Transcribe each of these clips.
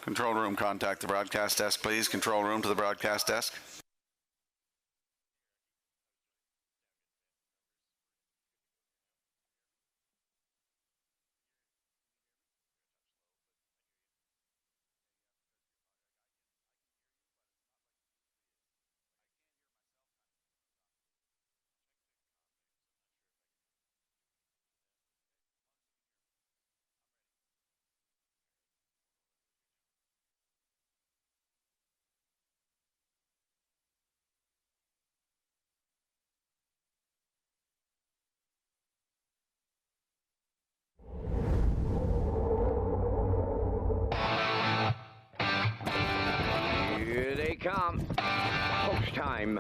Control room, contact the broadcast desk, please. Control room to the broadcast desk. Come. Post time.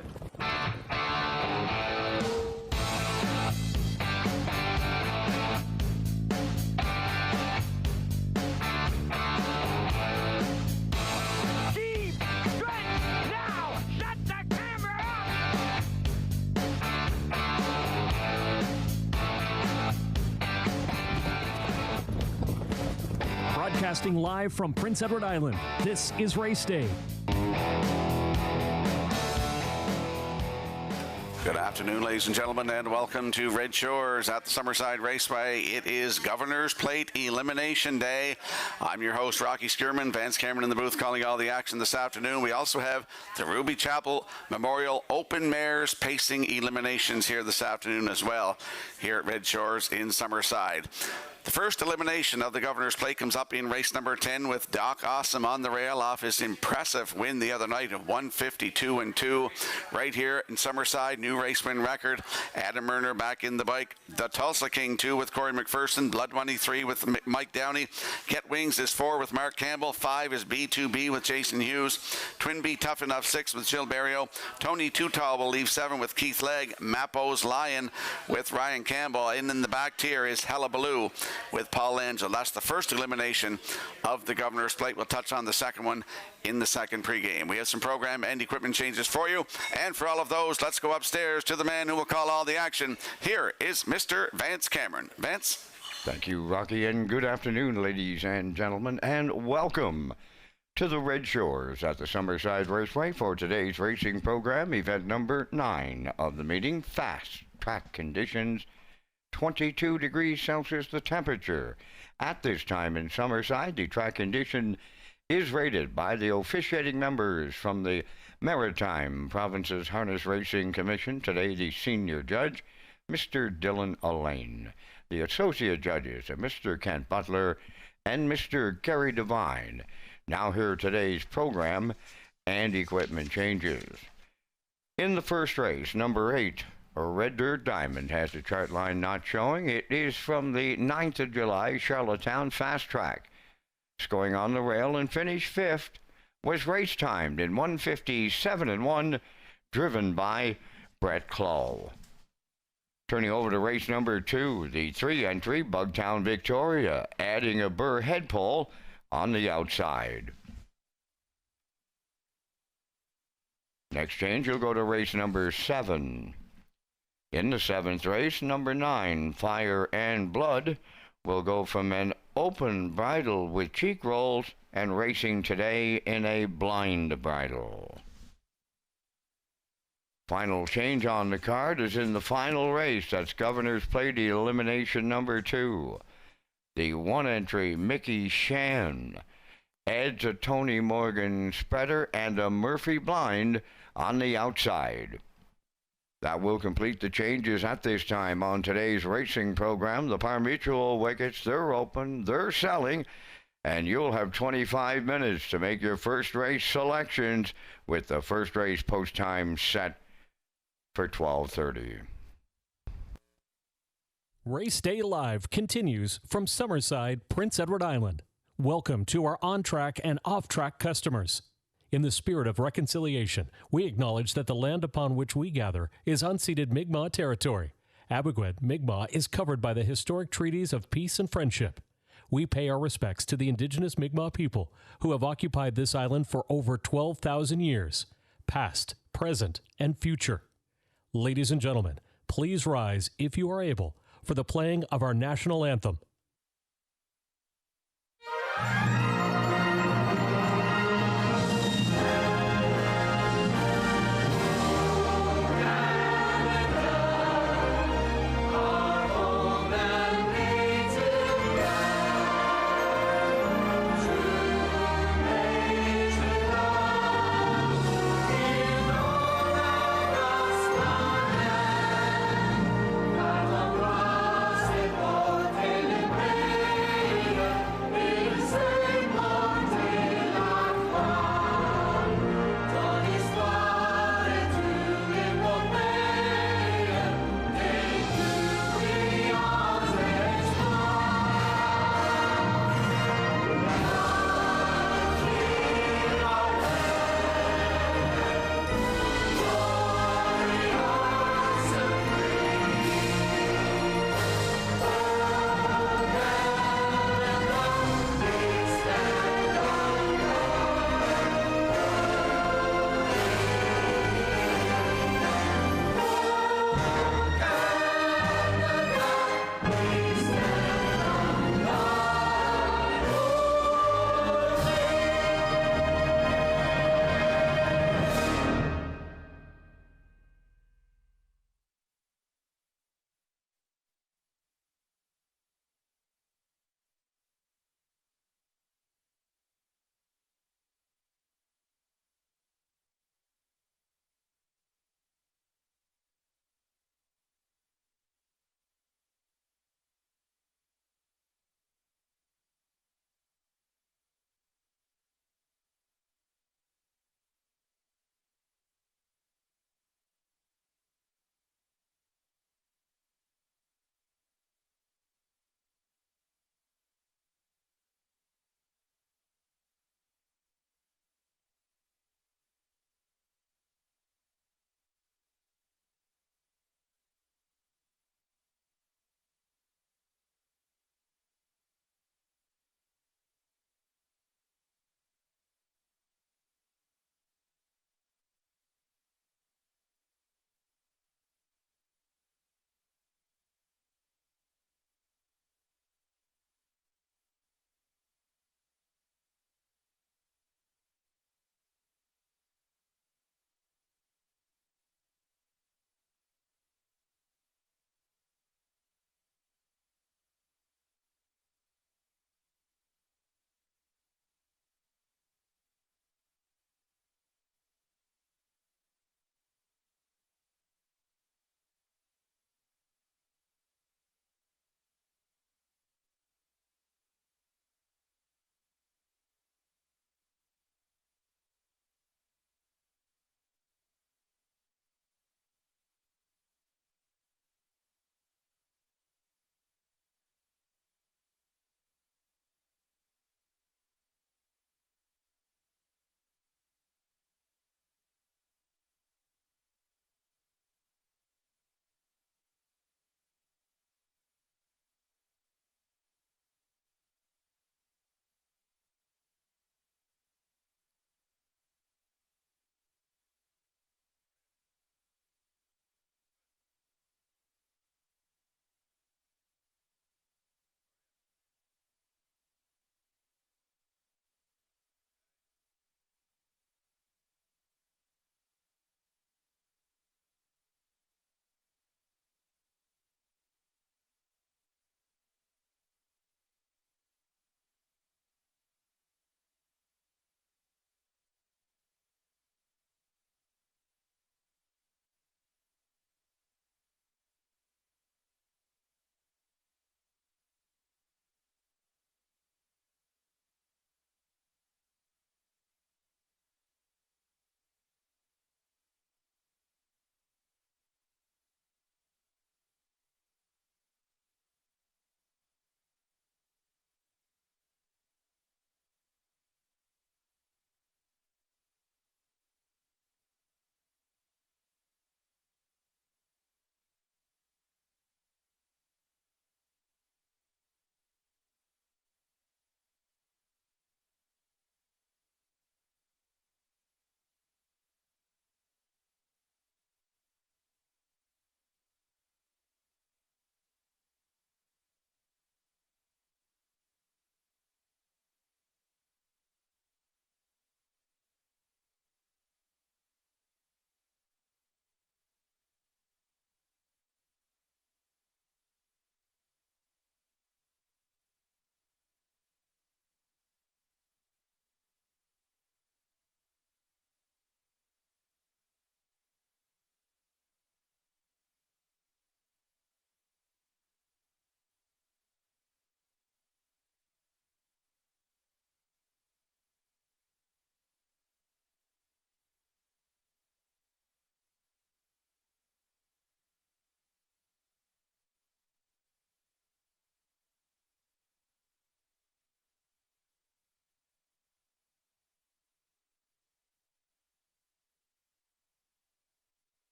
Deep stretch now. Shut the camera up. Broadcasting live from Prince Edward Island, this is Race Day. Good afternoon, ladies and gentlemen, and welcome to Red Shores at the Summerside Raceway. It is Governor's Plate Elimination Day. I'm your host, Rocky Skierman. Vance Cameron in the booth calling all the action this afternoon. We also have the Ruby Chapel Memorial Open Mares Pacing Eliminations here this afternoon as well, here at Red Shores in Summerside. The first elimination of the Governor's Plate comes up in race number 10 with Doc Awesome on the rail off his impressive win the other night of 152-2 right here in Summerside. New race win record. Adam Murner back in the bike. The Tulsa King 2 with Corey McPherson. Blood Money 3 with Mike Downey. Get Wings is 4 with Mark Campbell. 5 is B2B with Jason Hughes. Twin B Tough Enough 6 with Jill Barrio. Tony Tootal will leave 7 with Keith Legg. Mapo's Lion with Ryan Campbell. And in the back tier is Hullabaloo with Paul Angel. That's the first elimination of the Governor's Plate. We'll touch on the second one in the second pregame. We have some program and equipment changes for you. And for all of those, let's go upstairs to the man who will call all the action. Here is Mr. Vance Cameron. Vance? Thank you, Rocky, and good afternoon, ladies and gentlemen, and welcome to the Red Shores at the Summerside Raceway for today's racing program, event number 9 of the meeting, fast track conditions. 22 degrees Celsius the temperature. At this time in Summerside, the track condition is rated by the officiating members from the Maritime Provinces Harness Racing Commission. Today, the senior judge, Mr. Dylan Allain. The associate judges are Mr. Kent Butler and Mr. Gary Devine. Now here today's program and equipment changes. In the first race, number 8, a Red Dirt Diamond has the chart line not showing. It is from the 9th of July, Charlottetown Fast Track. Going on the rail and finished 5th, was race timed in 1:57-1, driven by Brett Clow. Turning over to race number 2, the 3-entry Bugtown Victoria, adding a Burr head pole on the outside. Next change, you'll go to race number 7. In the 7th race, number 9, Fire and Blood, will go from an open bridle with cheek rolls and racing today in a blind bridle. Final change on the card is in the final race. That's Governor's Plate elimination number 2. The 1-entry Mickey Shan adds a Tony Morgan spreader and a Murphy blind on the outside. That will complete the changes at this time on today's racing program. The Par Mutual wickets, they're open, they're selling, and you'll have 25 minutes to make your first race selections with the first race post time set for 12:30. Race Day Live continues from Summerside, Prince Edward Island. Welcome to our on-track and off-track customers. In the spirit of reconciliation, we acknowledge that the land upon which we gather is unceded Mi'kmaq territory. Abeguid Mi'kmaq is covered by the historic treaties of peace and friendship. We pay our respects to the indigenous Mi'kmaq people who have occupied this island for over 12,000 years, past, present, and future. Ladies and gentlemen, please rise, if you are able, for the playing of our national anthem.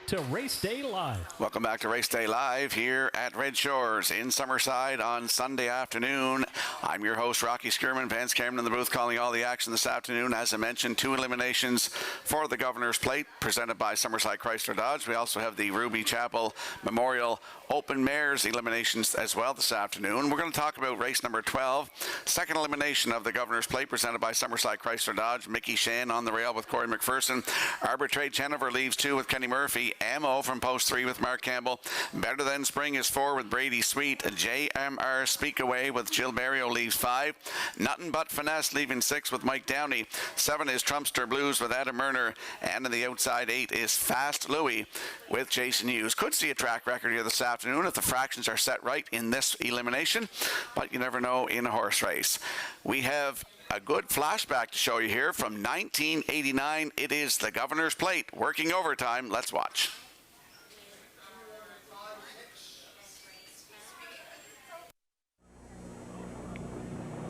back to Race Day Live. Welcome back to Race Day Live here at Red Shores in Summerside on Sunday afternoon. I'm your host, Rocky Skirman. Vance Cameron in the booth calling all the action this afternoon. As I mentioned, 2 eliminations for the Governor's Plate presented by Summerside Chrysler Dodge. We also have the Ruby Chapel Memorial Open Mares eliminations as well this afternoon. We're going to talk about race number 12, second elimination of the Governor's Plate presented by Summerside Chrysler Dodge. Mickey Shan on the rail with Corey McPherson. Arbitrate Chenover leaves 2 with Kenny Murphy. Ammo from post 3 with Mark Campbell. Better Than Spring is 4 with Brady Sweet. JMR Speak Away with Jill Barrio leaves 5. Nothing But Finesse leaving 6 with Mike Downey. 7 is Trumpster Blues with Adam Murner. And on the outside 8 is Fast Louie with Jason Hughes. Could see a track record here this afternoon if the fractions are set right in this elimination, but you never know in a horse race. We have a good flashback to show you here from 1989. It is the Governor's Plate working overtime. Let's watch.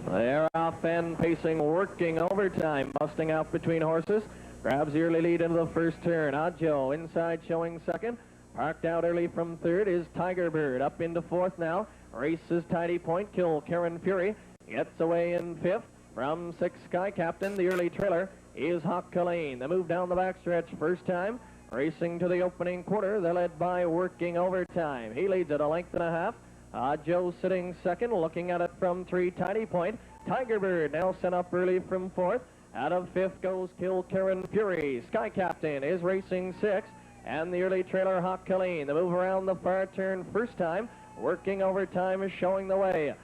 They're off and pacing, working overtime. Busting out between horses. Grabs the early lead into the first turn. Adjo inside showing second. Parked out early from third is Tiger Bird. Up into fourth now. Races Tidy Point. Kill Karen Fury. Gets away in fifth. From 6 Sky Captain, the early trailer is Hawk Colleen. They move down the backstretch first time. Racing to the opening quarter. They're led by Working Overtime. He leads at a length and a half. Joe sitting second, looking at it from 3 Tidy Point. Tiger Bird now sent up early from fourth. Out of fifth goes Kill Karen Fury. Sky Captain is racing 6th. And the early trailer Hawk Colleen. They move around the far turn first time. Working Overtime is showing the way.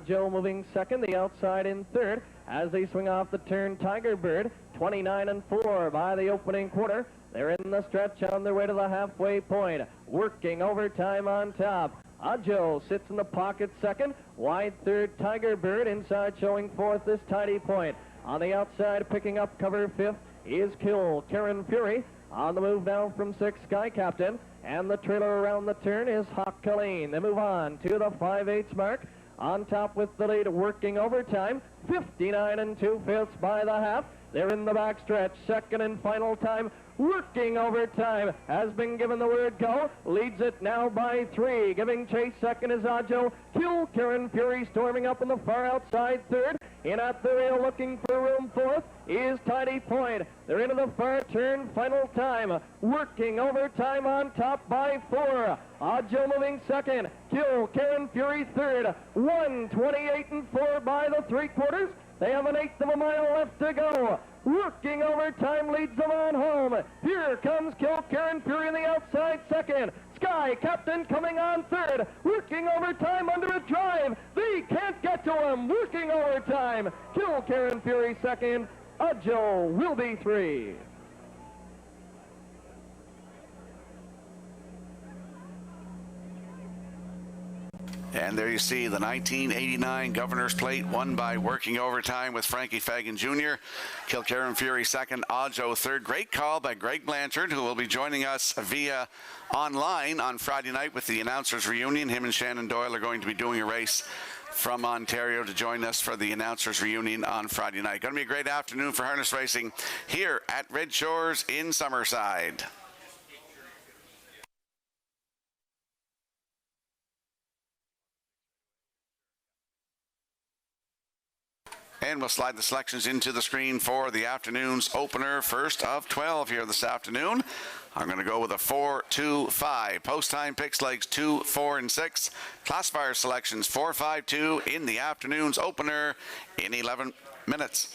Joe moving second, the outside in third. As they swing off the turn, Tiger Bird, 29-4 by the opening quarter. They're in the stretch on their way to the halfway point. Working Overtime on top. Joe sits in the pocket second. Wide third, Tiger Bird. Inside showing fourth is Tidy Point. On the outside, picking up cover fifth is Kill Karen Fury. On the move now from 6, Sky Captain. And the trailer around the turn is Hawk Colleen. They move on to the 5/8 mark. On top with the lead, Working Overtime, 59 2/5 by the half. They're in the backstretch, second and final time. Working Overtime has been given the word go. Leads it now by 3. Giving chase second is Adjo. Kill Karen Fury storming up in the far outside third. In at the rail looking for room fourth is Tidy Point. They're into the far turn, final time. Working Overtime on top by 4. Adjo moving second. Kill Karen Fury third. 1:28-4 by the 3/4. They have an 1/8 of a mile left to go. Working Overtime leads them on home. Here comes Kill Karen Fury in the outside second. Sky Captain coming on third. Working Overtime under a drive. They can't get to him. Working Overtime. Kill Karen Fury second. Adjo will be 3. And there you see the 1989 Governor's Plate won by Working Overtime with Frankie Fagan Jr. Kilkerran Fury second, Adjo third. Great call by Greg Blanchard, who will be joining us via online on Friday night with the announcers reunion. Him and Shannon Doyle are going to be doing a race from Ontario to join us for the announcers reunion on Friday night. Going to be a great afternoon for harness racing here at Red Shores in Summerside. And we'll slide the selections into the screen for the afternoon's opener, first of 12 here this afternoon. I'm going to go with a 4-2-5. Post time picks legs 2, 4, and 6. Classifier selections 4, 5, 2 in the afternoon's opener in 11 minutes.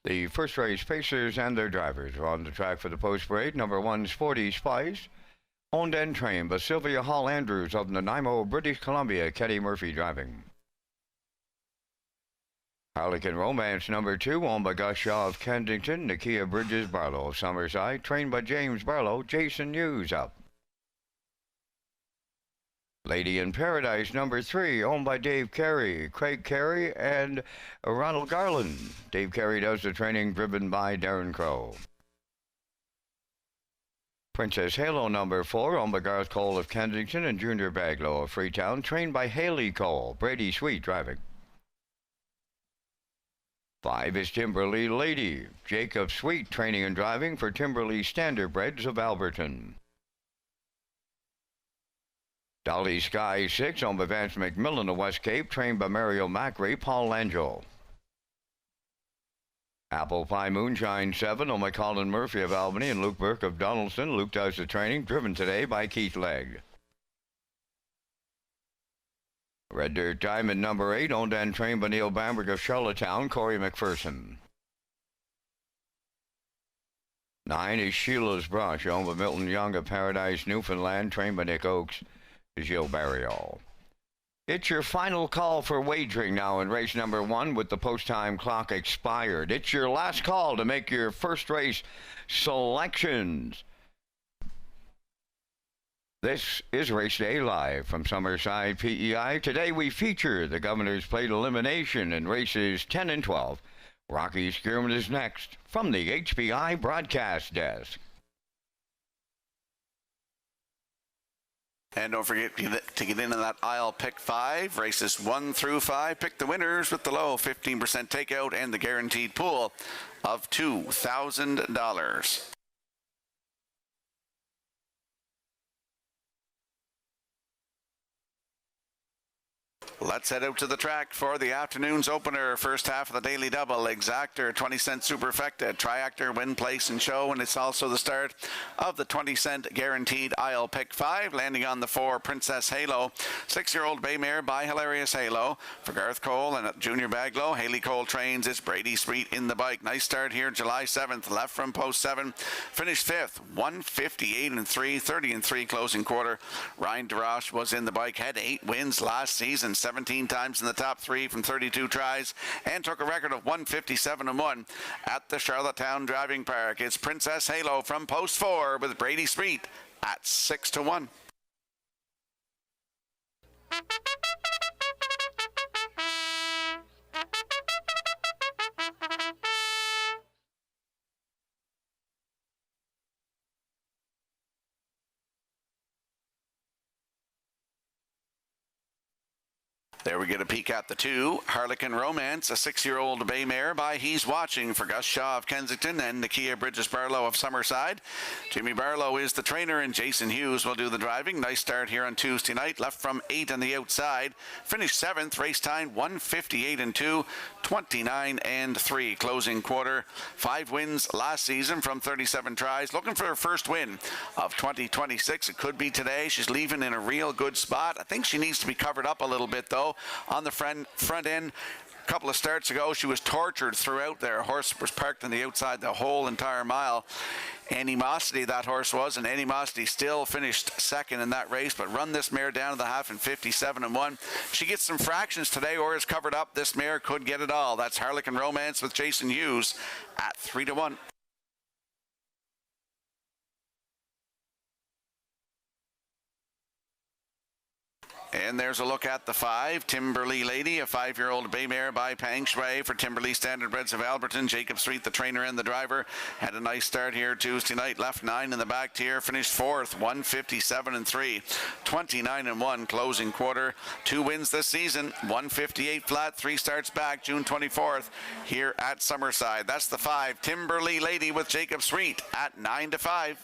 The first race pacers and their drivers are on the track for the post parade. Number 1 Sporty Spice, owned and trained by Sylvia Hall Andrews of Nanaimo, British Columbia. Kenny Murphy driving. Harlequin Romance number 2, owned by Gus Shaw of Kensington, Nakia Bridges Barlow of Summerside, trained by James Barlow. Jason Hughes up. Lady in Paradise number 3, owned by Dave Carey, Craig Carey, and Ronald Garland. Dave Carey does the training, driven by Darren Crow. Princess Halo number 4, owned by Garth Cole of Kensington and Junior Baglow of Freetown, trained by Haley Cole. Brady Sweet driving. 5 is Timberley Lady, Jacob Sweet training and driving for Timberley Standardbreds of Alberton. Dolly Sky 6, owned by Vance McMillan of West Cape, trained by Mario Macri, Paul Langell. Apple Pie Moonshine 7, owned by Colin Murphy of Albany and Luke Burke of Donaldson. Luke does the training, driven today by Keith Legg. Red Dirt Diamond number 8, owned and trained by Neil Bamberg of Charlottetown, Corey McPherson. 9 is Sheila's Brush, owned by Milton Young of Paradise, Newfoundland, trained by Nick Oakes, Gilles Barriol. It's your final call for wagering now in race number 1 with the post-time clock expired. It's your last call to make your first race selections. This is Race Day Live from Summerside, PEI. Today we feature the Governor's Plate elimination in races 10 and 12. Rocky Skierman is next from the HPI broadcast desk. And don't forget to get into that aisle pick 5, races 1 through 5. Pick the winners with the low 15% takeout and the guaranteed pool of $2,000. Let's head out to the track for the afternoon's opener. First half of the daily double. Exactor, 20-cent superfecta, triactor, win, place, and show. And it's also the start of the 20-cent guaranteed aisle pick 5. Landing on the 4, Princess Halo. 6-year-old bay mare by Hilarious Halo. For Garth Cole and Junior Baglow. Haley Cole trains. It's Brady Sweet in the bike. Nice start here, July 7th. Left from post 7. Finished 5th. 158-3, 30-3 closing quarter. Ryan DeRoche was in the bike. Had 8 wins last season. 17 times in the top 3 from 32 tries, and took a record of 157-1 at the Charlottetown Driving Park. It's Princess Halo from post 4 with Brady Sweet at 6-1. There we get a peek at the 2, Harlequin Romance, a 6-year-old bay mare by He's Watching for Gus Shaw of Kensington and Nakia Bridges Barlow of Summerside. Jimmy Barlow is the trainer and Jason Hughes will do the driving. Nice start here on Tuesday night. Left from 8 on the outside. Finished 7th. Race time 158-2, 29-3 closing quarter. 5 wins last season from 37 tries. Looking for her first win of 2026. It could be today. She's leaving in a real good spot. I think she needs to be covered up a little bit though. On the front end, a couple of starts ago, she was tortured throughout there. A horse was parked on the outside the whole entire mile. Animosity, that horse was, and Animosity still finished second in that race, but run this mare down to the half in 57-1. She gets some fractions today or is covered up. This mare could get it all. That's Harlequin Romance with Jason Hughes at 3-1. And there's a look at the 5, Timberley Lady, a 5-year-old bay mare by Pang Shui for Timberley Standardbreds of Alberton. Jacob Street, the trainer and the driver, had a nice start here Tuesday night. Left 9 in the back tier, finished 4th, 157-3, 29-1 closing quarter. 2 wins this season, 158 flat, 3 starts back, June 24th here at Summerside. That's the 5, Timberley Lady with Jacob Street at 9-5.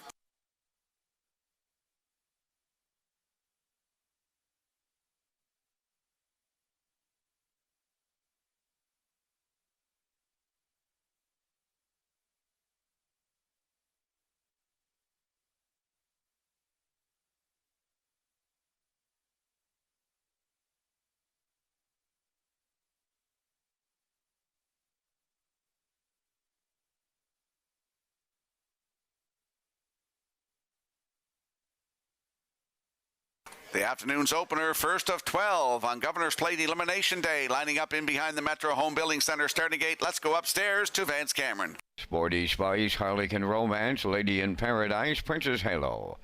The afternoon's opener, first of 12 on Governor's Plate Elimination Day, lining up in behind the Metro Home Building Center starting gate. Let's go upstairs to Vance Cameron. Sporty Spice, Harlequin Romance, Lady in Paradise, Princess Halo.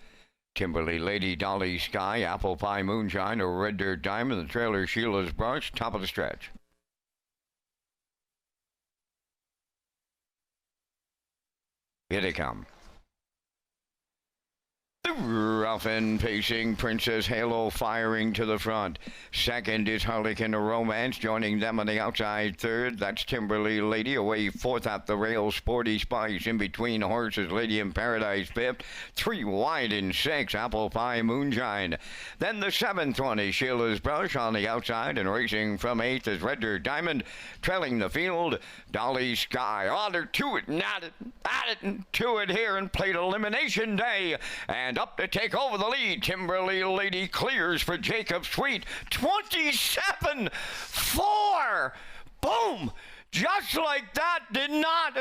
Kimberly Lady, Dolly Sky, Apple Pie Moonshine, or Red Dirt Diamond, the trailer Sheila's Brush, top of the stretch. Here they come. Ralph N. pacing, Princess Halo firing to the front. Second is Harlequin Romance, joining them on the outside. Third, that's Timberly Lady, away fourth at the rail. Sporty Spice in between horses, Lady in Paradise fifth. Three wide in six, Apple Pie Moonshine. Then the seventh one is Sheila's Brush on the outside, and racing from eighth is Red Dirt Diamond, trailing the field. Dolly Sky, oh, they're to it, not it, at it, and to it here in Plate Elimination Day. And up to take over the lead, Timberly Lady clears for Jacob Sweet. 27-4. Boom. Just like that, did not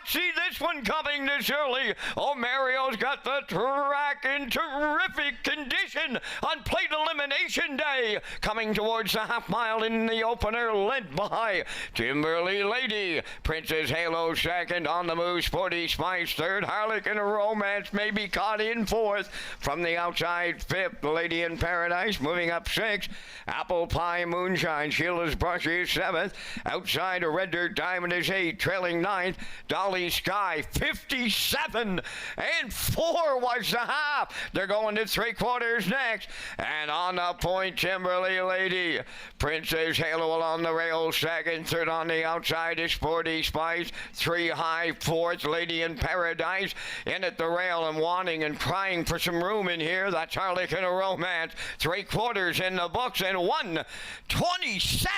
see this one coming this early. Oh, Mario's got the track in terrific condition on Plate Elimination Day. Coming towards the half mile in the opener, led by Timberly Lady. Princess Halo second, on the move, Sporty Spice third. Harlequin Romance may be caught in fourth. From the outside, fifth, Lady in Paradise moving up sixth. Apple Pie Moonshine, Sheila's Brush is seventh. Outside, a Red Dirt Diamond is eight, trailing ninth. Dolly Sky, 57-4 was the half. They're going to three quarters next. And on the point, Timberly Lady. Princess Halo along the rail second. Third on the outside is Sporty Spice. Three high fourth, Lady in Paradise. In at the rail and wanting and crying for some room in here. That's Harlequin Romance. Three quarters in the books and 1:27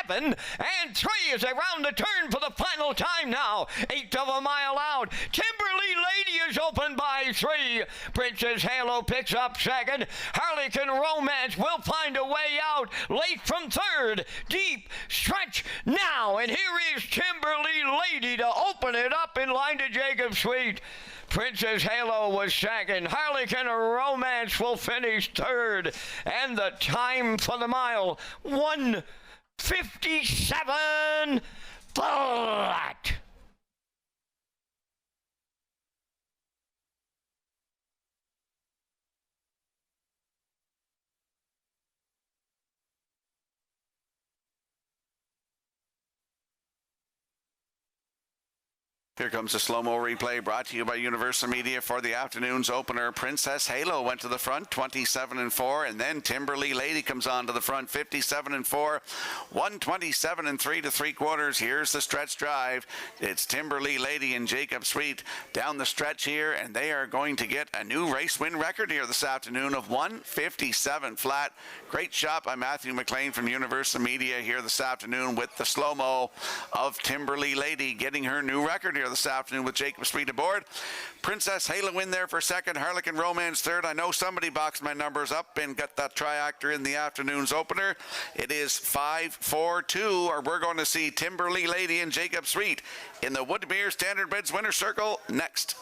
and 3 as they round the turn for the final time now. Eighth of a mile out. Timberly Lady is open by 3. Princess Halo picks up second. Harlequin Romance will find a way out. Late from third. Deep stretch now. And here is Timberly Lady to open it up in line to Jacob Sweet. Princess Halo was second. Harlequin Romance will finish third. And the time for the mile, 1:57 flat. Here comes the slow-mo replay brought to you by Universal Media for the afternoon's opener. Princess Halo went to the front, 27-4, and then Timberly Lady comes on to the front, 57-4, 1:27-3 to three quarters. Here's the stretch drive. It's Timberly Lady and Jacob Sweet down the stretch here, and they are going to get a new race win record here this afternoon of 1:57 flat. Great shot by Matthew McLean from Universal Media here this afternoon with the slow-mo of Timberly Lady getting her new record here this afternoon with Jacob Sweet aboard. Princess Halo in there for second. Harlequin Romance third. I know somebody boxed my numbers up and got that triactor in the afternoon's opener. It is 5-4-2, or we're going to see Timberly Lady and Jacob Sweet in the Woodmere Standardbreds Winner's Circle next.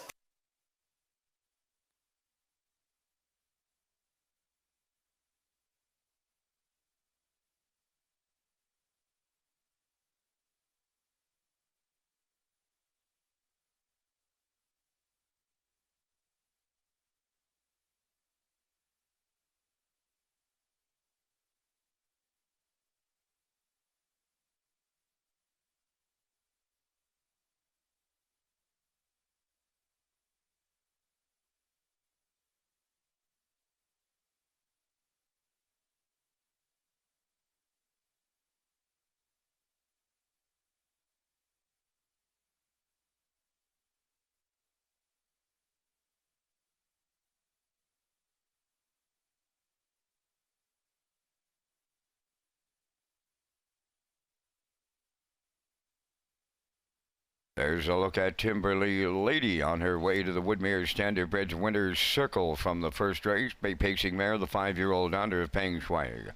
There's a look at Timberly Lady on her way to the Woodmere Standardbreds Winner's Circle from the first race. Pacing mare, the 5-year-old under of Peng Shui.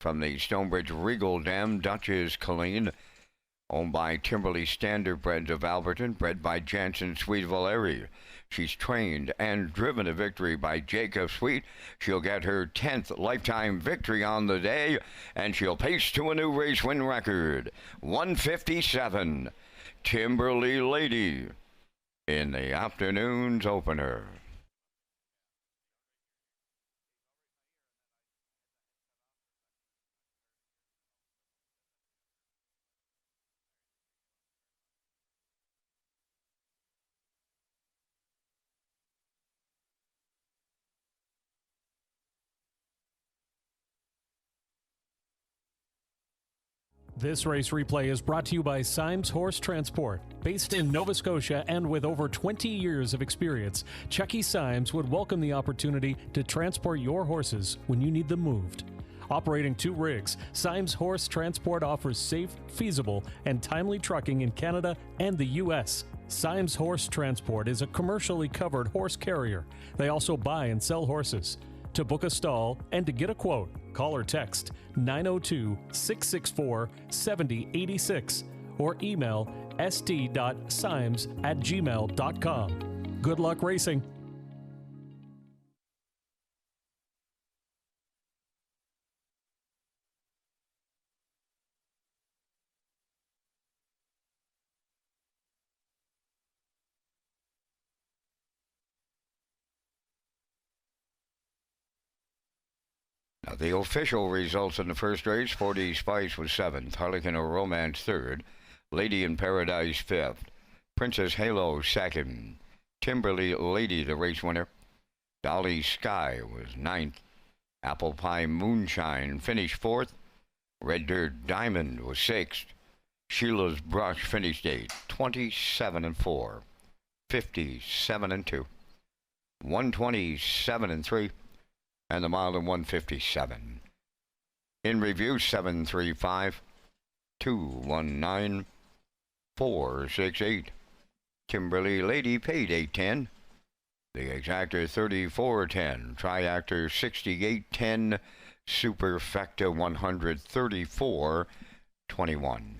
From the Stonebridge Regal Dam, Duchess Colleen. Owned by Timberley Standardbreds of Alberton, bred by Jansen Sweet Valeri. She's trained and driven to victory by Jacob Sweet. She'll get her 10th lifetime victory on the day, and she'll pace to a new race win record, 157. Timberley Lady in the afternoon's opener. This race replay is brought to you by Symes Horse Transport. Based in Nova Scotia and with over 20 years of experience, Chucky Symes would welcome the opportunity to transport your horses when you need them moved. Operating 2 rigs, Symes Horse Transport offers safe, feasible, and timely trucking in Canada and the U.S. Symes Horse Transport is a commercially covered horse carrier. They also buy and sell horses. To book a stall and to get a quote, call or text 902-664-7086 or email st.symes@gmail.com. Good luck racing. Now, the official results in the first race, 40 Spice was 7th, Harlequin of Romance 3rd, Lady in Paradise 5th, Princess Halo 2nd, Timberley Lady the race winner, Dolly Sky was 9th, Apple Pie Moonshine finished 4th, Red Dirt Diamond was 6th, Sheila's Brush finished 8th, 27-4, 57-2, 127-3, and the mile in 157. In review, 735, 219, 468. Timberley Lady paid 810. The exactor 3410. Triactor 6810. Superfecta 134.21.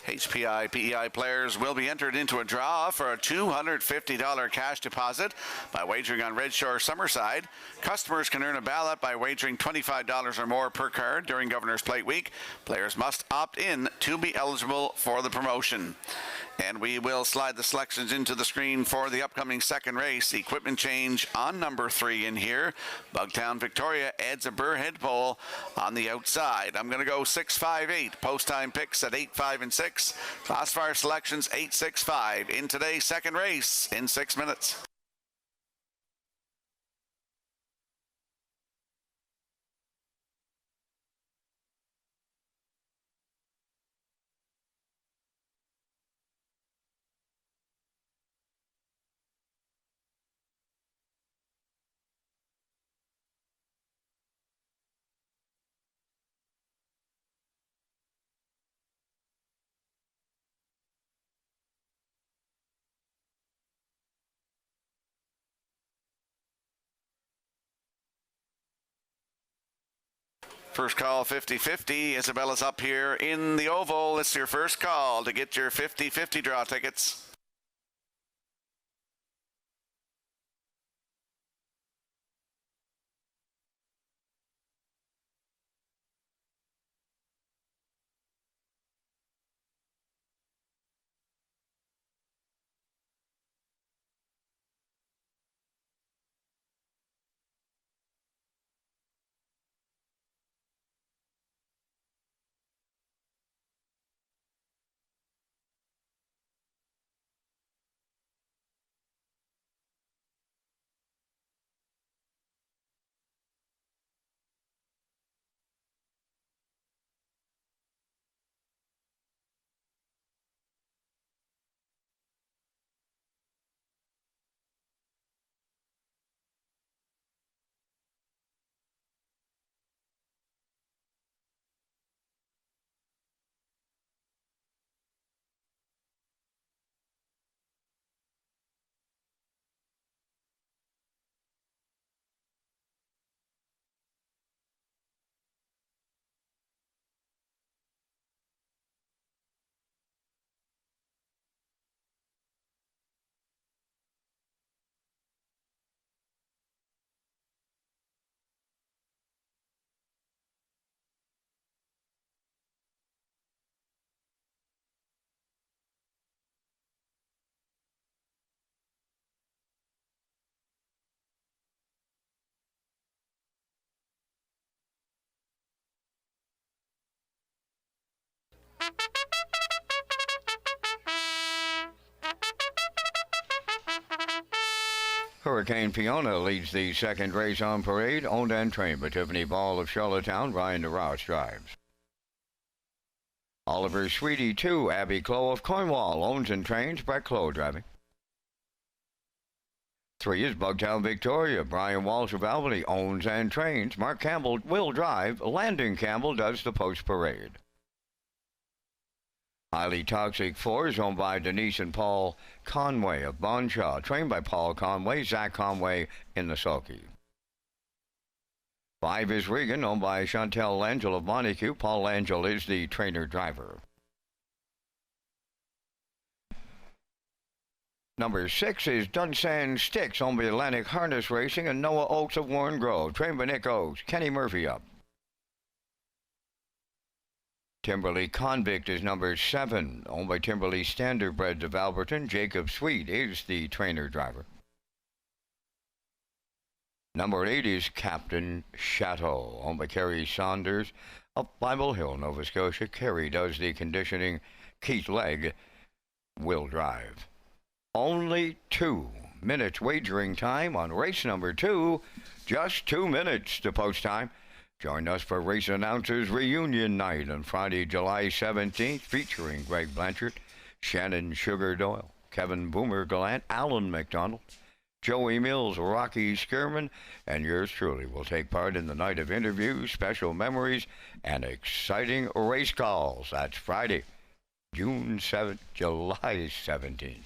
HPI PEI players will be entered into a draw for a $250 cash deposit by wagering on Redshore Summerside. Customers can earn a ballot by wagering $25 or more per card during Governor's Plate Week. Players must opt in to be eligible for the promotion. And we will slide the selections into the screen for the upcoming second race. Equipment change on number 3 in here. Bugtown Victoria adds a burr head pole on the outside. I'm going to go 6-5-8. Post time picks at 8-5 and 6. Classifier selections 8-6-5 in today's second race in 6 minutes. First call 50-50. Isabella's up here in the oval. It's your first call to get your 50-50 draw tickets. Hurricane Fiona leads the second race on parade, owned and trained by Tiffany Ball of Charlottetown. Brian DeRoss drives. Oliver Sweetie 2, Abby Clow of Cornwall, owns and trains. Brett Clow driving. 3 is Bugtown Victoria. Brian Walsh of Albany owns and trains. Mark Campbell will drive. Landon Campbell does the post parade. Highly Toxic 4 is owned by Denise and Paul Conway of Bonshaw, trained by Paul Conway, Zach Conway in the sulky. 5 is Regan, owned by Chantel Langell of Montague. Paul Langell is the trainer-driver. Number 6 is Dunsan Sticks, owned by Atlantic Harness Racing, and Noah Oakes of Warren Grove, trained by Nick Oakes. Kenny Murphy up. Timberley Convict is number 7, owned by Timberley Standardbreds of Alberton. Jacob Sweet is the trainer-driver. Number 8 is Captain Chateau, owned by Kerry Saunders of Bible Hill, Nova Scotia. Kerry does the conditioning. Keith Legg will drive. Only 2 minutes wagering time on race number 2. Just 2 minutes to post time. Join us for Race Announcers Reunion Night on Friday, July 17th, featuring Greg Blanchard, Shannon Sugar Doyle, Kevin Boomer Gallant, Alan McDonald, Joey Mills, Rocky Skirman, and yours truly will take part in the night of interviews, special memories, and exciting race calls. That's Friday, July 17th.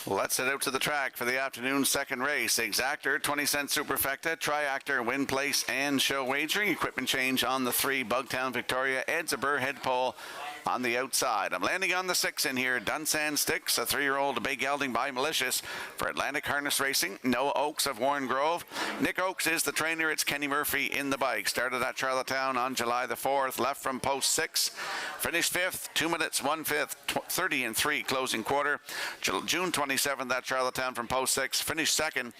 Let's head out to the track for the afternoon second race. Exactor, 20-cent superfecta, triactor, win place, and show wagering. Equipment change on the 3, Bugtown Victoria, Ed's a Burr head pole on the outside. I'm landing on the 6 in here. Dunsan Sticks, a 3-year-old big gelding by Malicious for Atlantic Harness Racing. Noah Oakes of Warren Grove. Nick Oakes is the trainer. It's Kenny Murphy in the bike. Started at Charlottetown on July the 4th. Left from post 6. Finished 5th. 2 minutes, 1/5, 30 and 3 closing quarter. June 27th at Charlottetown from post 6. Finished 2nd.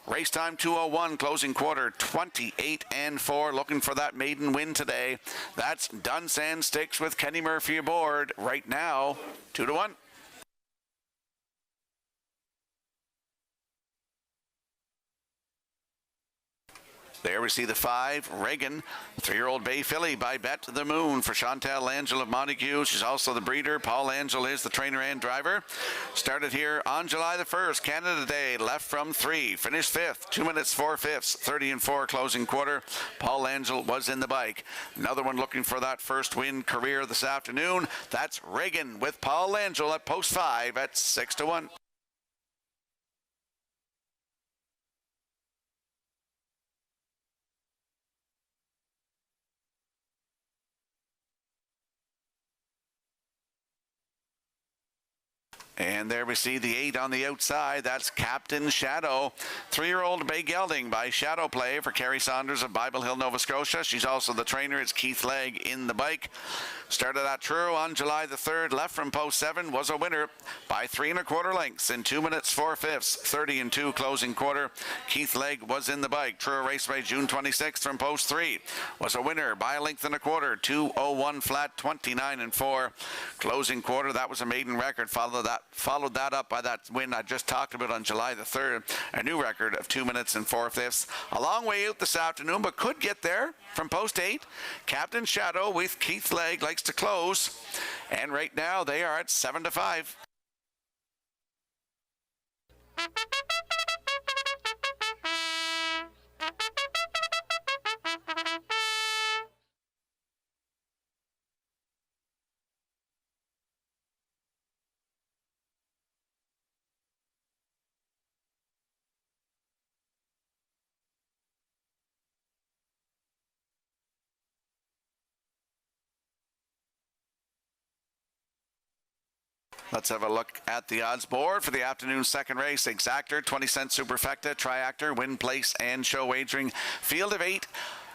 Race time 2:01, closing quarter 28 and 4. Looking for that maiden win today. That's Dunsan Sticks with Kenny Murphy aboard right now, 2-1. There we see the 5, Reagan, 3-year-old bay filly by Bet the Moon for Chantal Langell of Montague. She's also the breeder. Paul Langell is the trainer and driver. Started here on July the 1st, Canada Day, left from 3, finished 5th, 2 minutes, 4/5, 30 and 4 closing quarter. Paul Langell was in the bike. Another one looking for that first win career this afternoon. That's Reagan with Paul Langell at post 5 at 6-1. And there we see the 8 on the outside. That's Captain Shadow. 3-year-old bay gelding by Shadow Play for Kerry Saunders of Bible Hill, Nova Scotia. She's also the trainer. It's Keith Legg in the bike. Started at Truro on July the 3rd. Left from post 7. Was a winner by 3 1/4 lengths in 2 minutes, 4/5, 30 and 2 closing quarter. Keith Legg was in the bike. Truro Raceway, June 26th from post 3. Was a winner by 1 1/4, 2:01 flat, 29 and 4 closing quarter. That was a maiden record. Followed that up by that win I just talked about on July the 3rd, a new record of 2 minutes and 4/5. A long way out this afternoon, but could get there from post 8. Captain Shadow with Keith Legg likes to close, and right now they are at 7-5. Let's have a look at the odds board for the afternoon second race. Exactor, 20-cent superfecta, triactor, win place, and show wagering. Field of 8.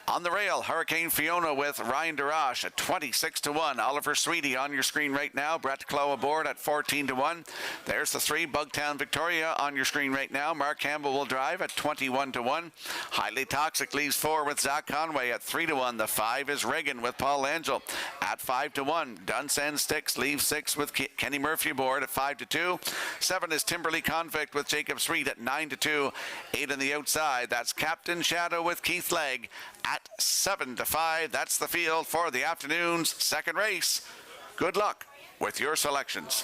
On the rail, Hurricane Fiona with Ryan Darash at 26-1. Oliver Sweetie on your screen right now. Brett Clough aboard at 14-1. There's the 3. Bugtown Victoria on your screen right now. Mark Campbell will drive at 21-1. Highly Toxic leaves 4 with Zach Conway at 3-1. The 5 is Reagan with Paul Angel at 5-1. Dunsand Sticks leaves 6 with Kenny Murphy aboard at 5-2. 7 is Timberley Convict with Jacob Sweet at 9-2. 8 on the outside. That's Captain Shadow with Keith Legg at 7-5. That's the field for the afternoon's second race. Good luck with your selections.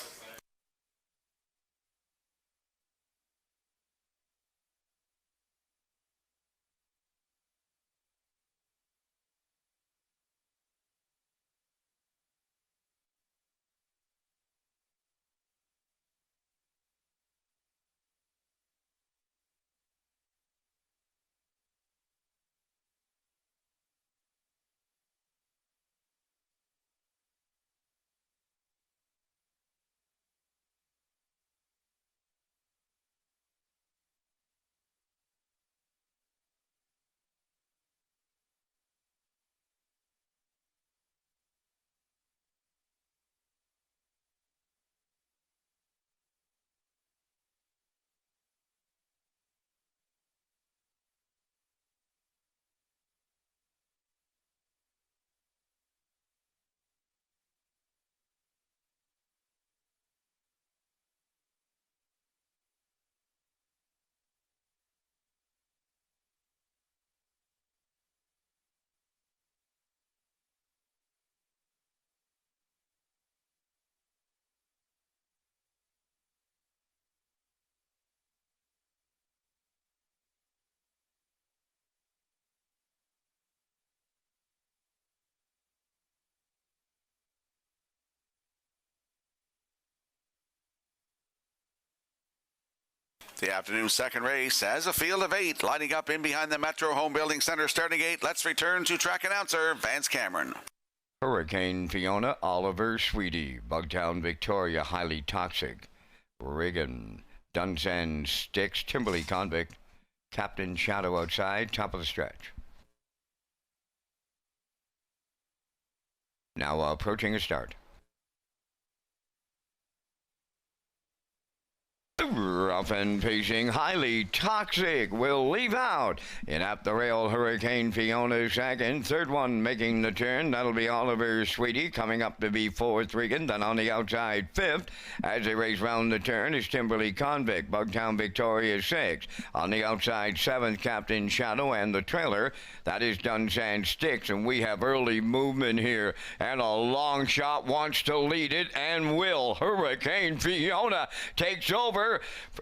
The afternoon second race as a field of 8 lining up in behind the Metro Home Building Center starting gate. Let's return to track announcer Vance Cameron. Hurricane Fiona, Oliver Sweetie, Bugtown Victoria, Highly Toxic, Reagan, Dunsand Sticks, Timberley Convict, Captain Shadow outside, top of the stretch. Now approaching a start. Rough and pacing, Highly Toxic will leave out. In at the rail, Hurricane Fiona second. Third one making the turn. That'll be Oliver Sweetie coming up to be fourth. Regan. Then on the outside, fifth. As they race round the turn is Timberley Convict. Bugtown Victoria sixth. On the outside, seventh, Captain Shadow. And the trailer, that is Dunsand Sticks. And we have early movement here. And a long shot wants to lead it and will. Hurricane Fiona takes over.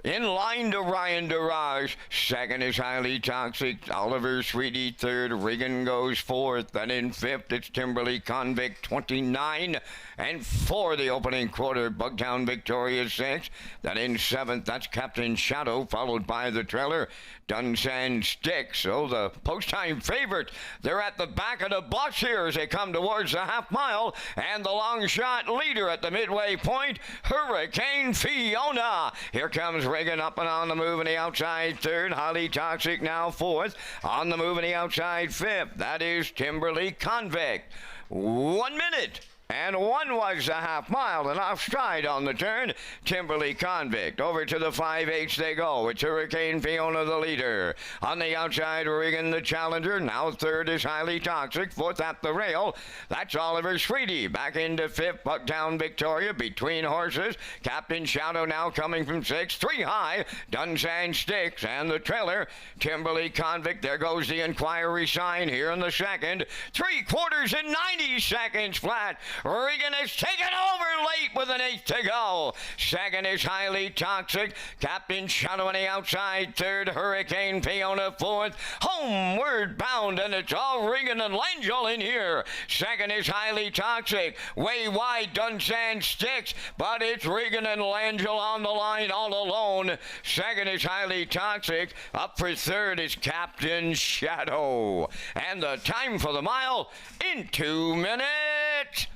In line to Ryan Daraj. Second is Highly Toxic. Oliver Sweetie third. Regan goes fourth. Then in fifth, it's Timberley Convict 29. And for the opening quarter, Bugtown Victoria 6. Then in seventh, that's Captain Shadow, followed by the trailer, Dunsand Sticks. So the post-time favorite, they're at the back of the bus here as they come towards the half mile. And the long shot leader at the midway point, Hurricane Fiona. Here comes Reagan up and on the move in the outside third. Highly Toxic now fourth. On the move in the outside fifth. That is Timberley Convict. 1 minute. And one was a half mile and off stride on the turn. Timberley Convict. Over to the 5/8 they go. It's Hurricane Fiona the leader. On the outside, Regan the challenger. Now third is Highly Toxic. Fourth at the rail. That's Oliver Sweetie. Back into fifth, Bugtown Victoria. Between horses. Captain Shadow now coming from sixth. 3 high. Dunsand Sticks. And the trailer, Timberley Convict. There goes the inquiry sign here in the second. 3/4 and 90 seconds flat. Regan has taken over late with an 8th to go. Second is Highly Toxic. Captain Shadow on the outside. Third, Hurricane Fiona. Fourth, Homeward Bound. And it's all Regan and Langell in here. Second is Highly Toxic. Way wide, Dunsand Sticks. But it's Regan and Langell on the line all alone. Second is Highly Toxic. Up for third is Captain Shadow. And the time for the mile in 2 minutes.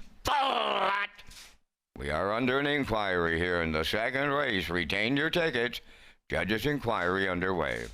We are under an inquiry here in the second race. Retain your tickets. Judges' inquiry underway.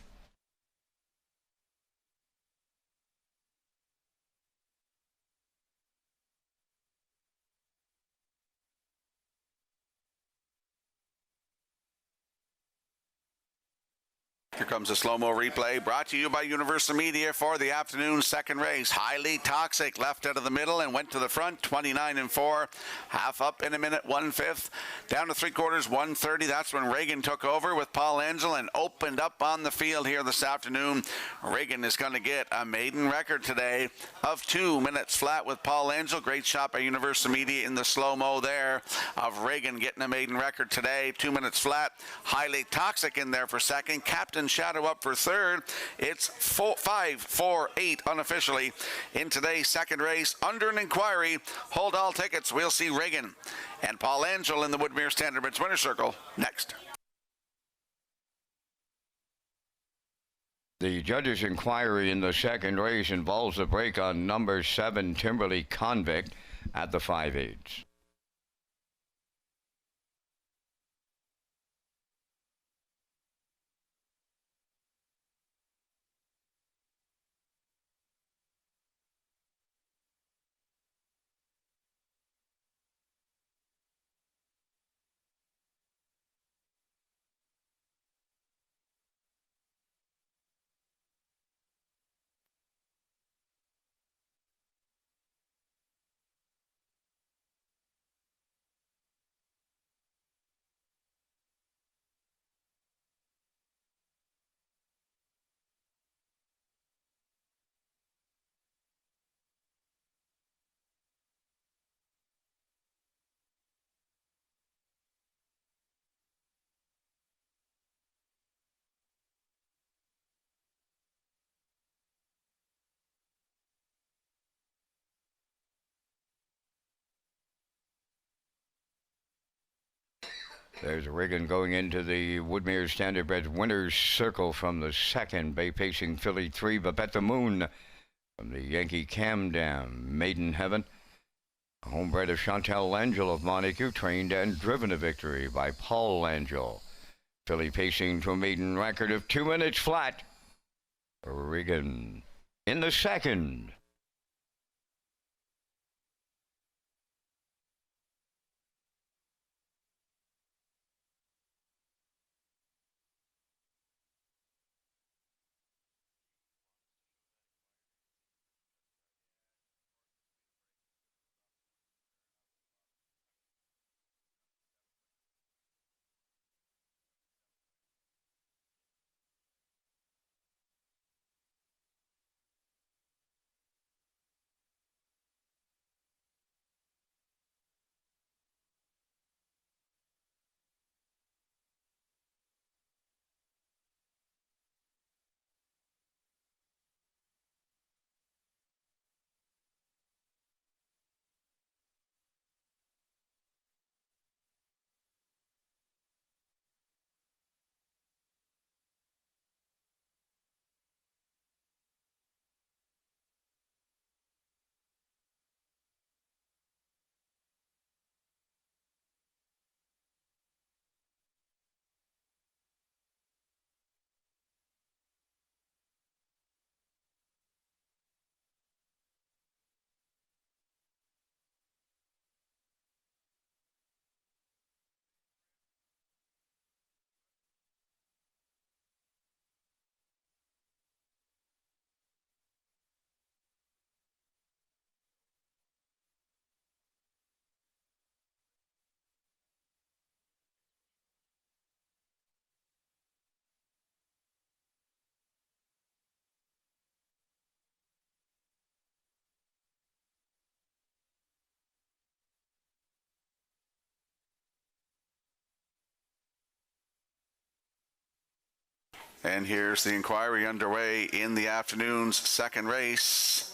Here comes a slow-mo replay brought to you by Universal Media for the afternoon second race. Highly Toxic left out of the middle and went to the front, 29 and 4. Half up in a minute, 1/5. Down to 3/4, 1:30. That's when Reagan took over with Paul Angel and opened up on the field here this afternoon. Reagan is going to get a maiden record today of 2 minutes flat with Paul Angel. Great shot by Universal Media in the slow-mo there of Reagan getting a maiden record today. 2 minutes flat. Highly Toxic in there for second. Captain Shadow up for third. It's 5, 4, 8 unofficially in today's second race. Under an inquiry, hold all tickets. We'll see Reagan and Paul Angel in the Woodmere Standardbridge winner circle next. The judge's inquiry in the second race involves a break on number 7 Timberley Convict at the 5/8. There's Reagan going into the Woodmere Standardbred winner's circle from the second. Bay pacing Philly 3, Babette the Moon from the Yankee Cam Dam, Maiden Heaven. A homebred of Chantal Langell of Monaco, trained and driven to victory by Paul Langell. Philly pacing to a maiden record of 2 minutes flat. Reagan in the second. And here's the inquiry underway in the afternoon's second race.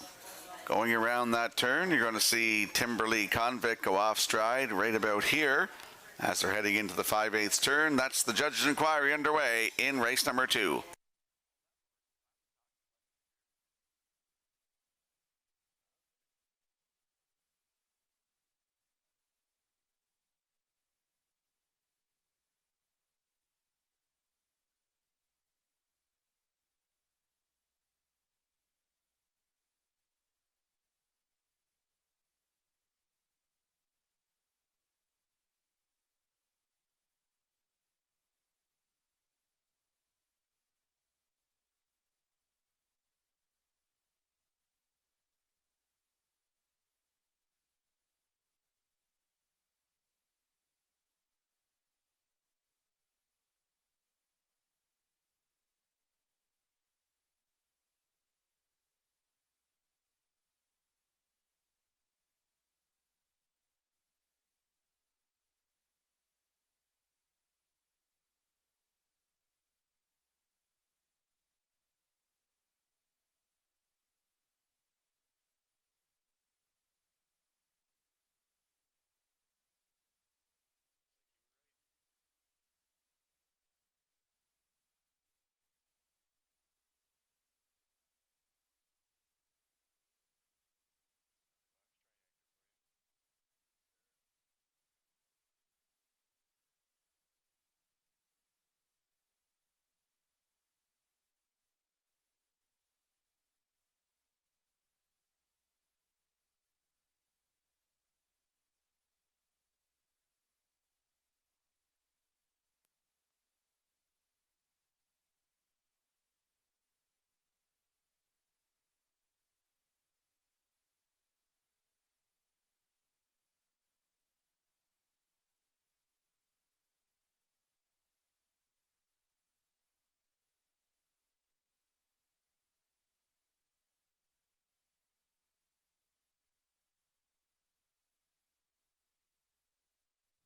Going around that turn, you're going to see Timberley Convict go off stride right about here as they're heading into the 5/8 turn. That's the judge's inquiry underway in race number 2.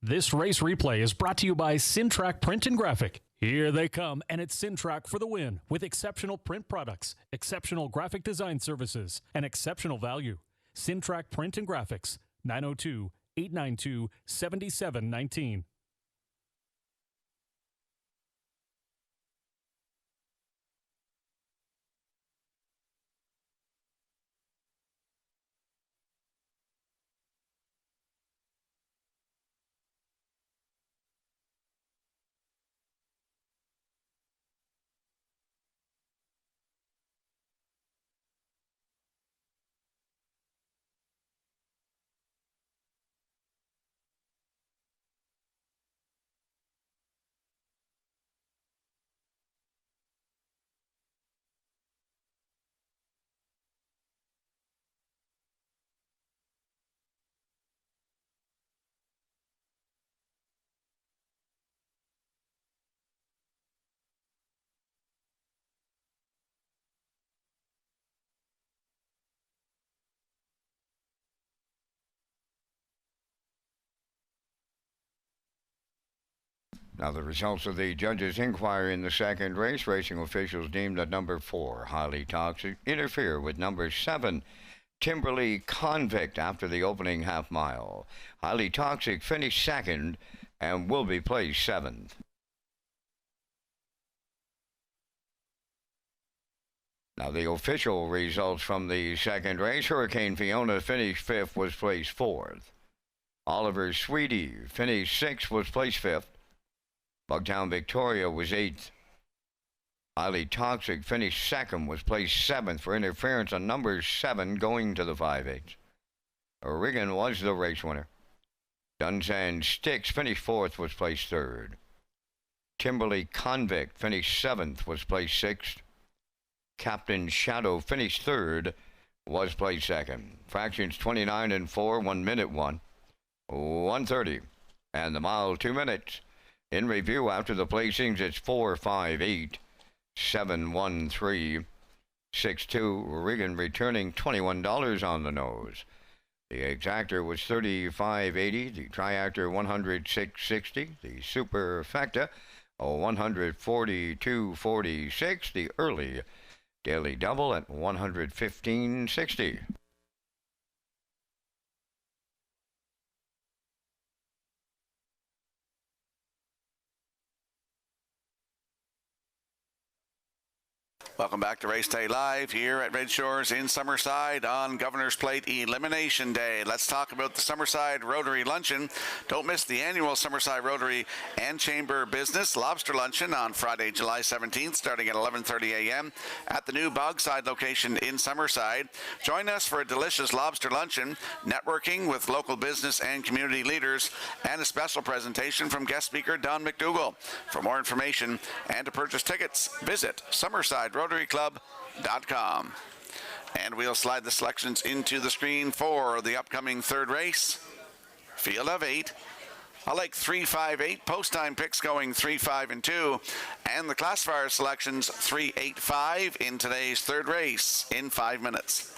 This race replay is brought to you by Racetrack Print and Graphic. Here they come, and it's Racetrack for the win with exceptional print products, exceptional graphic design services, and exceptional value. Racetrack Print and Graphics, 902-892-7719. Now, the results of the judges' inquiry in the second race, racing officials deemed that number 4, Highly Toxic, interfere with number 7, Timberley Convict, after the opening half mile. Highly Toxic finished second and will be placed 7th. Now, the official results from the second race, Hurricane Fiona finished 5th, was placed 4th. Oliver Sweetie finished 6th, was placed 5th. Bugtown Victoria was 8th. Highly Toxic finished 2nd, was placed 7th for interference on number 7 going to the 5/8. Regan was the race winner. Dunsand Sticks finished 4th, was placed 3rd. Timberley Convict finished 7th, was placed 6th. Captain Shadow finished 3rd, was placed 2nd. Fractions 29 and 4, 1 minute 1, 1:30, and the mile 2 minutes. In review after the placings, it's 4-5-8, 7-1-3, 6-2. Regan returning $21 on the nose. The exactor was $35.80, the triactor $106.60, the superfecta $142.46, the early daily double at $115.60. Welcome back to Race Day Live here at Red Shores in Summerside on Governor's Plate Elimination Day. Let's talk about the Summerside Rotary Luncheon. Don't miss the annual Summerside Rotary and Chamber Business Lobster Luncheon on Friday, July 17th, starting at 11:30 a.m. at the new Bogside location in Summerside. Join us for a delicious lobster luncheon, networking with local business and community leaders, and a special presentation from guest speaker Don McDougall. For more information and to purchase tickets, visit SummersideRotaryClub.com. And we'll slide the selections into the screen for the upcoming third race. Field of 8. I like 3-5-8. Post time picks going 3-5 and 2. And the classifier selections 3-8-5 in today's third race in 5 minutes.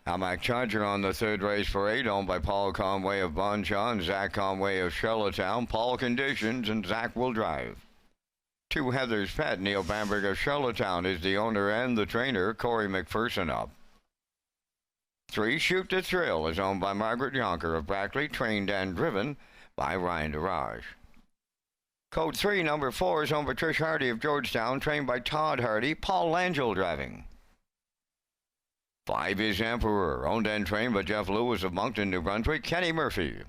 Hamac Charger on the third race parade, owned by Paul Conway of Bonshaw and Zach Conway of Charlottetown. Paul conditions and Zach will drive. 2 Heather's Pet, Neil Bamberg of Charlottetown is the owner and the trainer, Corey McPherson up. 3 Shoot the Thrill is owned by Margaret Yonker of Brackley, trained and driven by Ryan DeRage. Code 3, number 4 is owned by Trish Hardy of Georgetown, trained by Todd Hardy, Paul Langell driving. 5 is Emperor, owned and trained by Jeff Lewis of Moncton, New Brunswick, Kenny Murphy.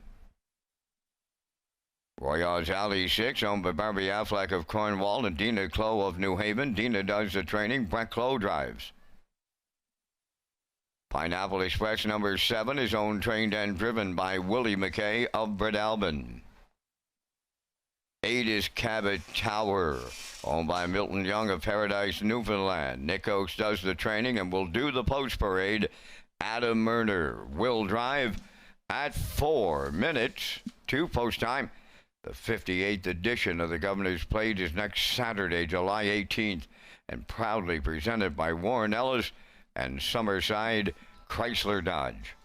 Royals Alley 6, owned by Barbie Affleck of Cornwall and Dina Clow of New Haven. Dina does the training. Brett Clow drives. Pineapple Express number 7 is owned, trained, and driven by Willie McKay of Breadalbin. 8 is Cabot Tower, owned by Milton Young of Paradise, Newfoundland. Nick Oakes does the training and will do the post parade. Adam Murner will drive at 4 minutes to post time. The 58th edition of the Governor's Plate is next Saturday, July 18th, and proudly presented by Warren Ellis and Summerside Chrysler Dodge.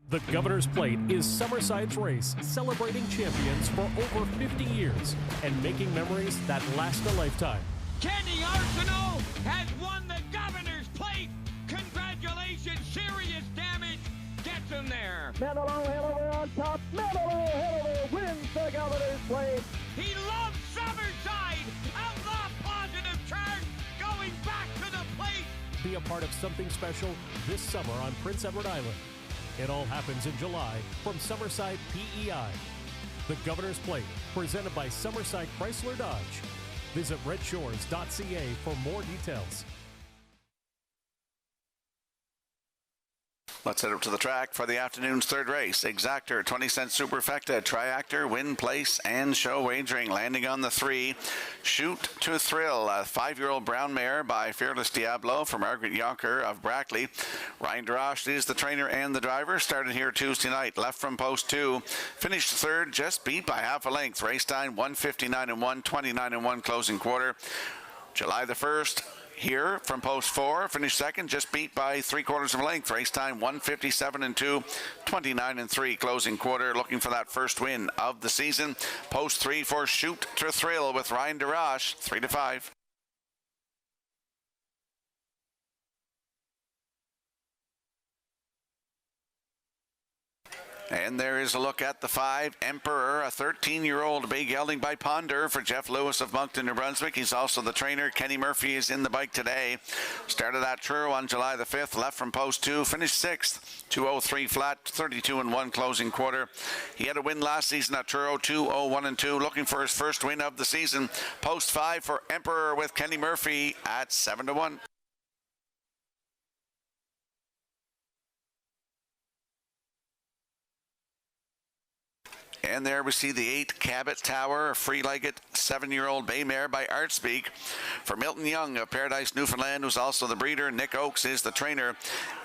The Governor's Plate is Summerside's race, celebrating champions for over 50 years and making memories that last a lifetime. Kenny Arsenault has won the Governor's Plate. Congratulations, serious damage gets him there. Manilow head over on top. Manilow head over wins the Governor's Plate. He loves Summerside. Outlaw positive charge going back to the plate. Be a part of something special this summer on Prince Edward Island. It all happens in July from Summerside PEI. The Governor's Plate, presented by Summerside Chrysler Dodge. Visit Redshores.ca for more details. Let's head up to the track for the afternoon's third race. Exactor, 20-cent superfecta, triactor, win, place, and show wagering. Landing on the 3. Shoot to Thrill, a 5-year-old brown mare by Fearless Diablo for Margaret Yonker of Brackley. Ryan DeRoche is the trainer and the driver. Started here Tuesday night. Left from post 2. Finished third, just beat by half a length. Race time 1:59.1, 29.1 closing quarter. July the 1st. Here from post 4, finished second, just beat by 3/4 of a length. Race time 1:57.2, 29.3 closing quarter. Looking for that first win of the season. Post 3 for Shoot to Thrill with Ryan DeRoche, 3-5. And there is a look at the 5, Emperor, a 13-year-old bay gelding by Ponder for Jeff Lewis of Moncton, New Brunswick. He's also the trainer. Kenny Murphy is in the bike today. Started at Truro on July the 5th, left from post 2, finished 6th, 2:03 flat, 32.1 closing quarter. He had a win last season at Truro, 2:01.2, looking for his first win of the season. Post 5 for Emperor with Kenny Murphy at 7-1. And there we see the 8, Cabot Tower, a free-legged 7-year-old bay mare by Artspeak for Milton Young of Paradise, Newfoundland, who's also the breeder. Nick Oakes is the trainer.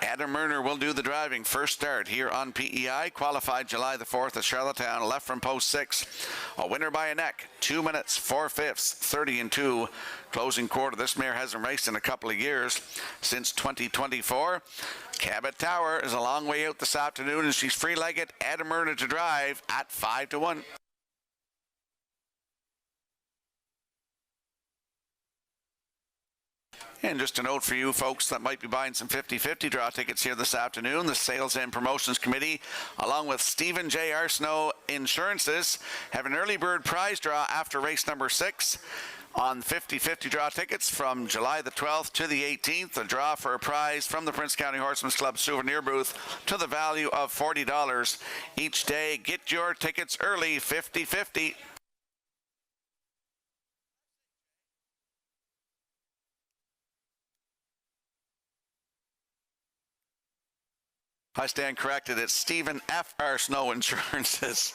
Adam Murner will do the driving. First start here on PEI. Qualified July the 4th at Charlottetown. Left from post 6. A winner by a neck. 2 minutes, 4/5, 30-2. Closing quarter. This mare hasn't raced in a couple of years, since 2024. Cabot Tower is a long way out this afternoon, and she's free-legged. Adam Murner to drive at 5-1. And just a note for you folks that might be buying some 50-50 draw tickets here this afternoon, the Sales and Promotions Committee, along with Stephen J. Arsenault Insurances, have an early bird prize draw after race number 6 on 50-50 draw tickets from July the 12th to the 18th. A draw for a prize from the Prince County Horsemen's Club souvenir booth to the value of $40 each day. Get your tickets early, 50-50. I stand corrected. It's Stephen F. Arsenault Insurances.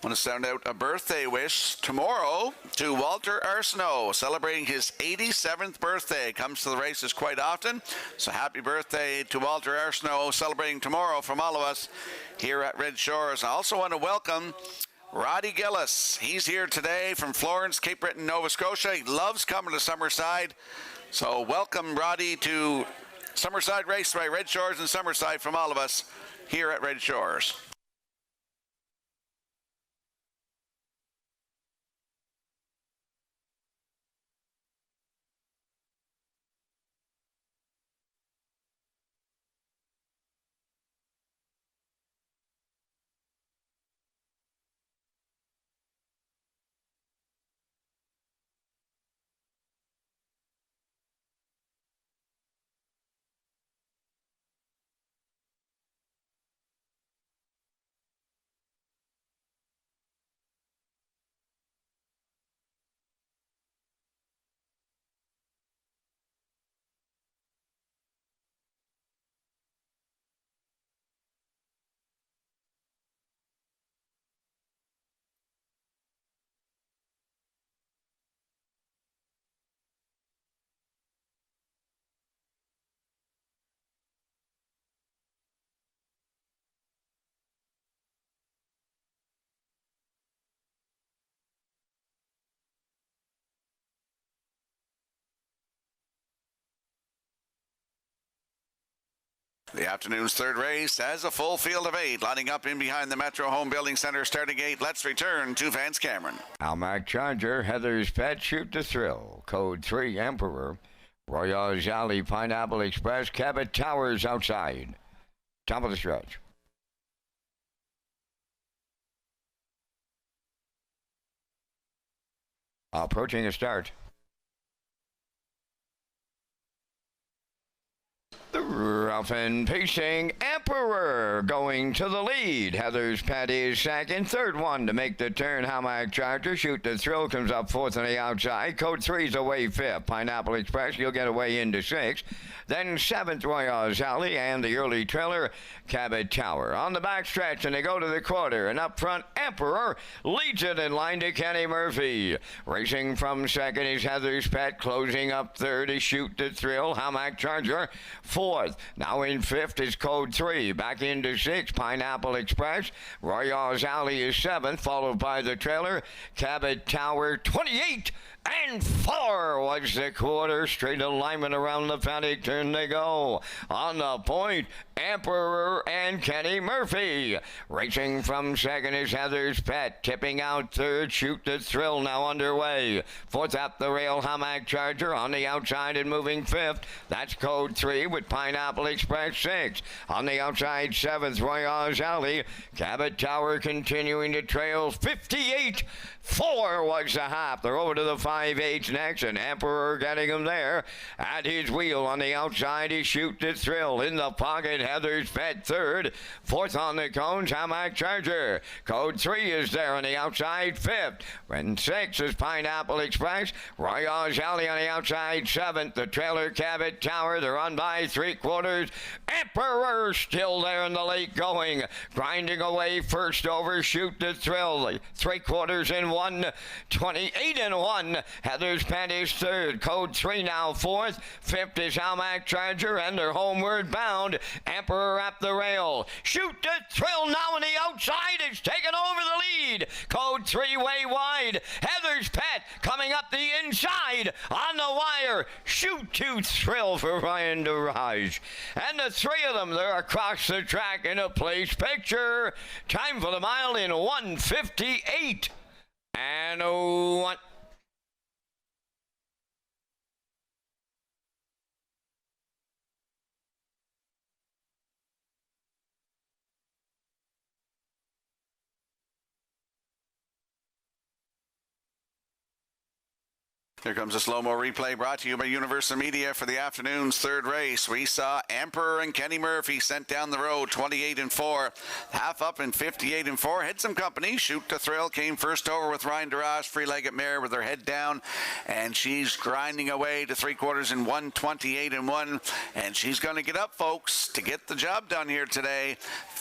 Want to send out a birthday wish tomorrow to Walter Arsenault, celebrating his 87th birthday. Comes to the races quite often. So happy birthday to Walter Arsenault, celebrating tomorrow from all of us here at Red Shores. I also want to welcome Roddy Gillis. He's here today from Florence, Cape Breton, Nova Scotia. He loves coming to Summerside. So welcome, Roddy, to Summerside Raceway, Red Shores and Summerside from all of us here at Red Shores. The afternoon's third race has a full field of 8 lining up in behind the Metro Home Building Center starting gate. Let's return to Vance Cameron. Almac Charger, Heather's Pet, Shoot the Thrill, Code 3 Emperor, Royale's Alley, Pineapple Express, Cabot Towers outside. Top of the stretch. Approaching a start. The rough and pacing Emperor going to the lead. Heather's Pet is second. Third one to make the turn. Almac Charger, Shoot the Thrill comes up fourth on the outside. Code 3's away fifth. Pineapple Express, you'll get away into sixth. Then seventh, Royale's Alley, and the early trailer, Cabot Tower. On the back stretch, and they go to the quarter. And up front, Emperor leads it in line to Kenny Murphy. Racing from second is Heather's Pet. Closing up third is Shoot the Thrill. Almac Charger, fourth. Now in fifth is Code 3. Back into sixth, Pineapple Express. Royale's Alley is seventh, followed by the trailer, Cabot Tower, 28. And 4 was the quarter. Straight alignment around the paddock turn they go. On the point, Emperor and Kenny Murphy. Racing from second is Heather's Pet. Tipping out third, Shoot the Thrill now underway. Fourth up the rail, Almac Charger. On the outside and moving fifth. That's Code 3 with Pineapple Express 6. On the outside, seventh, Royale's Alley. Cabot Tower continuing to trail 58. 4 was the half. They're over to the 5/8 next, and Emperor getting him there. At his wheel on the outside, he Shoot the Thrill. In the pocket, Heather's Pet third. Fourth on the cones, Almac Charger. Code 3 is there on the outside, fifth. And 6 is Pineapple Express. Royale's Alley on the outside, seventh. The trailer, Cabot Tower. They're on by 3/4. Emperor still there in the late going. Grinding away first over, Shoot the Thrill. 3/4 in 1, 28 and 1. Heather's Pet is third. Code 3 now fourth. Fifth is Almac Charger, and they're homeward bound. Emperor at the rail. Shoot the Thrill now on the outside. It's taken over the lead. Code 3 way wide. Heather's Pet coming up the inside on the wire. Shoot to Thrill for Ryan DeRage. And the three of them, they're across the track in a place picture. Time for the mile in 1:58. And 1. Here comes a slow-mo replay brought to you by Universal Media for the afternoon's third race. We saw Emperor and Kenny Murphy sent down the road, 28 and 4. Half up in 58 and 4. Had some company. Shoot the Thrill came first over with Ryan DeRoche, free-legged mare with her head down, and she's grinding away to 3/4 in 1:28 and 1. And she's going to get up, folks, to get the job done here today.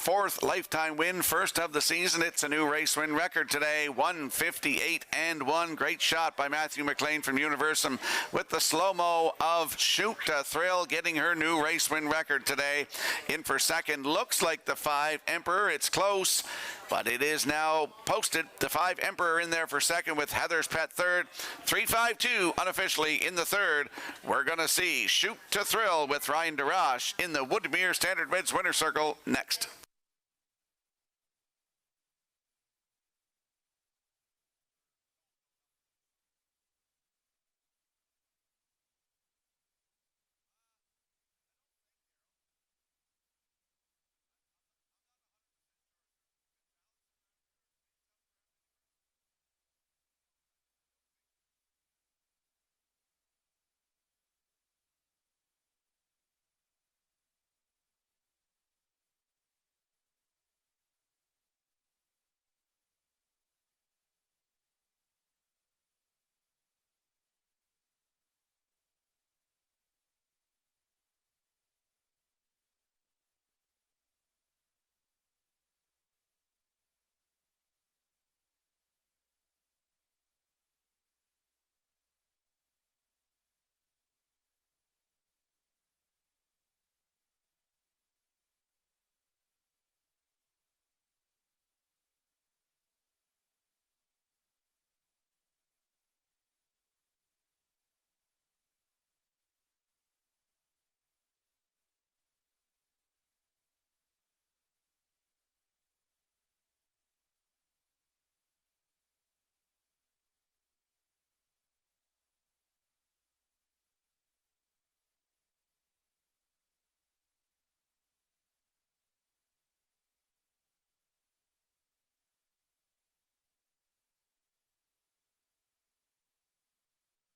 fourth lifetime win, first of the season. It's a new race win record today, 158-1. Great shot by Matthew McLean from Universum with the slow-mo of Shoot to Thrill, getting her new race win record today. In for second, looks like the 5 Emperor. It's close, but it is now posted. The 5 Emperor in there for second with Heather's Pet third. 3-5-2 unofficially in the third. We're going to see Shoot to Thrill with Ryan DeRoche in the Woodmere Standard Reds winner circle next.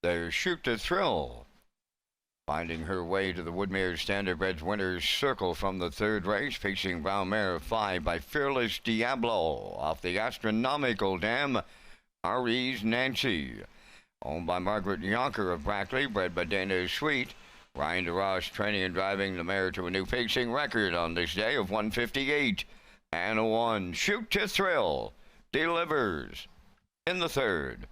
There's Shoot to Thrill, finding her way to the Woodmere Standard Reds winner's circle from the third race, facing Brown Mare 5 by Fearless Diablo off the astronomical dam RE's Nancy. Owned by Margaret Yonker of Brackley, bred by Dana Sweet. Ryan DeRoche training and driving the mare to a new pacing record on this day of 158-1. Shoot to Thrill delivers in the third.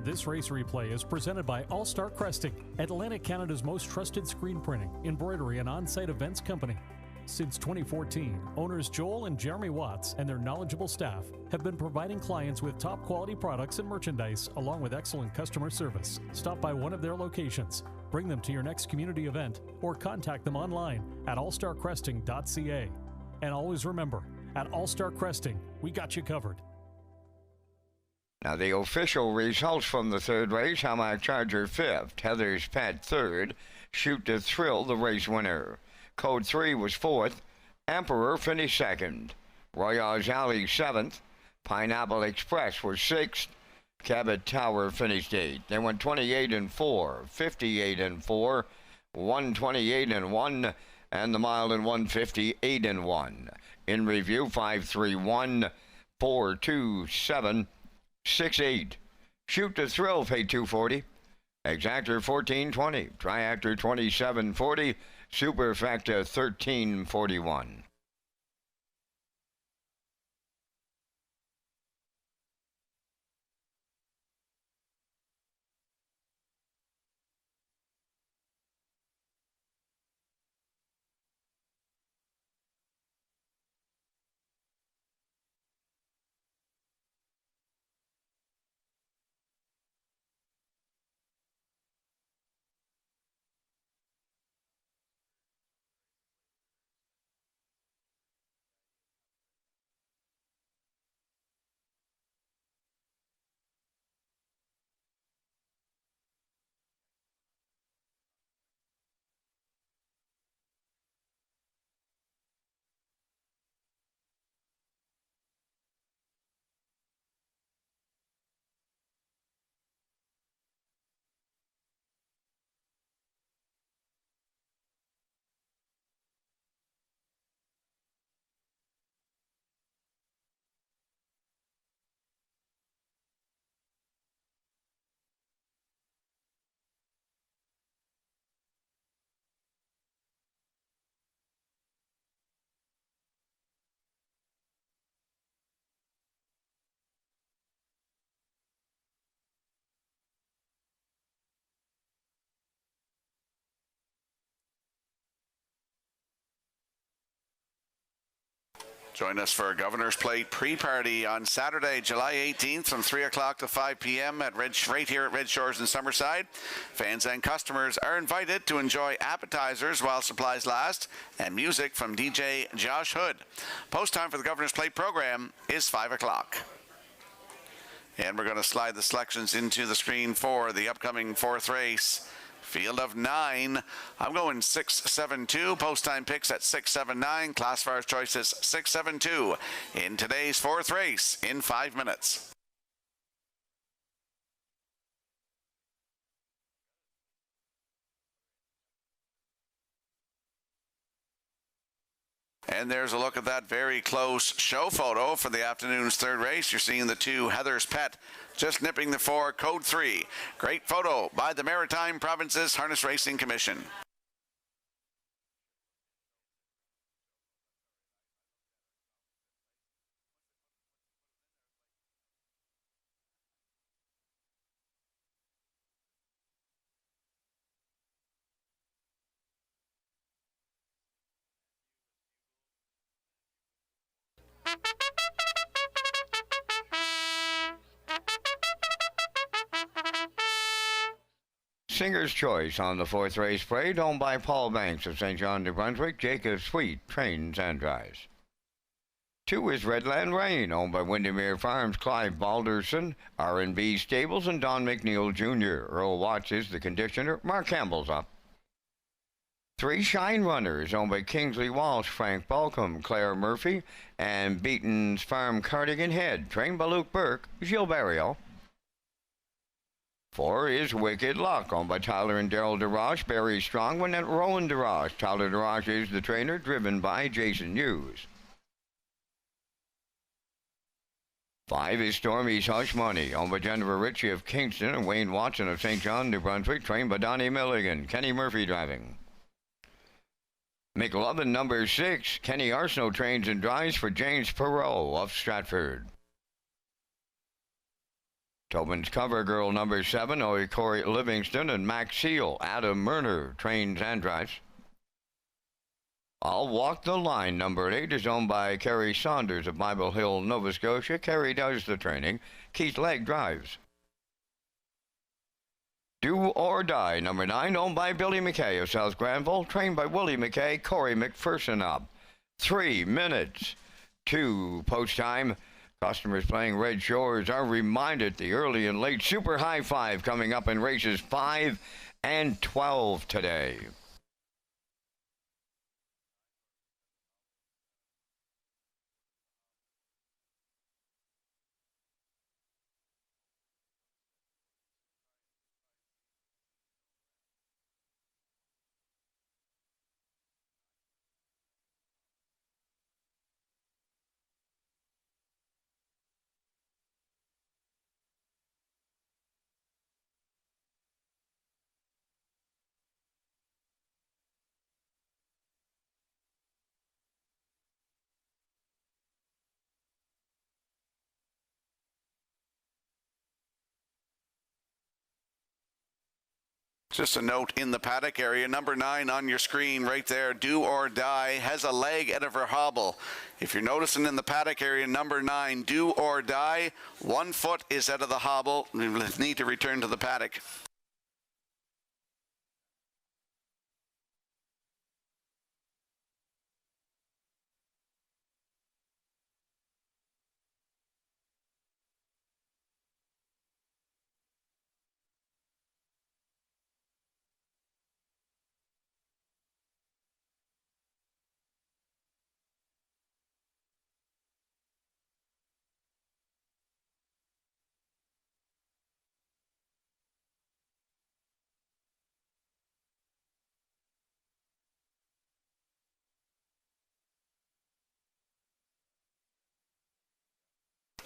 This race replay is presented by All Star Cresting, Atlantic Canada's most trusted screen printing, embroidery, and on-site events company. Since 2014, owners Joel and Jeremy Watts and their knowledgeable staff have been providing clients with top quality products and merchandise along with excellent customer service. Stop by one of their locations, bring them to your next community event, or contact them online at allstarcresting.ca. And always remember, at All Star Cresting, we got you covered. Now the official results from the third race: Hallmark Charger fifth, Heather's Pet third, Shoot to Thrill the race winner. Code 3 was fourth, Emperor finished second, Royals Alley seventh, Pineapple Express was sixth, Cabot Tower finished eighth. They went 28-4, 58-4, 128-1, and the mile in 158-1. In review, 531, 427. 6-8. Shoot to Thrill paid $240. Exactor $14.20. Triactor $27.40. Superfecta $13.41. Join us for a Governor's Plate pre-party on Saturday, July 18th from 3 o'clock to 5 p.m. right here at Red Shores in Summerside. Fans and customers are invited to enjoy appetizers while supplies last and music from DJ Josh Hood. Post time for the Governor's Plate program is 5 o'clock. And we're going to slide the selections into the screen for the upcoming fourth race. Field of 9. I'm going 6-7-2. Post time picks at 6-7-9. Classifiers choices 6-7-2 in today's fourth race in 5 minutes. And there's a look at that very close show photo for the afternoon's third race. You're seeing the 2 Heather's Pet just nipping the 4 Code 3. Great photo by the Maritime Provinces Harness Racing Commission. Singer's Choice on the fourth race parade, owned by Paul Banks of St. John, New Brunswick. Jacob Sweet trains and drives. 2 is Redland Rain, owned by Windermere Farms, Clive Balderson, R&B Stables, and Don McNeil Jr. Earl Watts is the conditioner. Mark Campbell's up. 3 Shine Runners, owned by Kingsley Walsh, Frank Balcom, Claire Murphy, and Beaton's Farm Cardigan Head, trained by Luke Burke, Gilles Barrio. 4 is Wicked Luck, owned by Tyler and Daryl DeRoche, Barry Strongman, and Rowan DeRoche. Tyler DeRoche is the trainer, driven by Jason Hughes. 5 is Stormy's Hush Money, owned by Jennifer Ritchie of Kingston and Wayne Watson of St. John, New Brunswick, trained by Donnie Milligan, Kenny Murphy driving. McLovin number 6, Kenny Arsenault trains and drives for James Perot of Stratford. Tobin's Cover Girl number 7, Corey Livingston, and Max Seal, Adam Murner trains and drives. I'll Walk the Line number 8 is owned by Kerry Saunders of Bible Hill, Nova Scotia. Kerry does the training. Keith Legg drives. Do or Die number 9, owned by Billy McKay of South Granville, trained by Willie McKay, Corey McPherson up. 3 minutes to post time. Customers playing Red Shores are reminded the early and late Super High Five coming up in races 5 and 12 today. Just a note in the paddock area, number 9 on your screen right there, Do or Die, has a leg out of her hobble. If you're noticing in the paddock area, number 9, Do or Die, 1 foot is out of the hobble. We need to return to the paddock.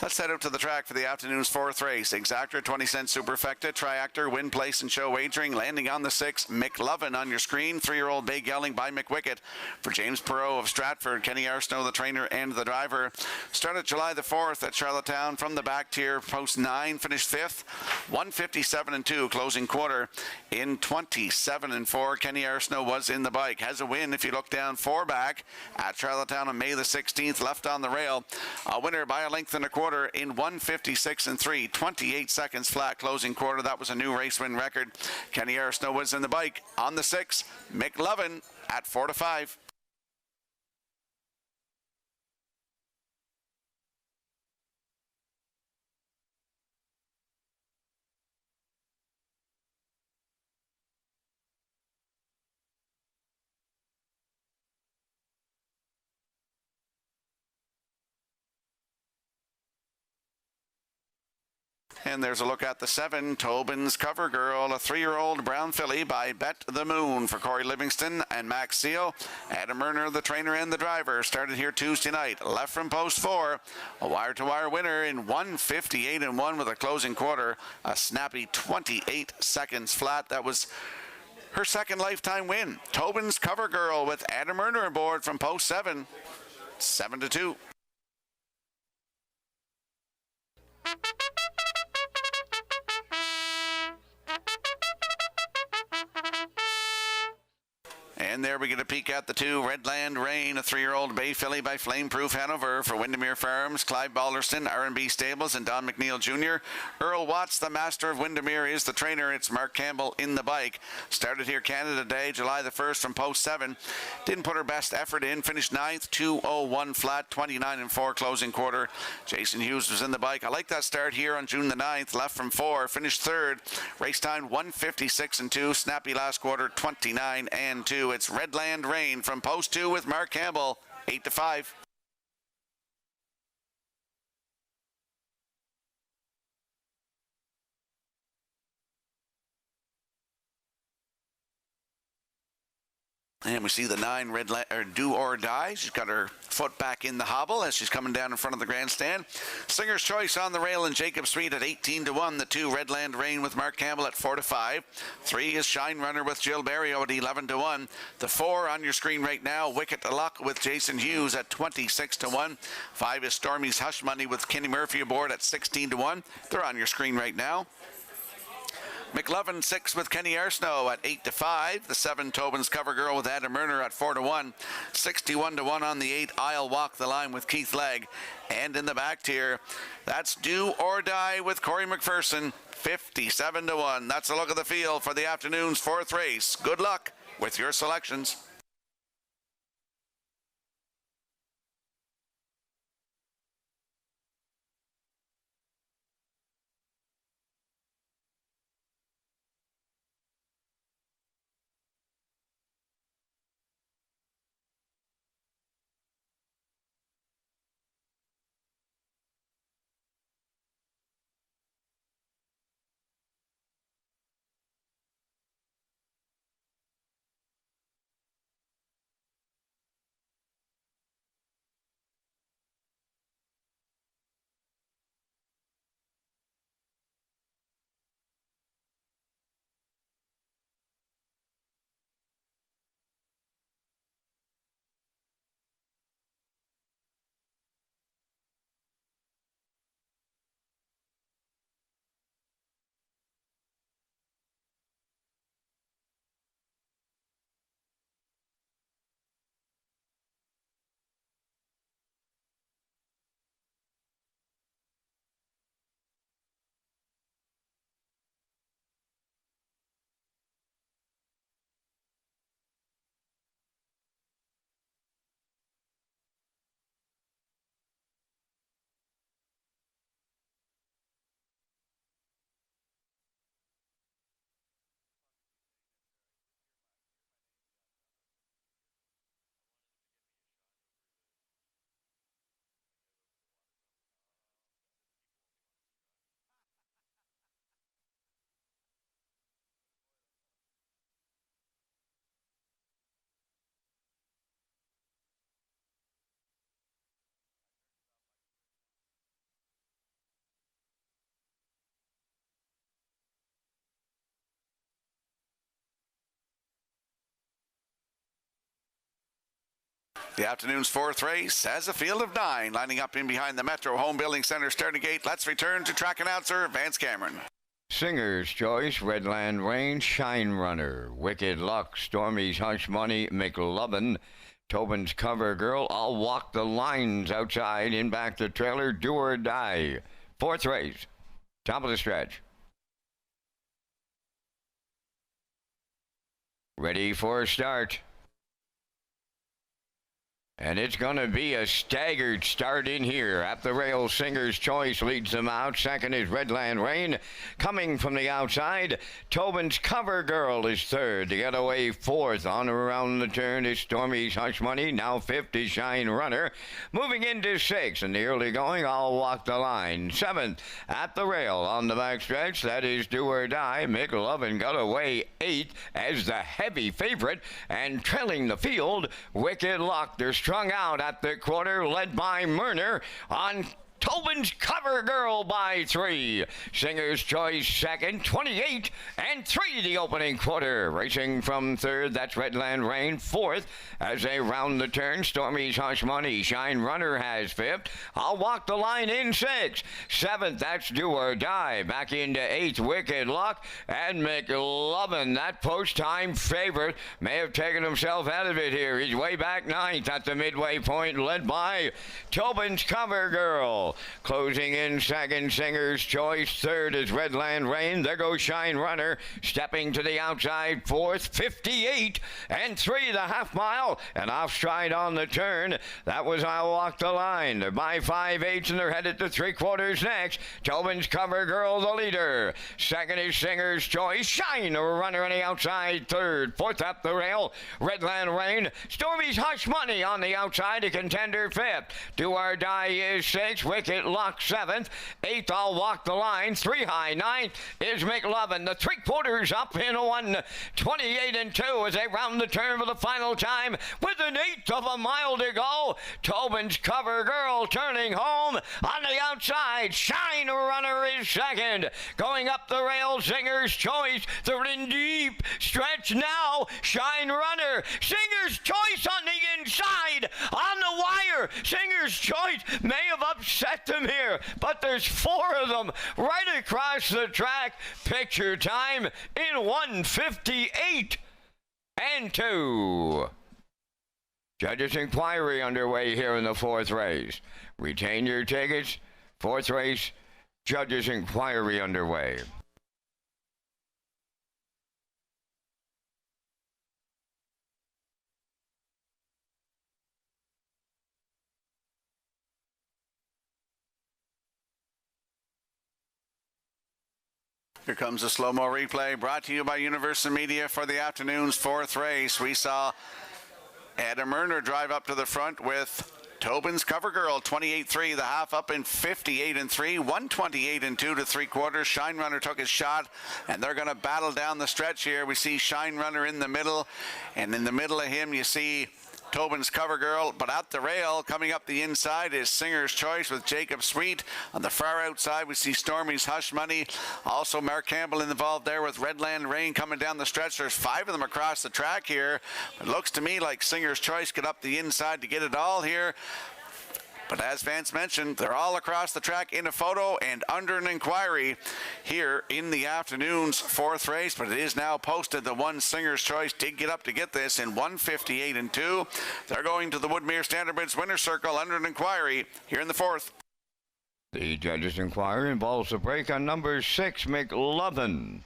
Let's head out to the track for the afternoon's fourth race. Exactor, 20-cent Superfecta, Triactor, Win Place and Show Wagering. Landing on the 6, McLovin on your screen. 3-year-old Bay Gelding by McWicket. For James Perot of Stratford, Kenny Arsenault, the trainer and the driver. Started July the 4th at Charlottetown from the back tier. Post 9, finished 5th. 157-2, closing quarter in 27-4. Kenny Arsenault was in the bike. Has a win if you look down 4 back at Charlottetown on May the 16th. Left on the rail. A winner by a length and a quarter in 156-3. 28 seconds flat closing quarter. That was a new race win record. Kenny Arsenault was in the bike on the 6. McLovin at 4-5. And there's a look at the 7, Tobin's Cover Girl, a 3-year-old brown filly by Bet the Moon for Corey Livingston and Max Seal. Adam Erner, the trainer and the driver, started here Tuesday night. Left from post 4, a wire-to-wire winner in 158-1 with a closing quarter, a snappy 28 seconds flat. That was her second lifetime win. Tobin's Cover Girl with Adam Erner aboard from post 7, 7-2. And there we get a peek at the 2, Redland Rain, a 3-year-old bay filly by Flameproof Hanover for Windermere Farms, Clive Balderston, R&B Stables, and Don McNeil Jr. Earl Watts, the master of Windermere, is the trainer. It's Mark Campbell in the bike. Started here Canada Day, July the 1st from post 7. Didn't put her best effort in. Finished 9th, 2:01 flat, 29-4 closing quarter. Jason Hughes was in the bike. I like that start here on June the 9th. Left from 4, finished 3rd. Race time 156-2. Snappy last quarter, 29-2. It's Redland Rain from post 2 with Mark Campbell, 8-5. And we see the 9, Do or Die. She's got her foot back in the hobble as she's coming down in front of the grandstand. Singer's Choice on the rail in Jacob Street at 18-1. The 2, Redland Rain with Mark Campbell at 4-5. 3 is Shine Runner with Jill Berrio at 11-1. The 4 on your screen right now, Wicked Luck with Jason Hughes at 26-1. 5 is Stormy's Hush Money with Kenny Murphy aboard at 16-1. They're on your screen right now. McLovin 6 with Kenny Arsenault at 8-5. The 7, Tobin's Cover Girl with Adam Erner at 4-1. 61-1 on the 8, I'll Walk the Line with Keith Legg. And in the back tier, that's Do or Die with Corey McPherson, 57-1. That's a look at the field for the afternoon's 4th race. Good luck with your selections. The afternoon's fourth race has a field of 9 lining up in behind the Metro Home Building Center starting gate. Let's return to track announcer Vance Cameron. Singer's Choice, Redland Rain, Shine Runner, Wicked Luck, Stormy's Hush Money, McLovin, Tobin's Cover Girl, I'll Walk the Lines outside, in back the trailer, Do or Die. Fourth race, top of the stretch. Ready for a start. And it's going to be a staggered start in here. At the rail, Singer's Choice leads them out. Second is Redland Rain. Coming from the outside, Tobin's Cover Girl is third. To get away fourth. On around the turn is Stormy's Hush Money. Now fifth is Shine Runner. Moving into sixth. In the early going, I'll Walk the Line. Seventh, at the rail on the backstretch, that is Do or Die. McLovin got away eighth as the heavy favorite. And trailing the field, Wicked Luck. They're strung out at the quarter, led by Murner on Tobin's Cover Girl by 3. Singer's Choice second, 28 and 3 the opening quarter. Racing from third, that's Redland Rain. Fourth, as they round the turn, Stormy's Hush Money. Shine Runner has fifth. I'll Walk the Line in sixth. Seventh, that's Do or Die. Back into eighth, Wicked Luck. And McLovin, that post-time favorite, may have taken himself out of it here. He's way back ninth at the midway point, led by Tobin's Cover Girl. Closing in second, Singer's Choice. Third is Redland Rain. There goes Shine Runner. Stepping to the outside, fourth, 58 and 3 the half mile. And off stride on the turn. That was I'll Walk the Line. They're by 5/8 and they're headed to 3/4 next. Tobin's Cover Girl the leader. Second is Singer's Choice. Shine Runner on the outside. Third. Fourth up the rail, Redland Rain. Stormy's Hush Money on the outside. A contender fifth. Do or Die is sixth. Wicked Luck seventh. Eighth, I'll Walk the Line. 3 high. Ninth is McLovin. The 3/4 up in 1:28 and 2 as they round the turn for the final time with an eighth of a mile to go. Tobin's Cover Girl turning home on the outside. Shine Runner is second. Going up the rail, Singer's Choice. They're in deep stretch now. Shine Runner. Singer's Choice on the inside. On the wire. Singer's Choice may have upset them here, but there's 4 of them right across the track. Picture time in 1:58 and 2. Judges' inquiry underway here in the fourth race. Retain your tickets. Fourth race, judges' inquiry underway. Here comes a slow-mo replay brought to you by Universal Media for the afternoon's fourth race. We saw Adam Murner drive up to the front with Tobin's Cover Girl, 28-3, the half up in 58-3, 128-2 to 3/4. Shine Runner took his shot, and they're going to battle down the stretch here. We see Shine Runner in the middle, and in the middle of him you see Tobin's Cover Girl, but at the rail, coming up the inside is Singer's Choice with Jacob Sweet. On the far outside, we see Stormy's Hush Money. Also, Mark Campbell involved there with Redland Rain coming down the stretch. There's 5 of them across the track here. It looks to me like Singer's Choice get up the inside to get it all here. But as Vance mentioned, they're all across the track in a photo and under an inquiry here in the afternoon's fourth race. But it is now posted. The one Singer's Choice did get up to get this in 1:58-2. They're going to the Woodmere Standard Bridge Winner's Circle under an inquiry here in the fourth. The judges' inquiry involves a break on number 6, McLovin.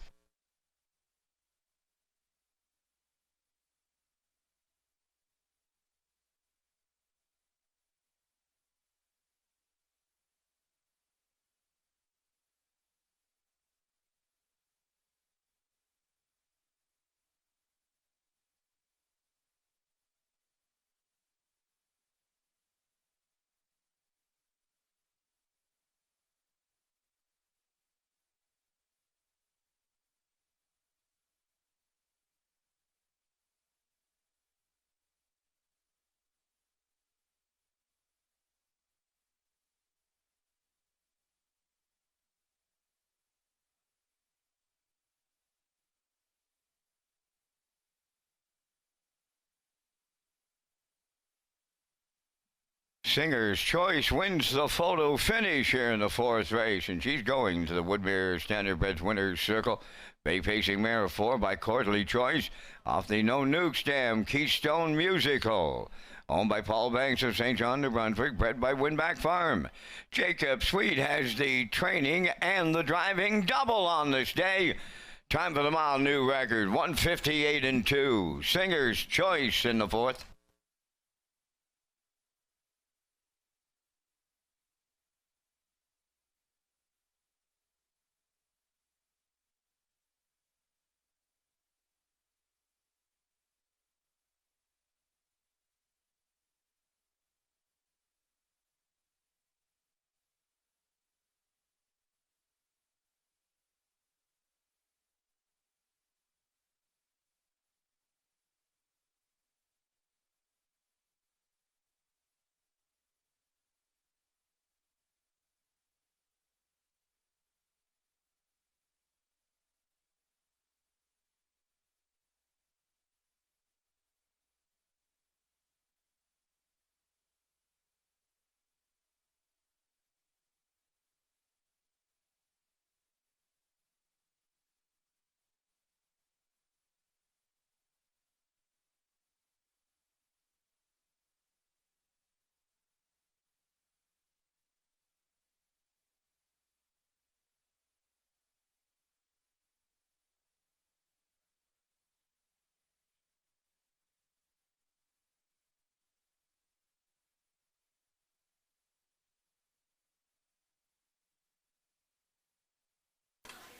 Singer's Choice wins the photo finish here in the fourth race, and she's going to the Woodmere Standardbred Winners Circle. Bay Pacing Mare 4 by Courtly Choice off the No Nukes Dam Keystone Musical. Owned by Paul Banks of St. John, New Brunswick, bred by Winback Farm. Jacob Sweet has the training and the driving double on this day. Time for the mile, new record, 158 and 2. Singer's Choice in the fourth.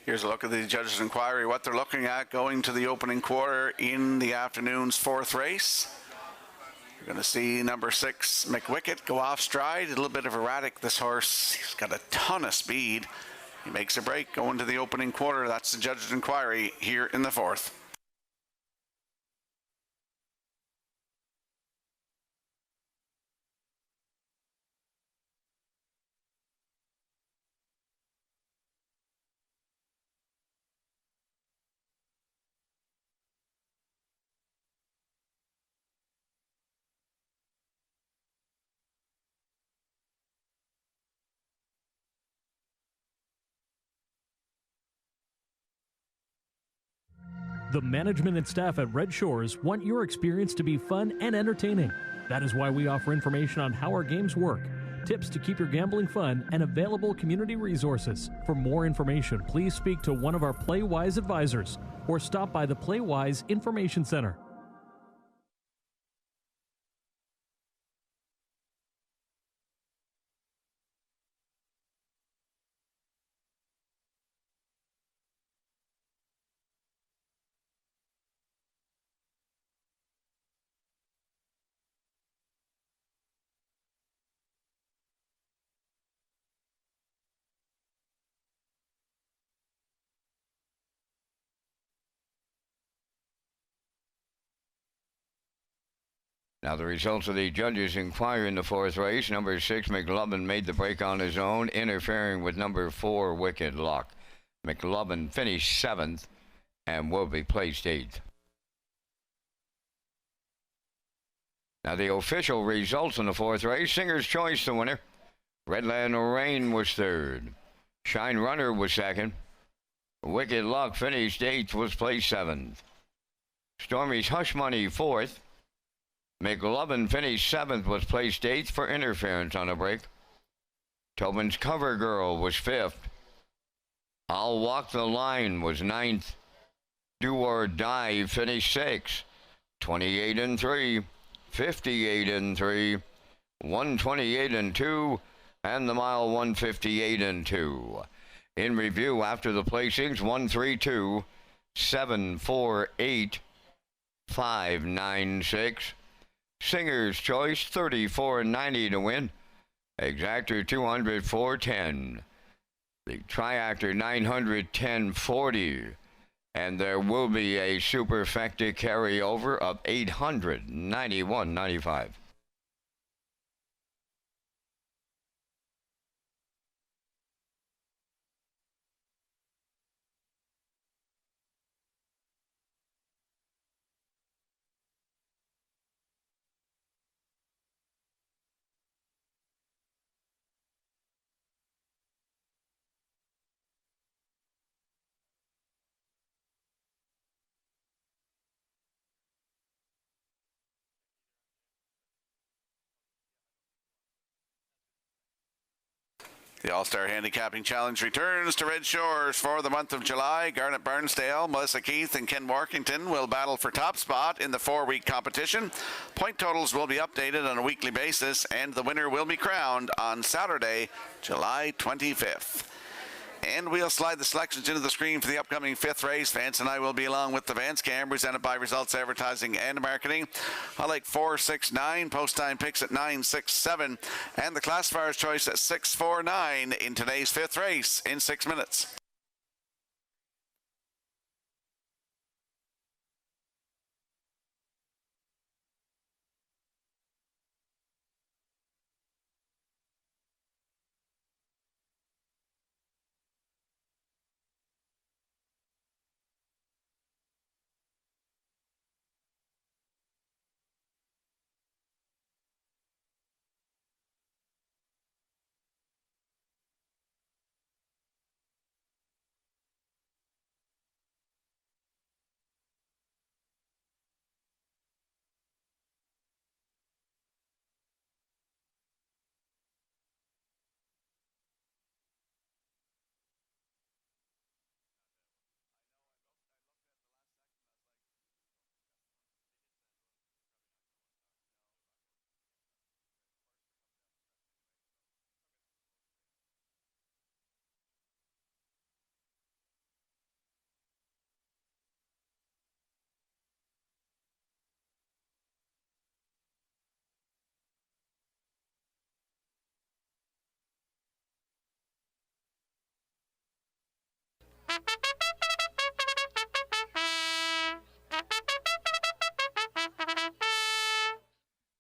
Here's a look at the judges' inquiry, what they're looking at going to the opening quarter in the afternoon's fourth race. You're going to see number 6, McWicket, go off stride. A little bit of erratic, this horse. He's got a ton of speed. He makes a break going to the opening quarter. That's the judges' inquiry here in the fourth. The management and staff at Red Shores want your experience to be fun and entertaining. That is why we offer information on how our games work, tips to keep your gambling fun, and available community resources. For more information, please speak to one of our PlayWise advisors or stop by the PlayWise Information Center. Now the results of the judges' inquiry in the fourth race. Number 6, McLovin, made the break on his own, interfering with number 4, Wicked Luck. McLovin finished 7th and will be placed 8th. Now the official results in the fourth race. Singer's Choice, the winner. Redland Rain was 3rd. Shine Runner was 2nd. Wicked Luck finished 8th, was placed 7th. Stormy's Hush Money 4th. McLovin finished 7th, was placed 8th for interference on a break. Tobin's Cover Girl was 5th. I'll Walk the Line was 9th. Do or Die finished 6th. 28 and 3, 58 and 3, 128 and 2, and the mile 158 and 2. In review after the placings, 132, 748, 596. Singer's Choice, 34.90 to win. Exactor 204.10. The Triactor 910.40. And there will be a superfecta carryover of 891.95. The All-Star Handicapping Challenge returns to Red Shores for the month of July. Garnet Barnsdale, Melissa Keith, and Ken Workington will battle for top spot in the 4-week competition. Point totals will be updated on a weekly basis, and the winner will be crowned on Saturday, July 25th. And we'll slide the selections into the screen for the upcoming 5th race. Vance and I will be along with the Vance Cam, presented by Results Advertising and Marketing. I like 469, post time picks at 967, and the classifier's choice at 649 in today's 5th race in 6 minutes.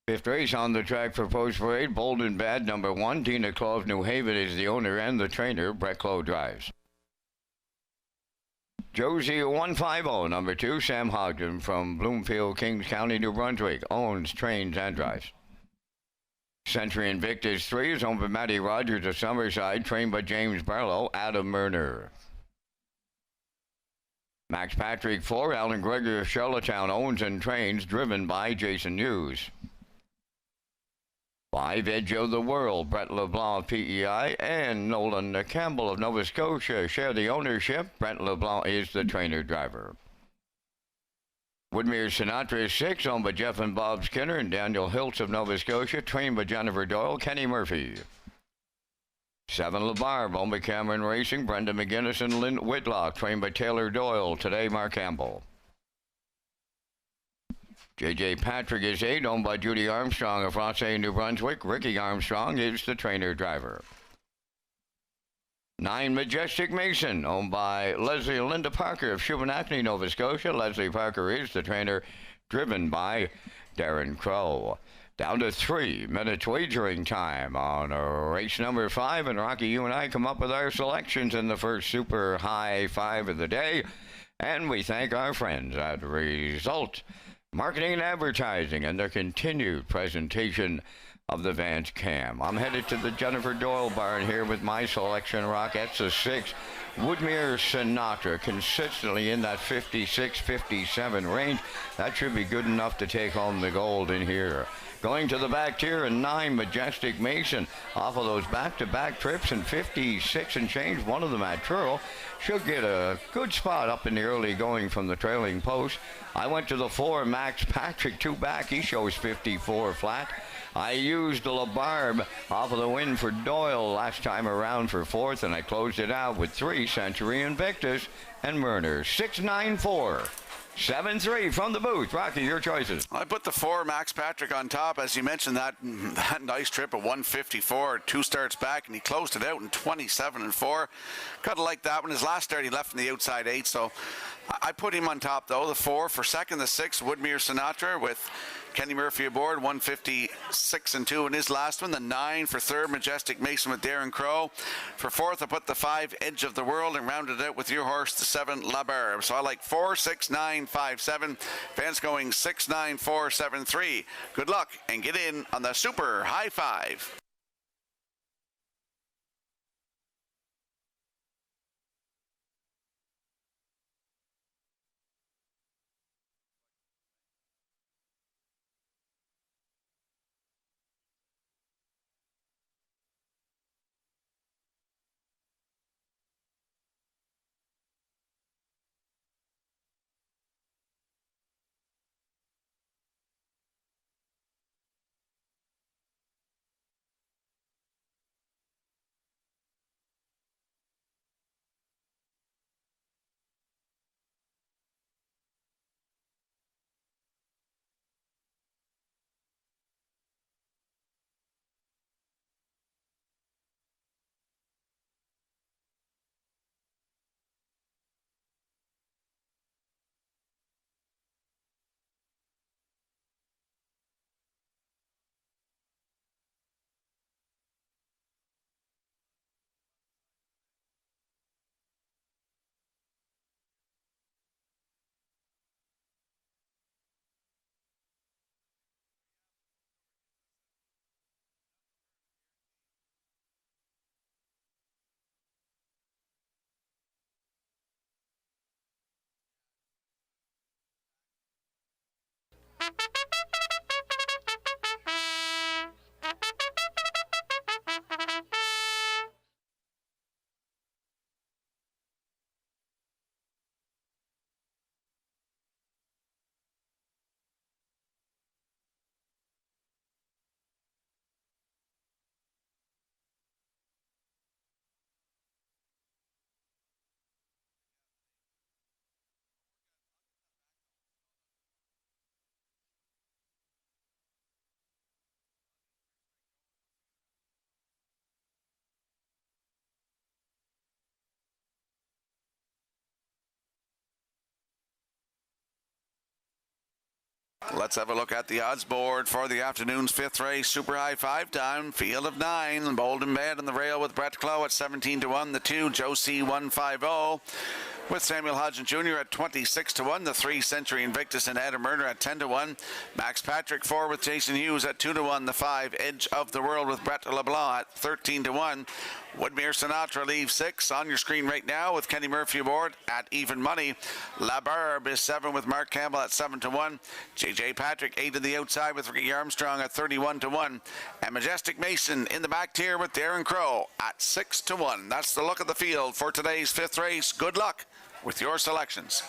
Fifth race on the track for Post Parade. Bold and Bad, number 1. Tina Claw of New Haven is the owner and the trainer. Brett Clow drives. Josie 150, number 2. Sam Hogden from Bloomfield, Kings County, New Brunswick, owns, trains, and drives. Century Invictus 3 is owned by Matty Rogers of Summerside, trained by James Barlow. Adam Murner. Max Patrick 4, Alan Gregory of Charlottetown, owns and trains, driven by Jason Hughes. 5, Edge of the World, Brett LeBlanc of PEI, and Nolan Campbell of Nova Scotia share the ownership. Brett LeBlanc is the trainer-driver. Woodmere Sinatra 6, owned by Jeff and Bob Skinner and Daniel Hiltz of Nova Scotia, trained by Jennifer Doyle, Kenny Murphy. 7, LeBarbe, owned by Cameron Racing, Brenda McGinnis and Lynn Whitlock, trained by Taylor Doyle, today Mark Campbell. J.J. Patrick is 8, owned by Judy Armstrong of Rothsay, New Brunswick. Ricky Armstrong is the trainer-driver. 9, Majestic Mason, owned by Leslie and Linda Parker of Shubenacadie, Nova Scotia. Leslie Parker is the trainer, driven by Darren Crow. Down to 3 minutes wagering time on race number 5, and Rocky, you and I come up with our selections in the first super high 5 of the day, and we thank our friends at Result Marketing and Advertising and their continued presentation of the Vance Cam. I'm headed to the Jennifer Doyle barn here with my selection, Rockettes, a 6. Woodmere Sinatra, consistently in that 56-57 range. That should be good enough to take home the gold in here. Going to the back tier, and 9, Majestic Mason, off of those back-to-back trips, and 56 and change, one of them at Truro, should get a good spot up in the early going from the trailing post. I went to the 4, Max Patrick, 2 back, he shows 54 flat. I used the LeBarbe off of the win for Doyle last time around for 4th, and I closed it out with 3, Century Invictus and Murner. 694. 7-3 from the booth. Rocky, your choices. I put the 4, Max Patrick, on top. As you mentioned, that nice trip of 154, 2 starts back, and he closed it out in 27-4. Kind of like that one. His last start, he left in the outside 8, so I put him on top, though. The 4 for second, the 6, Woodmere Sinatra, with Kenny Murphy aboard, 156-2 in his last one. The 9 for third, Majestic Mason with Darren Crow. For 4th, I put the 5, Edge of the World, and rounded it out with your horse, the 7, LeBarbe. So I like 4, 6, 9, 5, 7. Vance going 6, 9, 4, 7, 3. Good luck and get in on the Super High 5. Let's have a look at the odds board for the afternoon's fifth race. Super High 5-time, field of 9. Bold and Bad on the rail with Brett Clough at 17 to 1. The 2, Joe C 150. With Samuel Hodgson Jr. at 26 to 1. The 3, Century Invictus and Adam Murner at 10 to 1. Max Patrick 4 with Jason Hughes at 2 to 1. The 5, Edge of the World with Brett LeBlanc at 13 to 1. Woodmere Sinatra leaves 6 on your screen right now with Kenny Murphy aboard at even money. La Barbe is 7 with Mark Campbell at 7 to 1. JJ Patrick 8 to the outside with Ricky Armstrong at 31 to 1. And Majestic Mason in the back tier with Darren Crow at 6 to 1. That's the look of the field for today's fifth race. Good luck with your selections.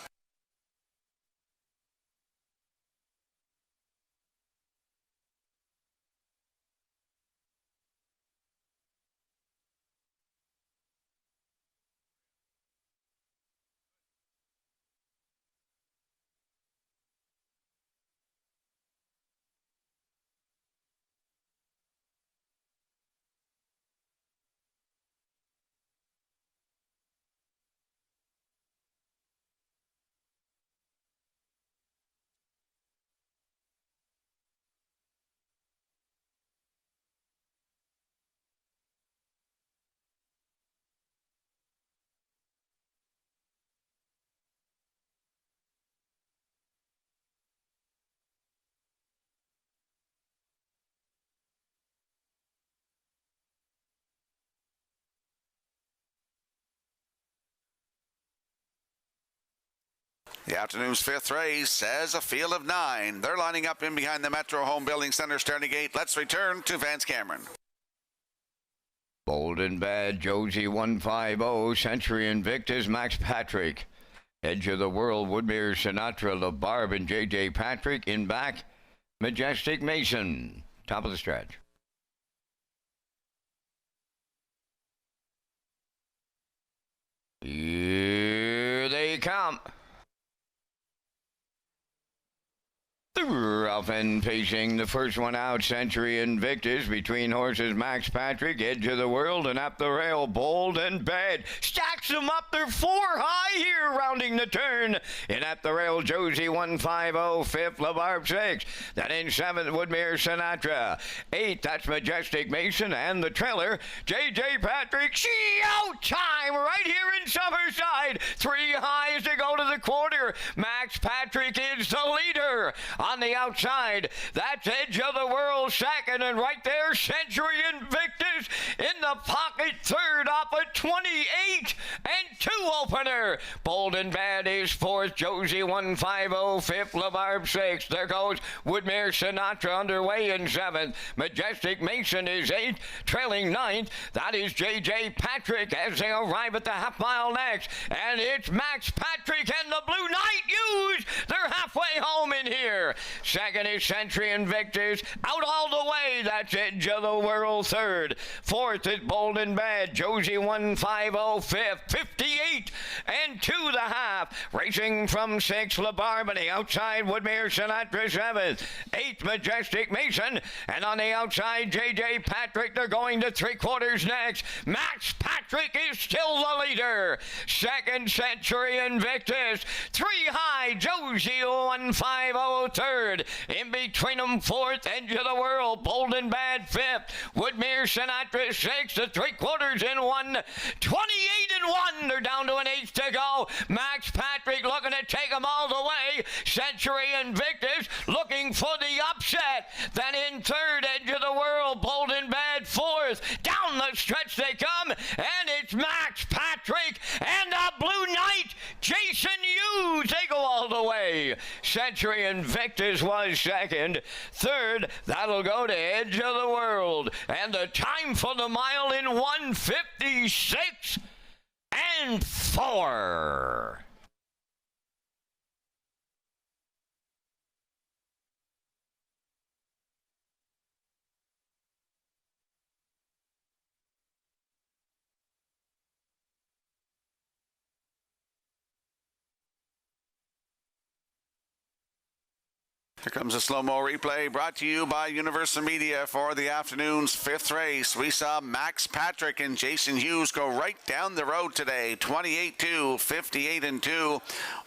The afternoon's fifth race has a field of 9. They're lining up in behind the Metro Home Building Center starting gate. Let's return to Vance Cameron. Bold and Bad, Josie 150, Century Invictus, Max Patrick. Edge of the World, Woodmere Sinatra, La Barbe, and J.J. Patrick. In back, Majestic Mason. Top of the stretch. Here they come. Rough and pacing, the first one out, Century Invictus, between horses Max Patrick, Edge of the World, and up the rail, Bold and Bad. Stacks them up, they're 4 high here, rounding the turn. In at the rail, Josie 150, fifth, La Barbe 6. Then in 7th, Woodmere Sinatra. 8th, that's Majestic Mason, and the trailer, J.J. Patrick. She out time right here in Summerside. 3 high as they go to the quarter. Max Patrick is the leader. On the outside, that's Edge of the World second, and right there, Century Invictus in the pocket third off a 28 and 2 opener. Bold and Bad is fourth, Josie 150, fifth, La Barbe 6. There goes Woodmere Sinatra underway in 7th. Majestic Mason is 8th, trailing 9th. That is J.J. Patrick as they arrive at the half mile next. And it's Max Patrick and the Blue Knight Hughes. They're halfway home in here. Second is Century Invictus. Out all the way, that's Edge of the World third. Fourth is Bold and Bad, Josie 150, fifth, 58 and 2 the half. Racing from 6, La Barbe, on the outside, Woodmere Sinatra 7th. 8th, Majestic Mason, and on the outside, J.J. Patrick. They're going to 3/4 next. Max Patrick is still the leader. Second, Century Invictus. 3 high, Josie 150 third. In between them, 4th, Edge of the World, Bold and Bad 5th. Woodmere Sinatra 6th, the 3/4 in 1. 28 and 1. They're down to an 8th to go. Max Patrick looking to take them all the way. Century Invictus looking for the upset. Then in 3rd, Edge of the World, Bold and Bad 4th. Down the stretch they come, and it's Max Patrick and the Blue Knight, Jason Hughes. They go all the way. Century Invictus was 2nd. 3rd, that'll go to Edge of the World. And the time for the mile in 1:56 and 4. Here comes a slow-mo replay brought to you by Universal Media for the afternoon's fifth race. We saw Max Patrick and Jason Hughes go right down the road today. 28-2, 58-2,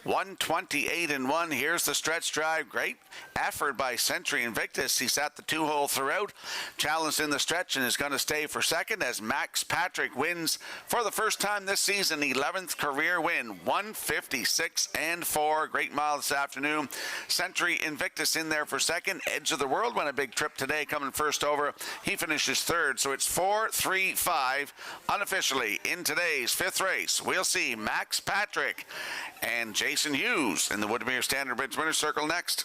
128-1. Here's the stretch drive. Great effort by Century Invictus. He sat the two-hole throughout, challenged in the stretch, and is going to stay for second as Max Patrick wins for the first time this season. 11th career win, 156-4. Great mile this afternoon. Century Invictus in there for second. Edge of the World went a big trip today, coming first over. He finishes third, so it's 4-3-5 unofficially in today's fifth race. We'll see Max Patrick and Jason Hughes in the Woodmere Standard Bridge Winner's Circle next.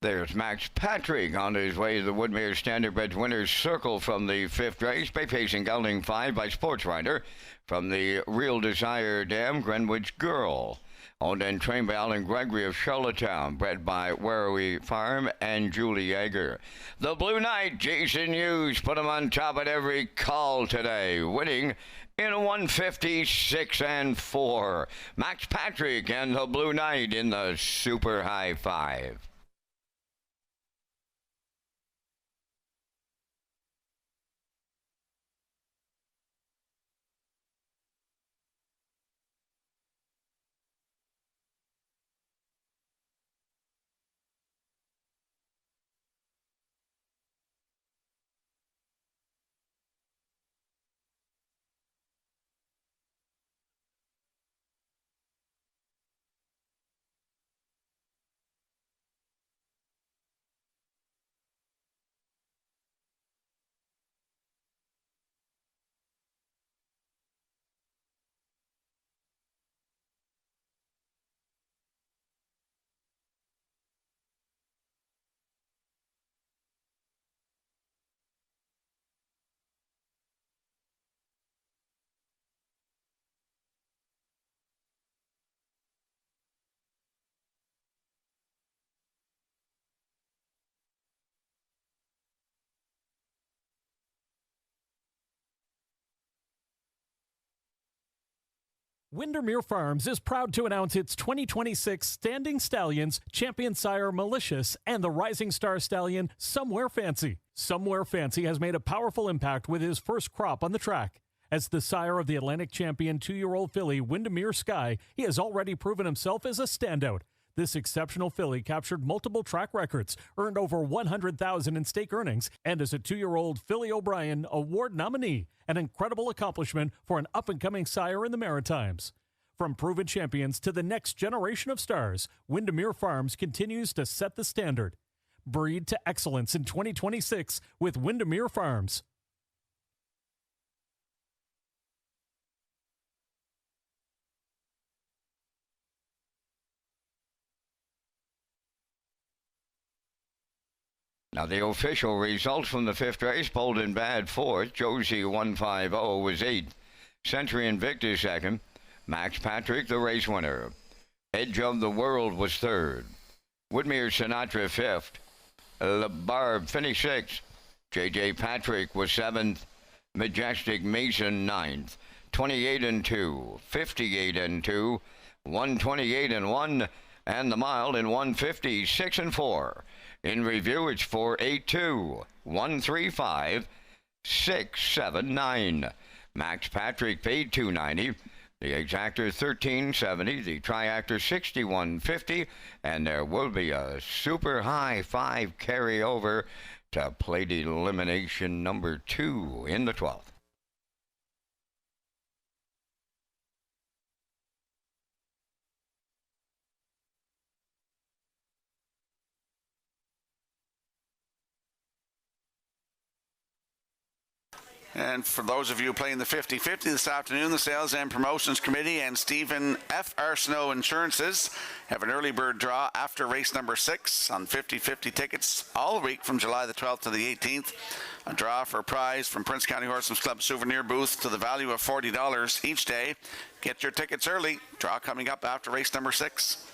There's Max Patrick on his way to the Woodmere Standard Bridge Winner's Circle from the fifth race. Bay Pacing Gelding 5 by Sports Rider from the Real Desire Dam, Greenwich Girl. Owned and trained by Alan Gregory of Charlottetown, bred by Werrowee Farm and Julie Yeager. The Blue Knight, Jason Hughes, put him on top at every call today, winning in 156-4. Max Patrick and the Blue Knight in the Super High Five. Windermere Farms is proud to announce its 2026 Standing Stallions, Champion Sire Malicious, and the Rising Star Stallion Somewhere Fancy. Somewhere Fancy has made a powerful impact with his first crop on the track. As the sire of the Atlantic Champion 2-year-old filly Windermere Sky, he has already proven himself as a standout. This exceptional filly captured multiple track records, earned over $100,000 in stake earnings, and is a 2-year-old Philly O'Brien Award nominee, an incredible accomplishment for an up-and-coming sire in the Maritimes. From proven champions to the next generation of stars, Windermere Farms continues to set the standard. Breed to excellence in 2026 with Windermere Farms. Now, the official results from the fifth race: Bolden Bad fourth, Josie 150 was eighth, Century Invictus second, Max Patrick the race winner. Edge of the World was third, Woodmere Sinatra fifth, La Barbe finished sixth, J.J. Patrick was seventh, Majestic Mason ninth, 28-2, 58-2, 128-1. And the mile in 150, 6 and 4. In review, it's 482, 135, 679. Max Patrick paid $290. The exactor 1370, the triactor 6150, and there will be a super high 5 carryover to plate elimination number 2 in the 12th. And for those of you playing the 50-50 this afternoon, the Sales and Promotions Committee and Stephen F. Arsenault Insurances have an early bird draw after race number 6 on 50-50 tickets all week from July the 12th to the 18th. A draw for a prize from Prince County Horseman's Club souvenir booth to the value of $40 each day. Get your tickets early. Draw coming up after race number 6.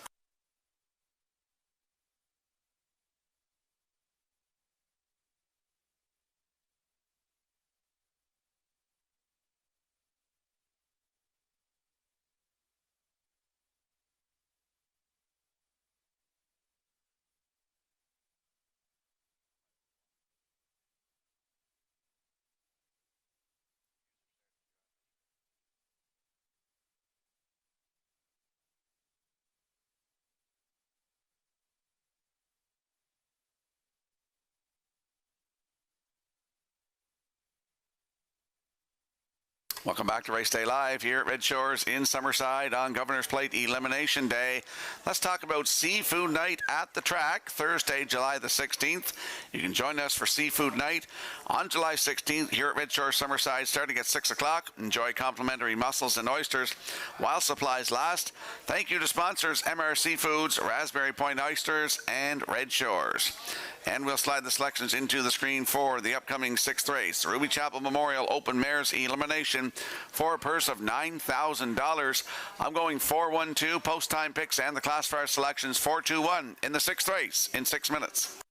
Welcome back to Race Day Live here at Red Shores in Summerside on Governor's Plate Elimination Day. Let's talk about Seafood Night at the track, Thursday, July the 16th. You can join us for Seafood Night on July 16th here at Red Shores Summerside, starting at 6 o'clock. Enjoy complimentary mussels and oysters while supplies last. Thank you to sponsors MRC Foods, Raspberry Point Oysters, and Red Shores. And we'll slide the selections into the screen for the upcoming 6th race. The Ruby Chapel Memorial Open Mares Elimination for a purse of $9,000. I'm going 4-1-2, post time picks and the classifier selections 4-2-1 in the 6th race in 6 minutes.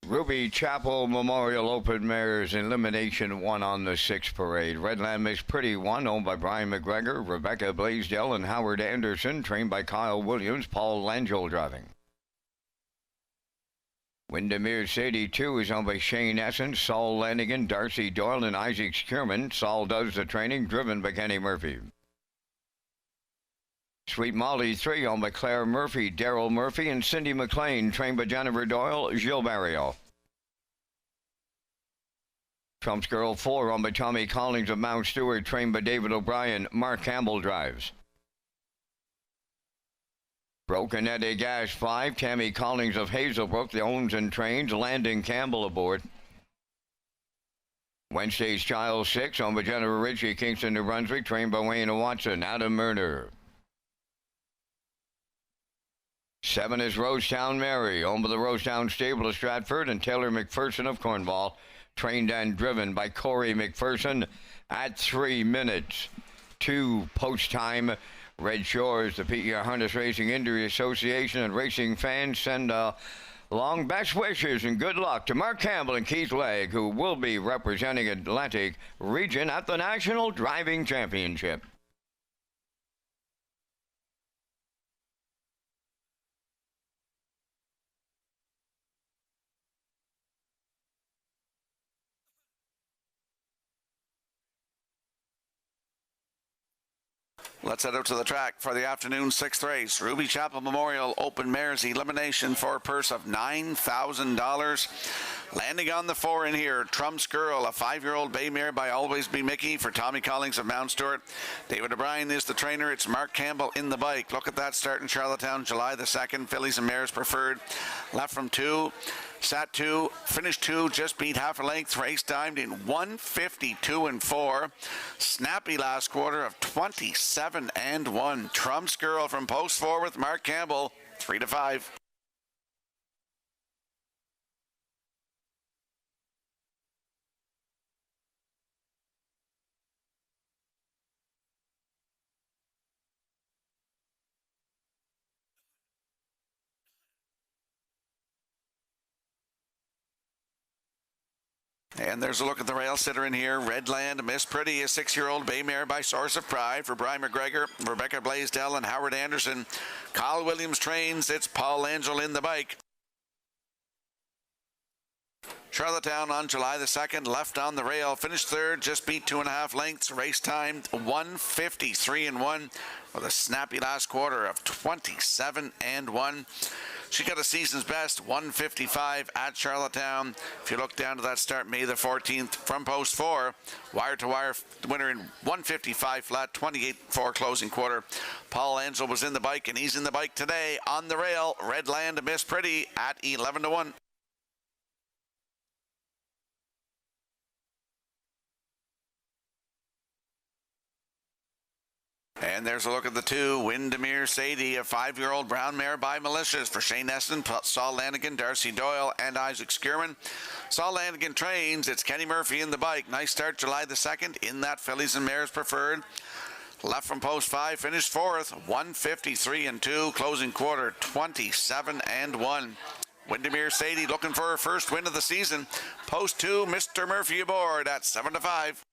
Ruby Chapel Memorial Open Mares Elimination 1 on the 6th parade. Redland Miss Pretty 1, owned by Brian McGregor, Rebecca Blaisdell, and Howard Anderson, trained by Kyle Williams, Paul Langell driving. Windermere Sadie 2 is owned by Shane Essence, Saul Lanigan, Darcy Doyle, and Isaac Skierman. Saul does the training, driven by Kenny Murphy. Sweet Molly 3, owned by Claire Murphy, Daryl Murphy, and Cindy McLean, trained by Jennifer Doyle, Gilles Barrio. Trump's Girl 4, owned by Tommy Collins of Mount Stewart, trained by David O'Brien, Mark Campbell drives. Broken Eddie Gash 5, Tammy Collins of Hazelbrook, the owns and trains, Landon Campbell aboard. Wednesday's Child 6, owned by Jennifer Ritchie, Kingston, New Brunswick, trained by Wayne Watson, Adam Murner. 7 is Rosetown Mary, owned by the Rosetown Stable of Stratford, and Taylor McPherson of Cornwall, trained and driven by Corey McPherson at 3 minutes. 2 post time. Red Shores, the PER Harness Racing Injury Association, and racing fans send long best wishes and good luck to Mark Campbell and Keith Legg, who will be representing Atlantic Region at the National Driving Championship. Let's head out to the track for the afternoon sixth race. Ruby Chapel Memorial Open Mares Elimination for a purse of $9,000. Landing on the 4 in here, Trump's Girl, a 5-year-old bay mare by Always Be Mickey for Tommy Collings of Mount Stewart. David O'Brien is the trainer. It's Mark Campbell in the bike. Look at that start in Charlottetown, July the 2nd. Fillies and Mares preferred. Left from 2. Sat 2, finished 2, just beat half a length. Race timed in 1:52 and 4. Snappy last quarter of 27 and 1. Trump's Girl from post 4 with Mark Campbell, 3 to 5. And there's a look at the rail sitter in here. Redland, Miss Pretty, a 6-year-old bay mare by Source of Pride for Brian McGregor, Rebecca Blaisdell, and Howard Anderson. Kyle Williams trains. It's Paul Angel in the bike. Charlottetown on July the 2nd, left on the rail, finished 3rd, just beat 2.5 lengths. Race time 1:53 and 1 with a snappy last quarter of 27 and 1. She got a season's best, 1:55 at Charlottetown. If you look down to that start, May the 14th, from post 4, wire-to-wire winner in 1:55 flat, 28-4 closing quarter. Paul Angel was in the bike, and he's in the bike today on the rail. Redland, Miss Pretty at 11 to 1. And there's a look at the 2, Windermere Sadie, a 5-year-old brown mare by Militias for Shane Eston, Saul Lanigan, Darcy Doyle, and Isaac Skierman. Saul Lanigan trains. It's Kenny Murphy in the bike. Nice start July the 2nd in that Fillies and Mares preferred. Left from post 5, finished 4th, 1:53 and 2, closing quarter 27 and 1. Windermere Sadie looking for her first win of the season. Post 2, Mr. Murphy aboard at 7 to 5.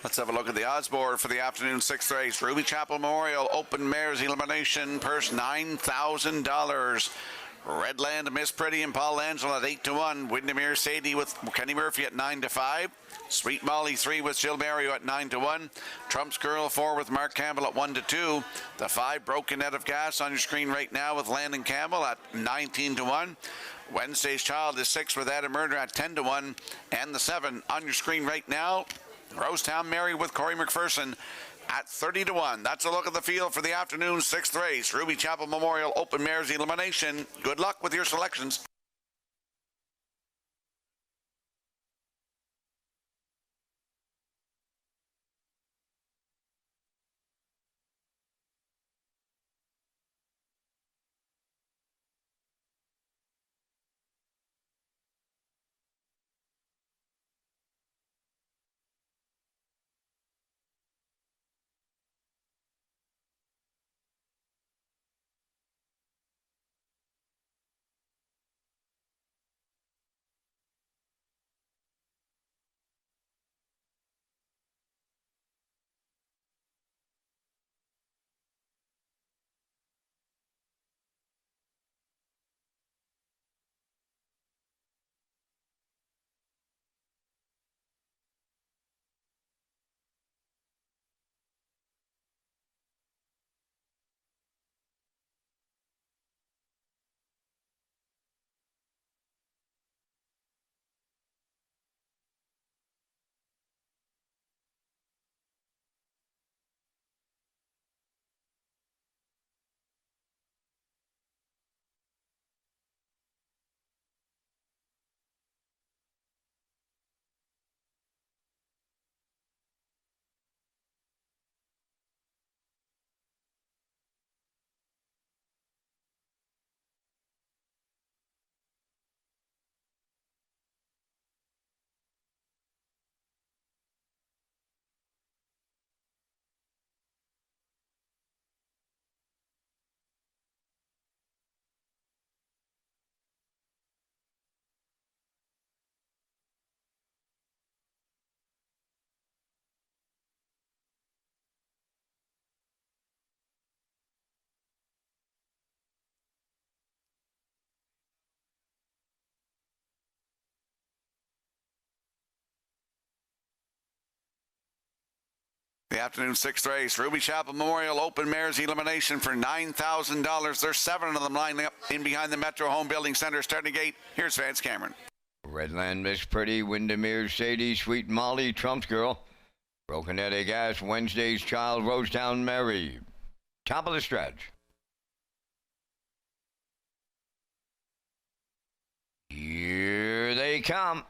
Let's have a look at the odds board for the afternoon sixth race. Ruby Chapel Memorial Open Mares Elimination, purse $9,000. Redland, Miss Pretty, and Paul Angel at 8 to 1. Windermere Sadie with Kenny Murphy at 9 to 5. Sweet Molly 3 with Jill Mario at 9 to 1. Trump's Girl 4 with Mark Campbell at 1 to 2. The 5 Broken Net of Gas on your screen right now with Landon Campbell at 19 to 1. Wednesday's Child is 6 with Adam Murder at 10 to 1. And the 7 on your screen right now, Rosetown Mary with Corey McPherson at 30 to 1. That's a look at the field for the afternoon sixth race. Ruby Chapel Memorial Open Mares Elimination. Good luck with your selections. The afternoon sixth race, Ruby Chapel Memorial Open Mares Elimination for $9,000. There's 7 of them lining up in behind the Metro Home Building Center starting gate. Here's Vance Cameron. Redland Miss Pretty, Windermere Sadie, Sweet Molly, Trump's Girl, Broken Eddie Gas, Wednesday's Child, Rosetown Mary. Top of the stretch. Here they come.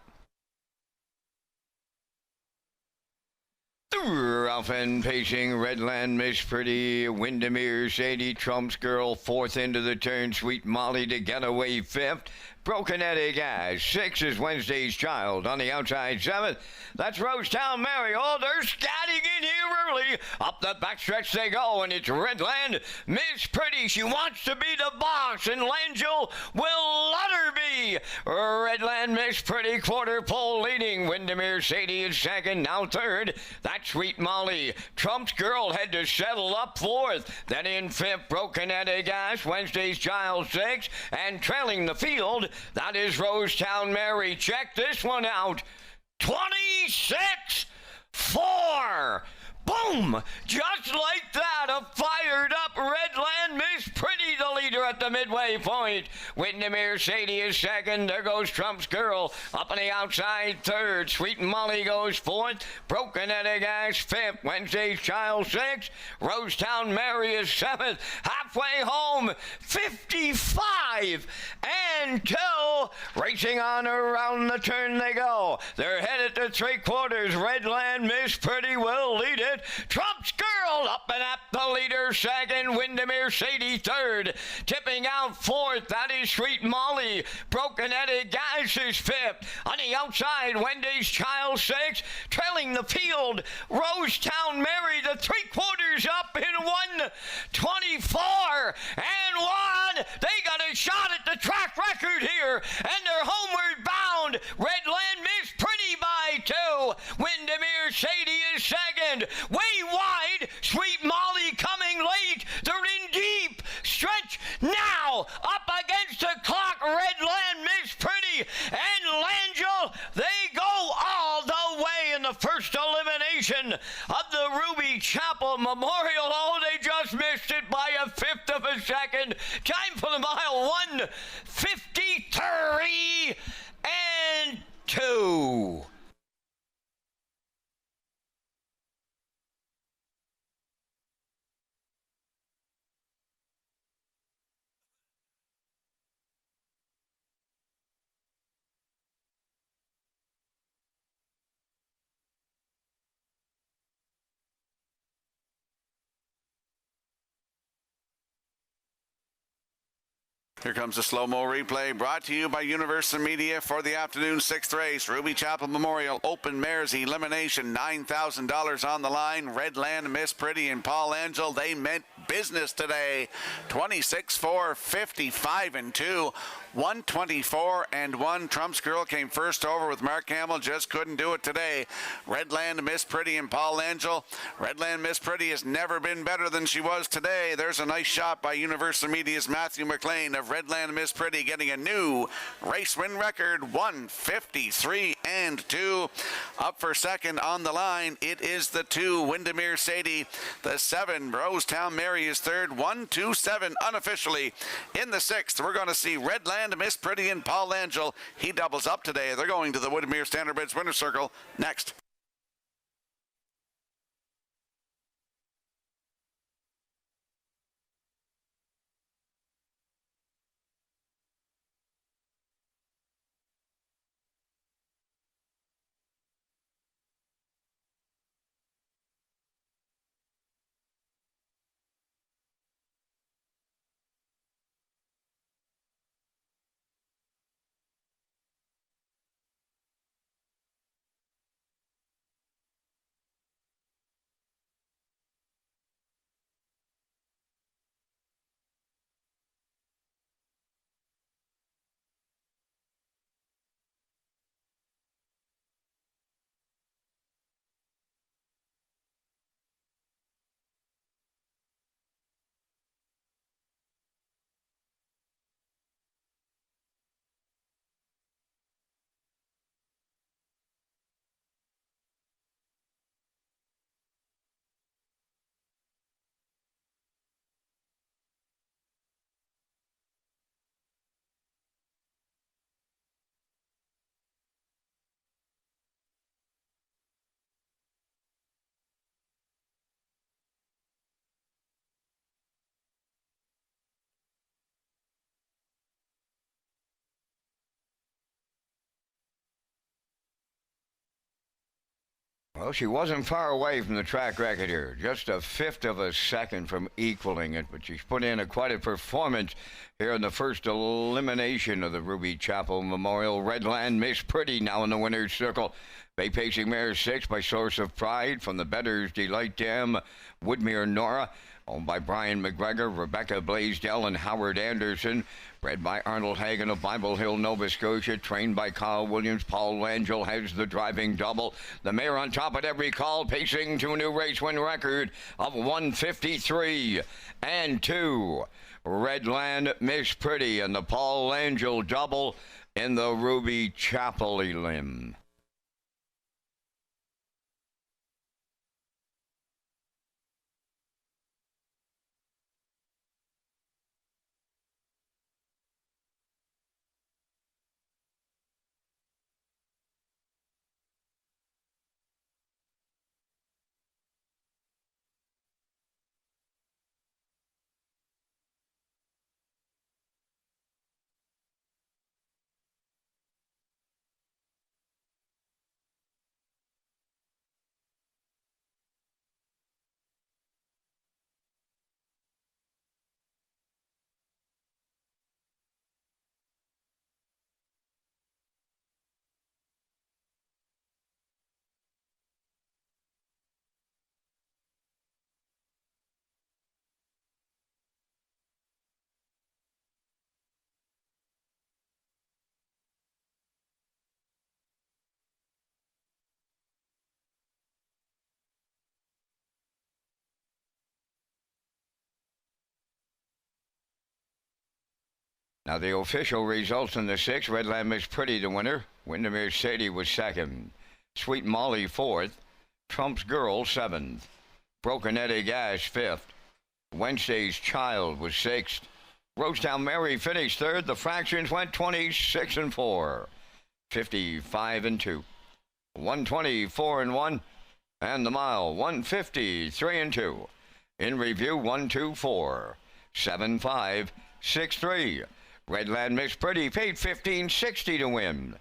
Ralph and Pacing, Redland Miss Pretty, Windermere Sadie, Trump's Girl, fourth into the turn, Sweet Molly to get away fifth. Broken Eddie Guys, 6 is Wednesday's Child on the outside 7th. That's Rosetown Mary. Oh, they're scatting in here early. Up the backstretch they go, and it's Redland Miss Pretty. She wants to be the boss, and Langell will let her be. Redland Miss Pretty, quarter pole leading. Windermere Sadie is second, now third. That's Sweet Molly. Trump's Girl had to settle up fourth. Then in fifth, Broken Eddie Guys, Wednesday's Child 6, and trailing the field, that is Rosetown Mary. Check this one out. 26-4. Boom! Just like that, a fired up Redland Miss Pretty, the leader at the midway point. Windermere Sadie is second. There goes Trump's Girl. Up on the outside third. Sweet Molly goes fourth. Broken Eddie Guys fifth. Wednesday's Child sixth. Rosetown Mary is seventh. Halfway home, 55 and 2. Racing on around the turn they go. They're headed to three quarters. Redland Miss Pretty will lead it. Trump's Girl up and at the leader second. Windermere Sadie third. Tipping out fourth, that is Sweet Molly. Broken Eddie Guys is fifth. On the outside, Wendy's Child sixth. Trailing the field, Rosetown Mary, the three quarters up in 1:24 and 1. They got a shot at the track record here, and they're homeward bound. Redland Miss Pretty by 2. Windermere Sadie is second. Way wide, Sweet Molly coming late. They're in deep stretch now. Up against the clock, Redland Miss Pretty and Langell. They go all the way in the first elimination of the Ruby Chapel Memorial. Oh, they just missed it by a fifth of a second. Time for the mile, 1:53 and 2. Here comes a slow-mo replay brought to you by Universal Media for the afternoon sixth race. Ruby Chapel Memorial Open Mares Elimination, $9,000 on the line. Redland Miss Pretty and Paul Angel, they meant business today. 26-4, 55 and 2. 124 and 1. Trump's Girl came first over with Mark Hamill, just couldn't do it today. Redland Miss Pretty and Paul Angel. Redland Miss Pretty has never been better than she was today. There's a nice shot by Universal Media's Matthew McLean of Redland Miss Pretty getting a new race win record, 153 and 2. Up for second on the line, it is the 2, Windermere Sadie. The 7, Rosetown Mary is third. 1-2-7 unofficially in the sixth. We're going to see Redland Miss Pretty and Paul Angel. He doubles up today. They're going to the Windermere Standard Bridge Winner's Circle next. Well, she wasn't far away from the track record here, just a fifth of a second from equaling it, but she's put in quite a performance here in the first elimination of the Ruby Chapel Memorial. Redland Miss Pretty now in the winner's circle. Bay Pacing Mare 6 by Source of Pride from the Betters Delight Dam, Woodmere Nora, owned by Brian McGregor, Rebecca Blaisdell, and Howard Anderson. Bred by Arnold Hagen of Bible Hill, Nova Scotia. Trained by Kyle Williams. Paul Langell has the driving double. The mare on top at every call, pacing to a new race win record of 153 and 2. Redland Miss Pretty and the Paul Langell double in the Ruby Chapel elim. Now the official results in the 6, Redland Miss Pretty the winner, Windermere Sadie was second, Sweet Molly 4th, Trump's Girl 7th, Broken Eddie Gash 5th, Wednesday's Child was 6th, Rosetown Mary finished 3rd, the fractions went 26 and 4, 55 and 2, 124 and 1, and the mile 153 and 2. In review 124, 75, 63. Redland Miss Pretty paid $15.60 to win.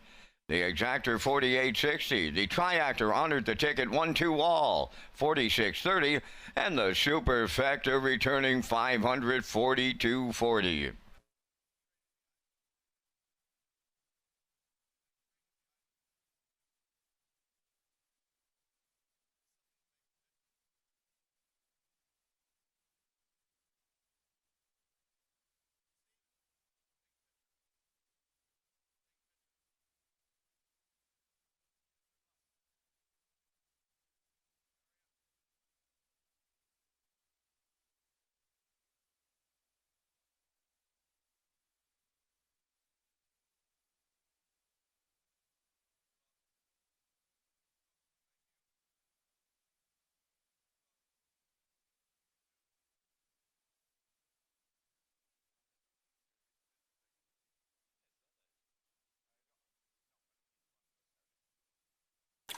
The exactor $48.60. The triactor honored the ticket 1-2 all $46.30, and the superfecta returning $542.40.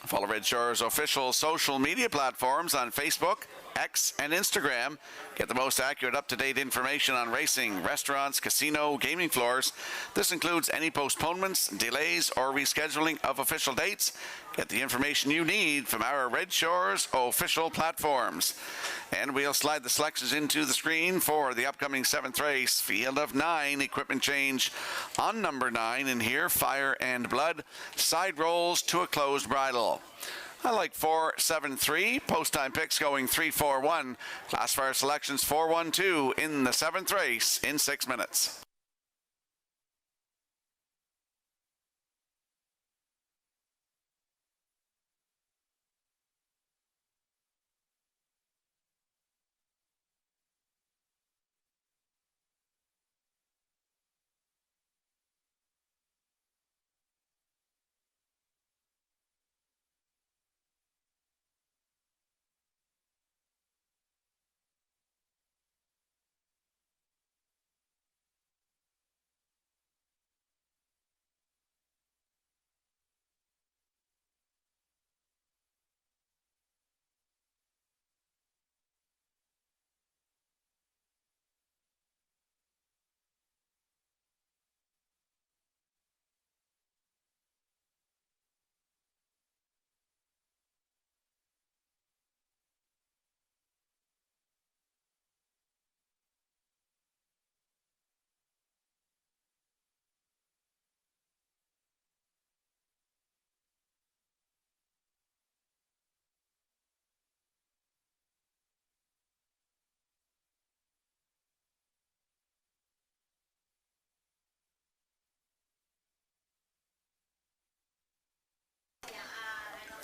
Follow Red Shores' official social media platforms on Facebook, X, and Instagram. Get the most accurate, up-to-date information on racing, restaurants, casino, gaming floors. This includes any postponements, delays, or rescheduling of official dates. Get the information you need from our Red Shores official platforms. And we'll slide the selections into the screen for the upcoming 7th race. Field of 9, equipment change on number 9 in here, Fire and Blood. Side rolls to a closed bridle. I like 4-7-3. Post time picks going 3-4-1. Classifier selections 4-1-2 in the 7th race in 6 minutes.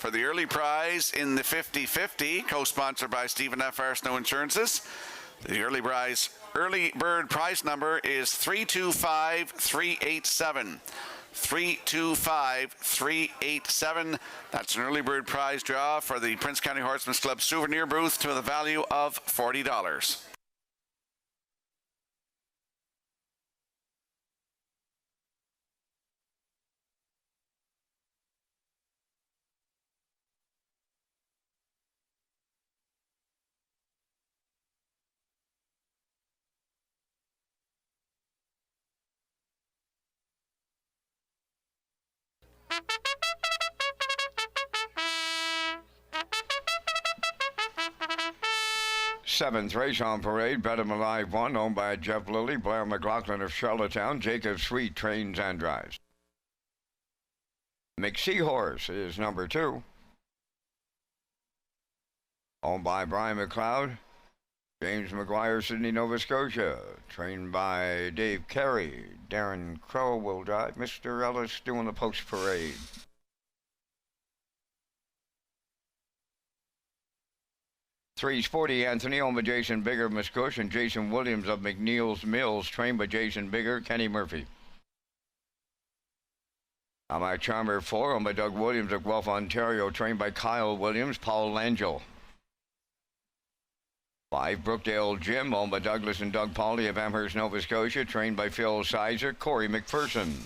for the early prize in the 50-50, co-sponsored by Stephen F. Arsenault Insurances. The early bird prize number is 325387. 325387. That's an early bird prize draw for the Prince County Horsemen's Club souvenir booth to the value of $40. Seventh race on parade, Bet 'em Alive 1, owned by Jeff Lilly, Blair McLaughlin of Charlottetown, Jacob Sweet trains and drives. McSeahorse is number 2, owned by Brian McLeod, James McGuire, Sydney, Nova Scotia, trained by Dave Carey. Darren Crow will drive. Mr. Ellis doing the post parade. Three, Sporty Anthony, owned by Jason Bigger of Muscush, and Jason Williams of McNeil's Mills, trained by Jason Bigger, Kenny Murphy. My Charmer 4, owned by Doug Williams of Guelph, Ontario, trained by Kyle Williams, Paul Langell. 5, Brookdale Jim, owned by Douglas and Doug Pauley of Amherst, Nova Scotia, trained by Phil Sizer, Corey McPherson.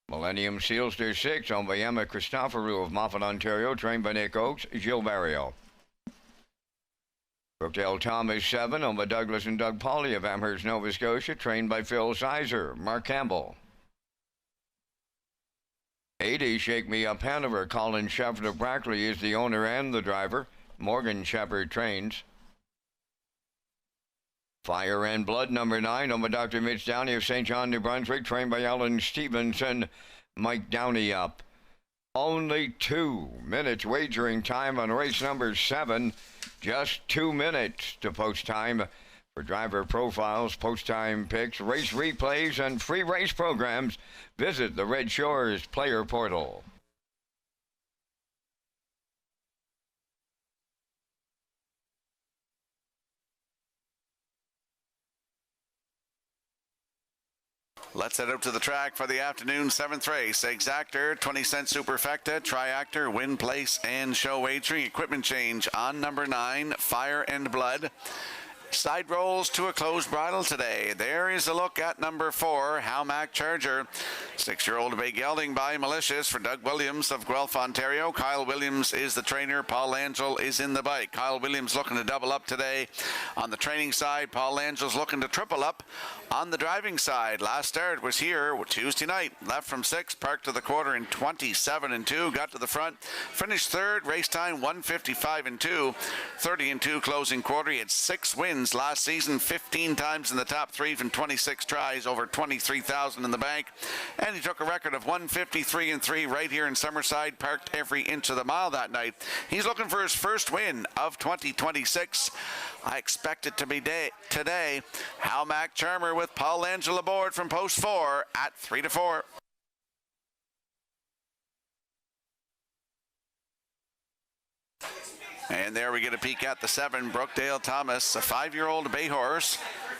Millennium Sealster 6, owned by Emma Christoforou of Moffat, Ontario, trained by Nick Oakes, Gilles Barrio. Brookdale Thomas 7, owned by Douglas and Doug Pauley of Amherst, Nova Scotia, trained by Phil Sizer, Mark Campbell. 80, Shake Me Up Hanover, Colin Shepard of Brackley is the owner and the driver. Morgan Shepard trains. Fire and Blood, number 9, owned by Dr. Mitch Downey of St. John, New Brunswick, trained by Alan Stevenson, Mike Downey up. Only 2 minutes wagering time on race number 7. Just 2 minutes to post time. For driver profiles, post time picks, race replays, and free race programs, visit the Red Shores player portal. Let's head out to the track for the afternoon 7th race. Exactor, 20-cent superfecta, triactor, win, place, and show wagering. Equipment change on number 9, Fire and Blood. Side rolls to a closed bridle today. There is a look at number 4, Howmack Charger. 6-year-old Bay Gelding by Malicious for Doug Williams of Guelph, Ontario. Kyle Williams is the trainer. Paul Angel is in the bike. Kyle Williams looking to double up today on the training side. Paul Angel's looking to triple up on the driving side. Last start was here Tuesday night. Left from 6, parked to the quarter in 27-2. Got to the front, finished 3rd. Race time 1:55-2. 30-2 closing quarter. He had 6 wins last season, 15 times in the top 3 from 26 tries, over 23,000 in the bank, and he took a record of 153-3 right here in Summerside, parked every inch of the mile that night. He's looking for his first win of 2026. I expect it to be today. Howmack Charmer with Paul Angel aboard from post 4 at 3-4. And there we get a peek at the 7, Brookdale Thomas, a 5-year-old bay horse.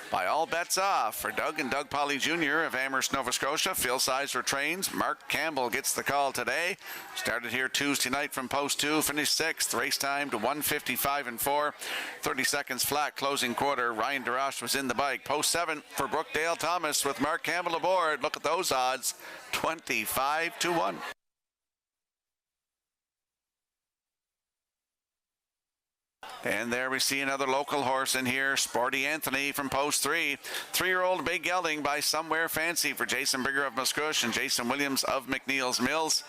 By all bets off for Doug and Doug Polly Jr. of Amherst, Nova Scotia. Phil Sizer trains. Mark Campbell gets the call today. Started here Tuesday night from post 2, finished 6th. Race time to 1:55-4. 30 seconds flat closing quarter. Ryan DeRoche was in the bike. Post 7 for Brookdale Thomas with Mark Campbell aboard. Look at those odds, 25-1. And there we see another local horse in here, Sporty Anthony from post 3. 3-year-old Big Gelding by Somewhere Fancy for Jason Bigger of Muscush and Jason Williams of McNeil's Mills.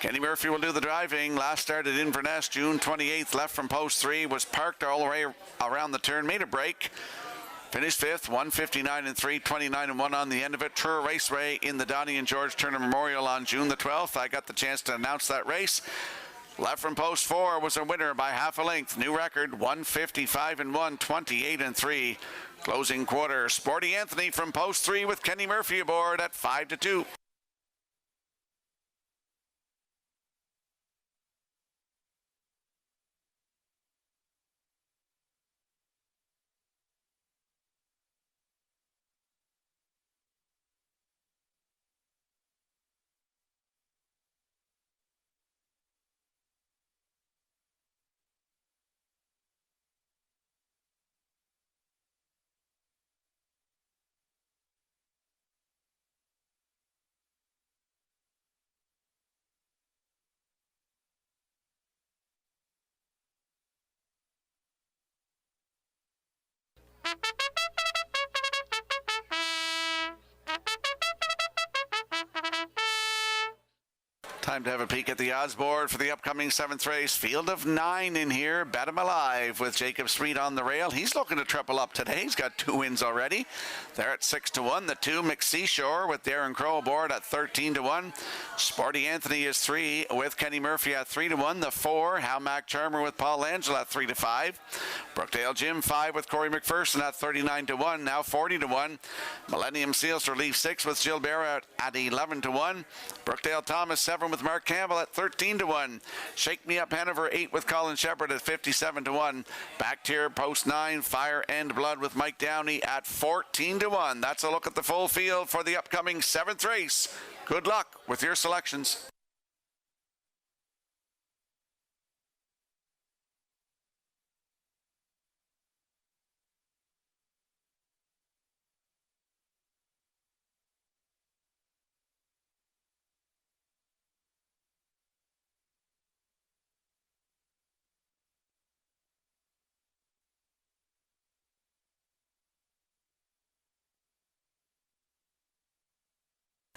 Kenny Murphy will do the driving. Last started in Inverness, June 28th, left from post 3, was parked all the way around the turn, made a break. Finished 5th, 159-3, 29-1 on the end of it. Truro Raceway in the Donnie and George Turner Memorial on June the 12th. I got the chance to announce that race. Left from post 4 was a winner by half a length. New record, 155-1, 28-3. Closing quarter, Sporty Anthony from post 3 with Kenny Murphy aboard at 5-2. Time to have a peek at the odds board for the upcoming 7th race. Field of 9 in here. Bet 'em alive with Jacob Sweet on the rail. He's looking to triple up today. He's got 2 wins already. They're at 6-1. The 2, McSeashore with Darren Crow aboard at 13-1. Sporty Anthony is 3 with Kenny Murphy at 3-1. The 4, Hal Mac Charmer with Paul Angel at 3-5. Brookdale Jim 5 with Corey McPherson at 39-1. Now 40-1. Millennium Seals Relief 6 with Jill Barrett at 11-1. Brookdale Thomas 7 with Mark Campbell at 13-1. Shake Me Up Hanover 8 with Colin Shepard at 57-1. Back tier post 9, Fire and Blood with Mike Downey at 14-1. That's a look at the full field for the upcoming 7th race. Good luck with your selections.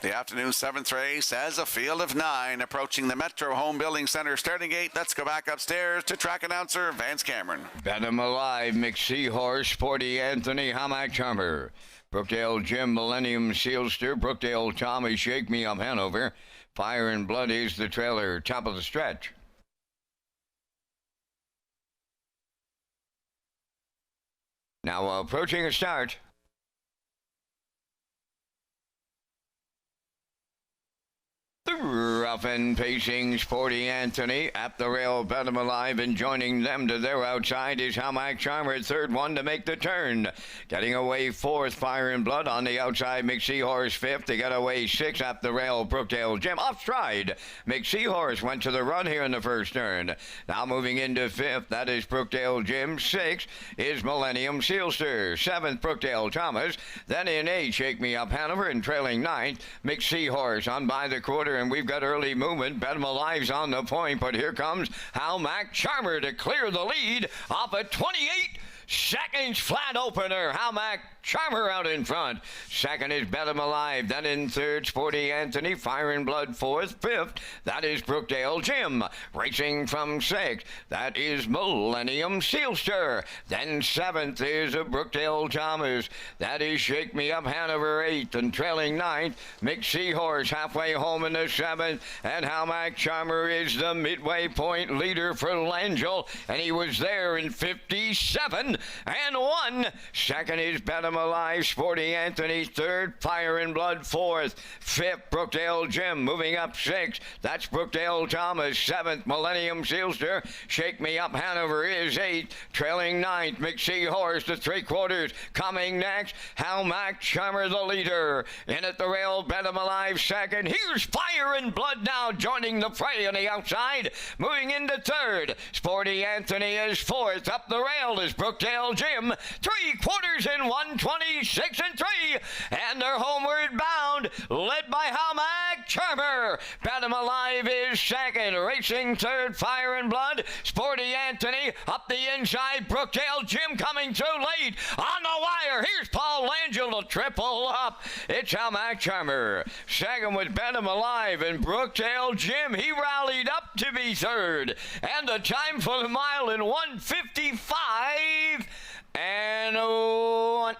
The afternoon 7th race as a field of 9 approaching the Metro Home Building Center starting gate. Let's go back upstairs to track announcer Vance Cameron. Bet 'em alive, McSeahorse, Sporty Anthony, Hamac Charmer. Brookdale Jim, Millennium Sealster, Brookdale Tommy, Shake Me Up Hanover. Fire and Blood is the trailer, top of the stretch. Now approaching a start. Rough and pacing, Sporty Anthony at the rail, Bet 'em alive, and joining them to their outside is Hamac Charmer, third one to make the turn. Getting away 4th, Fire and Blood on the outside, McSeahorse 5th. They got away 6 at the rail, Brookdale Jim off stride. McSeahorse went to the run here in the first turn. Now moving into 5th, that is Brookdale Jim. 6th is Millennium Sealster. 7th, Brookdale Thomas. Then in 8, Shake Me Up Hanover, and trailing 9th, McSeahorse on by the quarter, and we've got early movement. Bet 'em alive's on the point, but here comes Hal Mac Charmer to clear the lead off a 28 seconds flat opener. Hal Mac Charmer out in front. Second is Bet 'em alive. Then in third, Sporty Anthony. Fire and Blood 4th. 5th, that is Brookdale Jim. Racing from 6th, that is Millennium Sealster. Then 7th is Brookdale Thomas. That is Shake Me Up Hanover 8th. And trailing 9th, McSeahorse halfway home in the 7th. And Hal Mac Charmer is the midway point leader for Langell. And he was there in 57 and 1. Second is Bet 'em alive, Sporty Anthony. 3rd, Fire and Blood 4th. 5th, Brookdale Jim. Moving up 6th, that's Brookdale Thomas. 7th, Millennium Sealster. Shake Me Up Hanover is 8th. Trailing 9th, McSeahorse to 3/4. Coming next, Hal Mac Charmer the leader. In at the rail, Bet 'em alive 2nd. Here's Fire and Blood now joining the fray on the outside. Moving into 3rd, Sporty Anthony is 4th. Up the rail is Brookdale Jim. 3/4 in 1:26 and 3. And they're homeward bound, led by Hal Mac Charmer. Bet 'em alive is 2nd. Racing 3rd, Fire and Blood. Sporty Anthony up the inside. Brookdale Jim coming through late. On the wire, here's Paul Langell to triple up. It's Hal Mac Charmer. 2nd with Bet 'em alive, and Brookdale Jim, he rallied up to be 3rd. And the time for the mile in 1:55 and 1.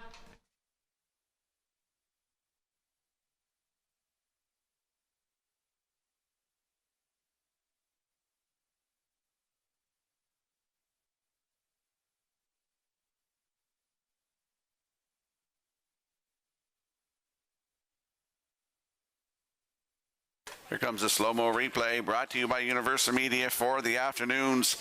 Here comes a slow-mo replay brought to you by Universal Media for the afternoon's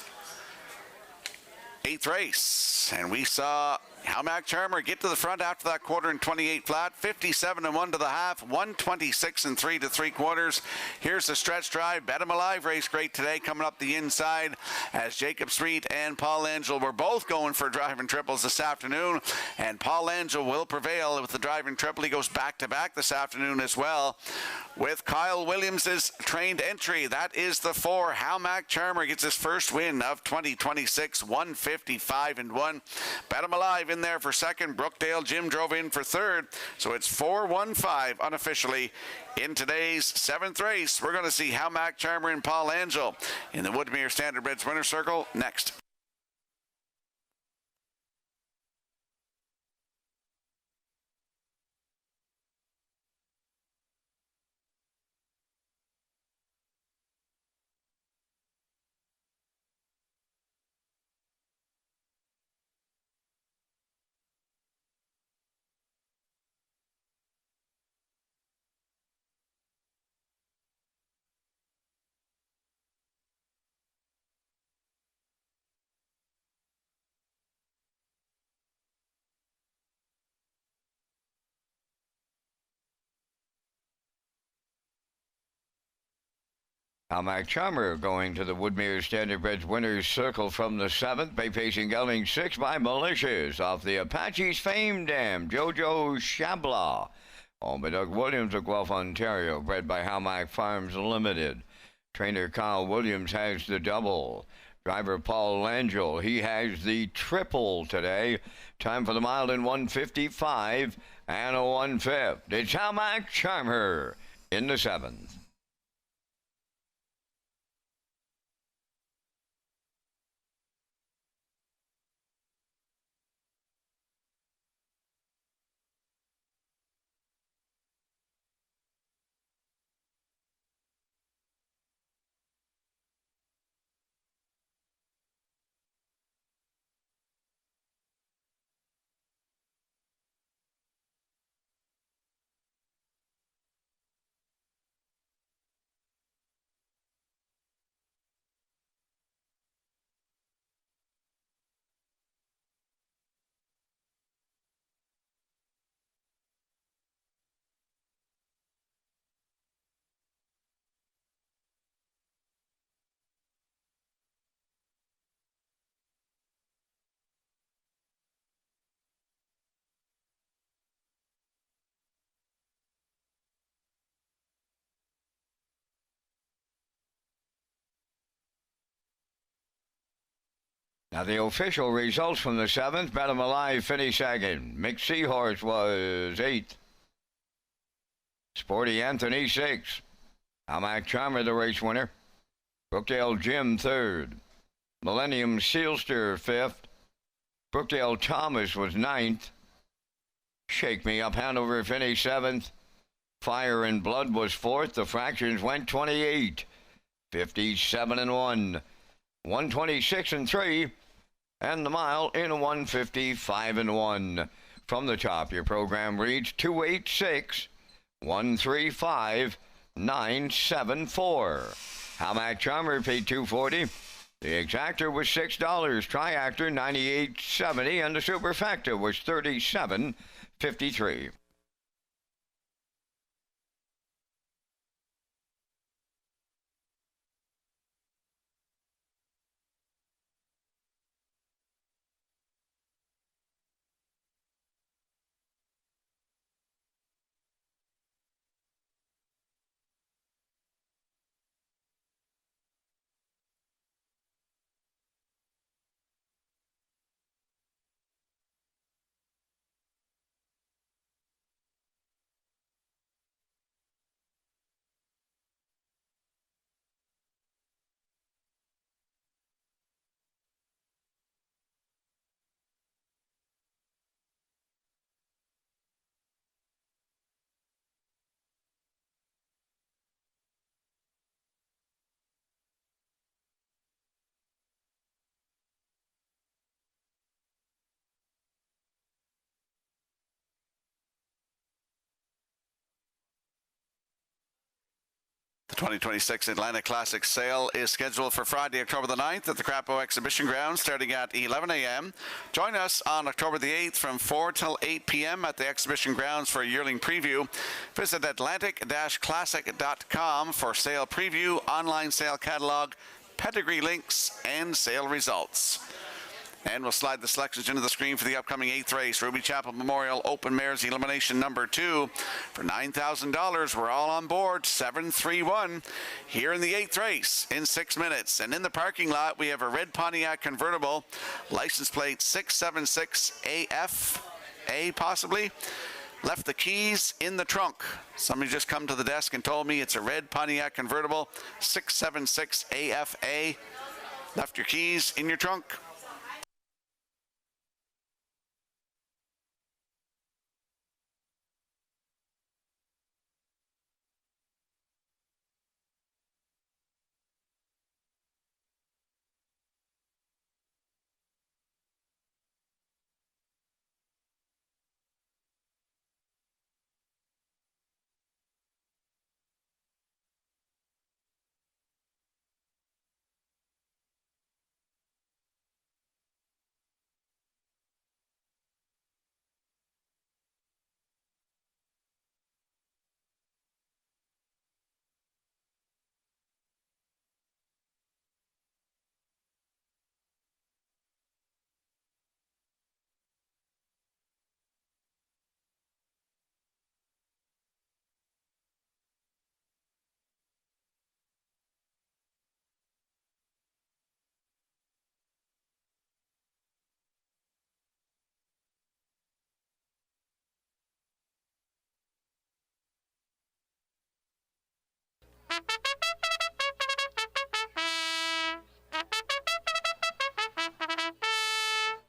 8th race. And we saw Hal Mac Charmer get to the front after that quarter in 28 flat, 57 and 1 to the half, 126 and 3 to 3/4. Here's the stretch drive. Bet 'em alive race great today, coming up the inside as Jacob Street and Paul Angel were both going for driving triples this afternoon, and Paul Angel will prevail with the driving triple. He goes back to back this afternoon as well with Kyle Williams's trained entry. That is the 4. Hal Mac Charmer gets his first win of 2026, 155 and 1. Bet 'em alive in in there for second. Brookdale Jim drove in for third. So it's 4-1-5 unofficially in today's 7th race. We're going to see Mac Charmer and Paul Angel in the Woodmere Standardbreds winner circle next. Mac Charmer going to the Woodmere Standardbreds winners circle from the 7th. Bay pacing gelding 6 by Malicious off the Apache's Fame Dam. Jojo Shabla. Owned by Doug Williams of Guelph, Ontario. Bred by Howmac Farms Limited. Trainer Kyle Williams has the double. Driver Paul Angel, he has the triple today. Time for the mile in 1:55 and a 1/5. It's Mac Charmer in the 7th. Now the official results from the 7th. Bet 'em Alive finished second. Mixed Seahorse was 8th. Sporty Anthony 6th. Mac Charmer the race winner. Brookdale Jim 3rd. Millennium Sealster 5th. Brookdale Thomas was 9th. Shake Me Up Hanover finished 7th. Fire and Blood was 4th. The fractions went 28. 57 and 1. 126 and 3. And the mile in 1:55 and 1. From the top, your program reads 286-135-974. Mac Charmer paid $240. The exactor was $6. Triactor $98.70, and the superfecta was $37.53. The 2026 Atlanta Classic sale is scheduled for Friday, October the 9th at the Crapo Exhibition Grounds starting at 11 a.m. Join us on October the 8th from 4 till 8 p.m. at the Exhibition Grounds for a yearling preview. Visit Atlantic-Classic.com for sale preview, online sale catalog, pedigree links, and sale results. And we'll slide the selections into the screen for the upcoming 8th race. Ruby Chapel Memorial Open Mares Elimination number 2 for $9,000. We're all on board. 7-3-1 here in the 8th race in 6 minutes. And in the parking lot, we have a red Pontiac convertible, license plate 676AF, possibly. Left the keys in the trunk. Somebody just come to the desk and told me it's a red Pontiac convertible, 676AFA. Left your keys in your trunk.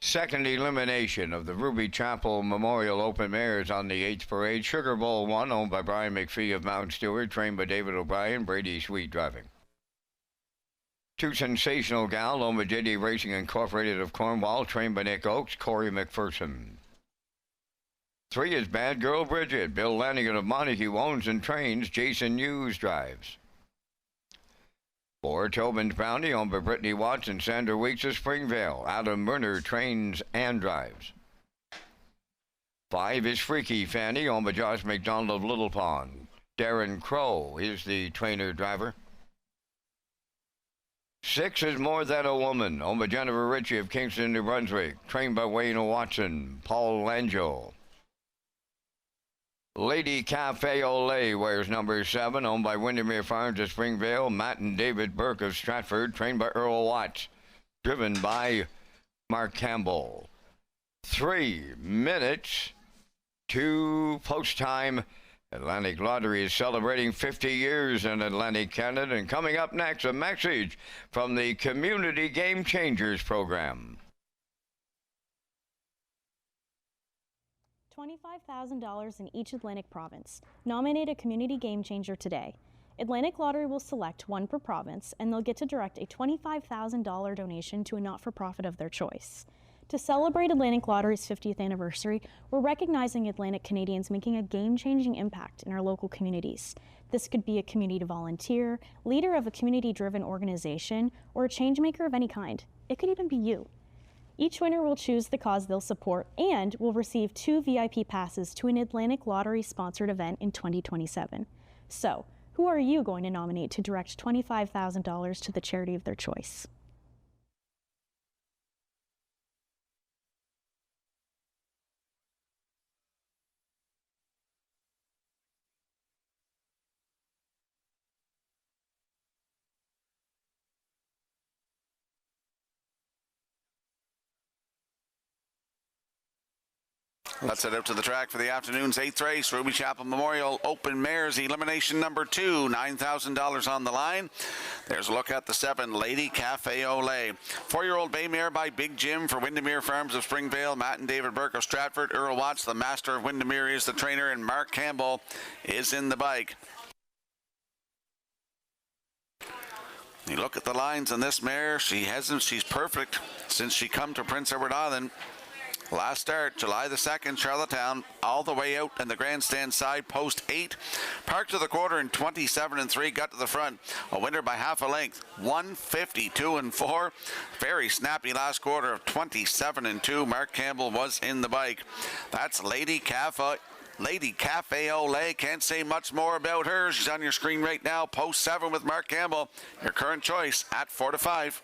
Second elimination of the Ruby Chapel Memorial Open Mares on the 8th parade. Sugar Bowl 1, owned by Brian McPhee of Mount Stewart, trained by David O'Brien, Brady Sweet driving. 2 Sensational Gal, owned by JD Racing Incorporated of Cornwall, trained by Nick Oakes, Corey McPherson. 3 is Bad Girl Bridget, Bill Lanigan of Montague owns and trains, Jason Hughes drives. 4, Tobin's Bounty, owned by Brittany Watts and Sandra Weeks of Springvale. Adam Murner trains and drives. 5 is Freaky Fanny, owned by Josh McDonald of Little Pond. Darren Crow is the trainer-driver. 6 is More Than a Woman, owned by Jennifer Ritchie of Kingston, New Brunswick. Trained by Wayne Watson, Paul Langell. Lady Cafe Olay wears number 7, owned by Windermere Farms of Springvale. Matt and David Burke of Stratford, trained by Earl Watts, driven by Mark Campbell. 3 minutes to post time. Atlantic Lottery is celebrating 50 years in Atlantic Canada. And coming up next, a message from the Community Game Changers program. $25,000 in each Atlantic province. Nominate a community game changer today. Atlantic Lottery will select one per province, and they'll get to direct a $25,000 donation to a not-for-profit of their choice. To celebrate Atlantic Lottery's 50th anniversary, we're recognizing Atlantic Canadians making a game-changing impact in our local communities. This could be a community volunteer, leader of a community-driven organization, or a change maker of any kind. It could even be you. Each winner will choose the cause they'll support and will receive 2 VIP passes to an Atlantic Lottery-sponsored event in 2027. So, who are you going to nominate to direct $25,000 to the charity of their choice? Let's head out to the track for the afternoon's 8th race. Ruby Chapel Memorial Open Mares Elimination number 2. $9,000 on the line. There's a look at the 7, Lady Cafe Olay. 4-year-old bay mare by Big Jim for Windermere Farms of Springvale. Matt and David Burke of Stratford. Earl Watts, the master of Windermere, is the trainer, and Mark Campbell is in the bike. You look at the lines on this mare. She's perfect since she come to Prince Edward Island. Last start, July the 2nd, Charlottetown, all the way out in the grandstand side, post 8. Parked to the quarter in 27-3, got to the front. A winner by half a length, 152-4. Very snappy last quarter of 27-2. Mark Campbell was in the bike. That's Lady Cafe Olay. Can't say much more about her. She's on your screen right now. Post 7 with Mark Campbell. Your current choice at 4-5.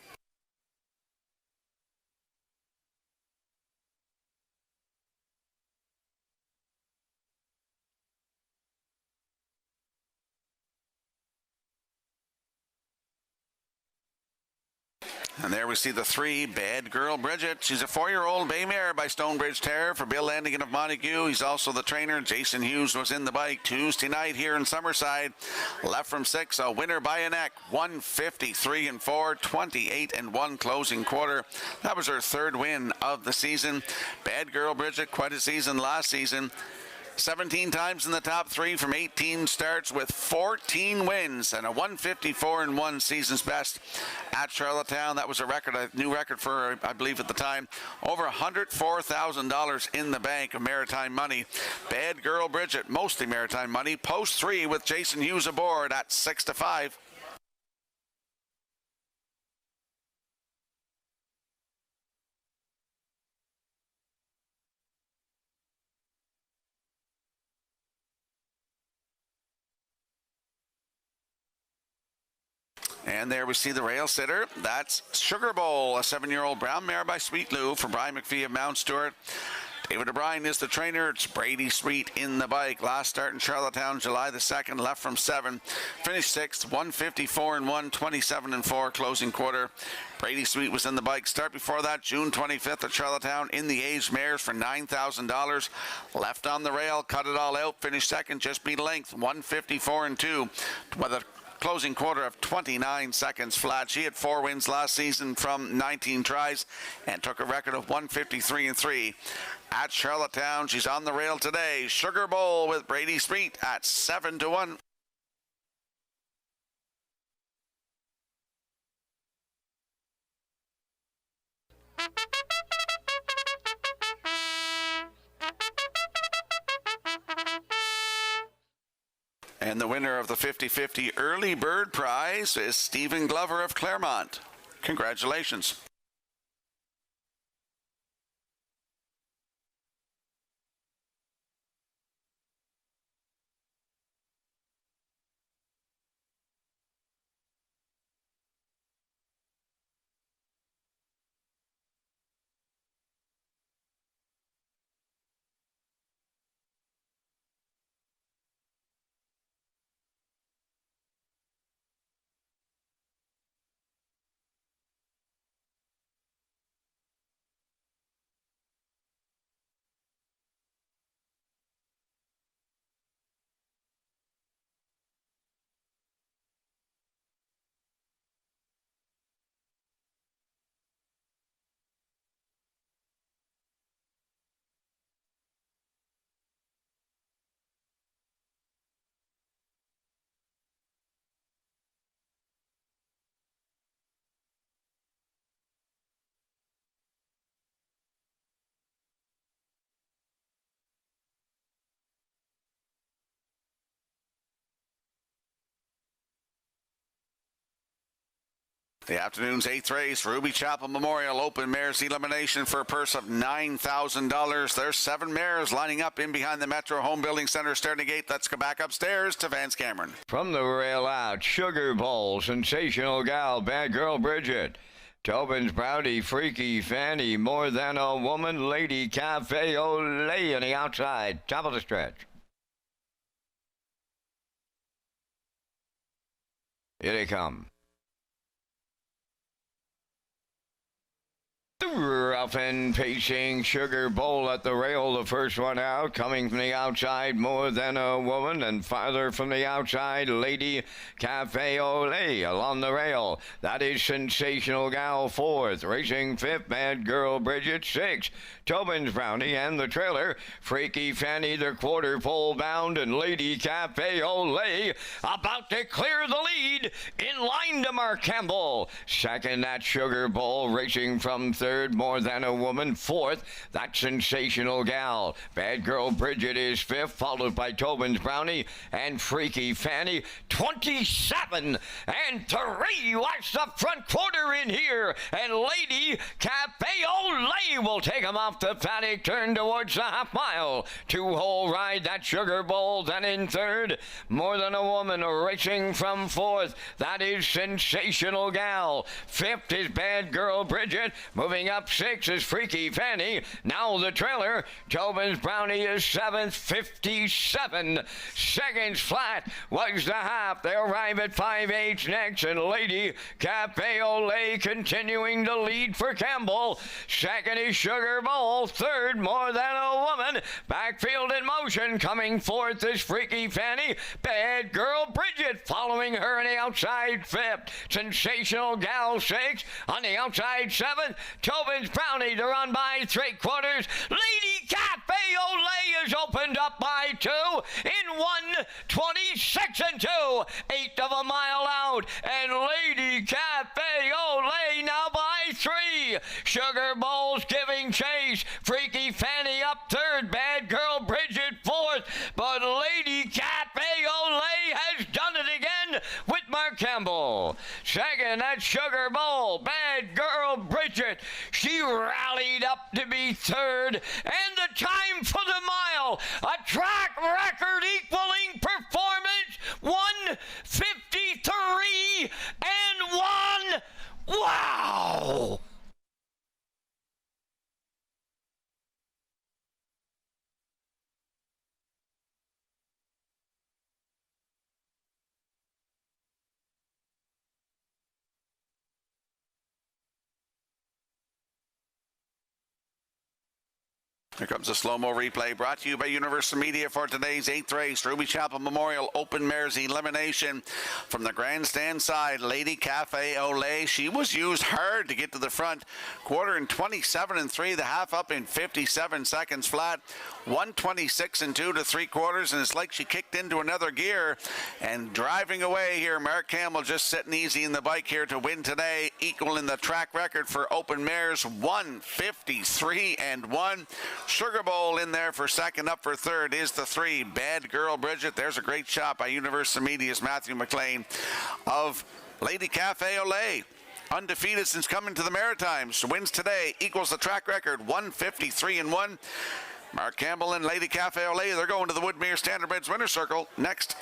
And there we see the 3, Bad Girl Bridget. She's a 4-year-old bay mare by Stonebridge Terrier for Bill Landigan of Montague. He's also the trainer. Jason Hughes was in the bike Tuesday night here in Summerside. Left from 6, a winner by a neck, 153 and 4, 28 and 1 closing quarter. That was her 3rd win of the season. Bad Girl Bridget, quite a season last season. 17 times in the top 3 from 18 starts with 14 wins and a 154 and 1 season's best at Charlottetown. That was a record, a new record for her, I believe, at the time. Over $104,000 in the bank of maritime money. Bad Girl Bridget, mostly maritime money. Post 3 with Jason Hughes aboard at 6-5. And there we see the rail sitter. That's Sugar Bowl, a 7-year-old brown mare by Sweet Lou for Brian McPhee of Mount Stewart. David O'Brien is the trainer. It's Brady Sweet in the bike. Last start in Charlottetown, July the 2nd, left from 7. Finished 6th, 154 and 1, 27 and 4 closing quarter. Brady Sweet was in the bike. Start before that, June 25th at Charlottetown in the aged mares for $9,000. Left on the rail, cut it all out, finished 2nd, just beat length, 154 and 2. With a closing quarter of 29 seconds flat. She had 4 wins last season from 19 tries and took a record of 153 and 3 at Charlottetown. She's on the rail today. Sugar Bowl with Brady Sweet at 7-1. And the winner of the 50-50 Early Bird Prize is Stephen Glover of Claremont. Congratulations. The afternoon's 8th race, Ruby Chapel Memorial Open Mares Elimination for a purse of $9,000. There's 7 mares lining up in behind the Metro Home Building Center starting gate. Let's go back upstairs to Vance Cameron. From the rail out, Sugar Bowl, Sensational Gal, Bad Girl Bridget, Tobin's Brownie, Freaky Fanny, More Than a Woman, Lady Cafe Olay on the outside, top of the stretch. Here they come. Rough and pacing Sugar Bowl at the rail, the first one out, coming from the outside, More Than a Woman, and farther from the outside, Lady Cafe Olay along the rail. That is Sensational Gal 4th, racing 5th, Bad Girl Bridget 6th, Tobin's Brownie and the trailer, Freaky Fanny the quarter pole bound, and Lady Cafe Olay about to clear the lead in line to Mark Campbell. Second, that Sugar Bowl, racing from 3rd, More Than a Woman 4th, that Sensational Gal. Bad Girl Bridget is 5th, followed by Tobin's Brownie and Freaky Fanny. 27 and 3. Watch the front quarter in here, and Lady Cafe Olay Lay will take him off the paddock, turn towards the half mile. 2-hole ride, that Sugar Bowl. Then in third, More Than a Woman racing from fourth. That is Sensational Gal. Fifth is Bad Girl Bridget. Moving up sixth is Freaky Fanny. Now the trailer, Tobin's Brownie is seventh, 57 seconds flat was the half. They arrive at 5/8 next, and Lady Cafe Olay continuing to lead for Campbell. Second is Sugar Bowl. Third, More Than a Woman. Backfield in motion. Coming fourth is Freaky Fanny. Bad Girl Bridget following her on the outside fifth. Sensational Gal sixth. On the outside seventh, Tobin's Brownie to run by 3/4. Lady Cafe Olay is opened up by 2 in 1:26 and 2. Eighth of a mile out, and Lady Cafe Olay now by 3. Sugar Bowl's giving chase. Freaky Fanny up third. Bad Girl Bridget fourth. But Lady Cafe Olay has done it again with Mark Campbell. Second, that's Sugar Bowl. Bad Girl Bridget, she rallied up to be third. And the time for the mile, a track record equaling performance, 1:53 and 1. Wow! Here comes a slow-mo replay brought to you by Universal Media for today's 8th race, Ruby Chapel Memorial Open Mares Elimination. From the grandstand side, Lady Cafe Olay. She was used hard to get to the front. Quarter in 27 and 3, the half up in 57 seconds flat. 1:26 and 2 to 3/4, and it's like she kicked into another gear. And driving away here, Mark Campbell just sitting easy in the bike here to win today, equaling the track record for open mares, 1:53 and 1. Sugar Bowl in there for second. Up for third is the 3, Bad Girl Bridget. There's a great shot by Universal Media's Matthew McLean of Lady Cafe Olay. Undefeated since coming to the Maritimes. Wins today, equals the track record, 1:53 and 1. Mark Campbell and Lady Cafe Olay, they're going to the Woodmere Standardbreds Winner's Circle next.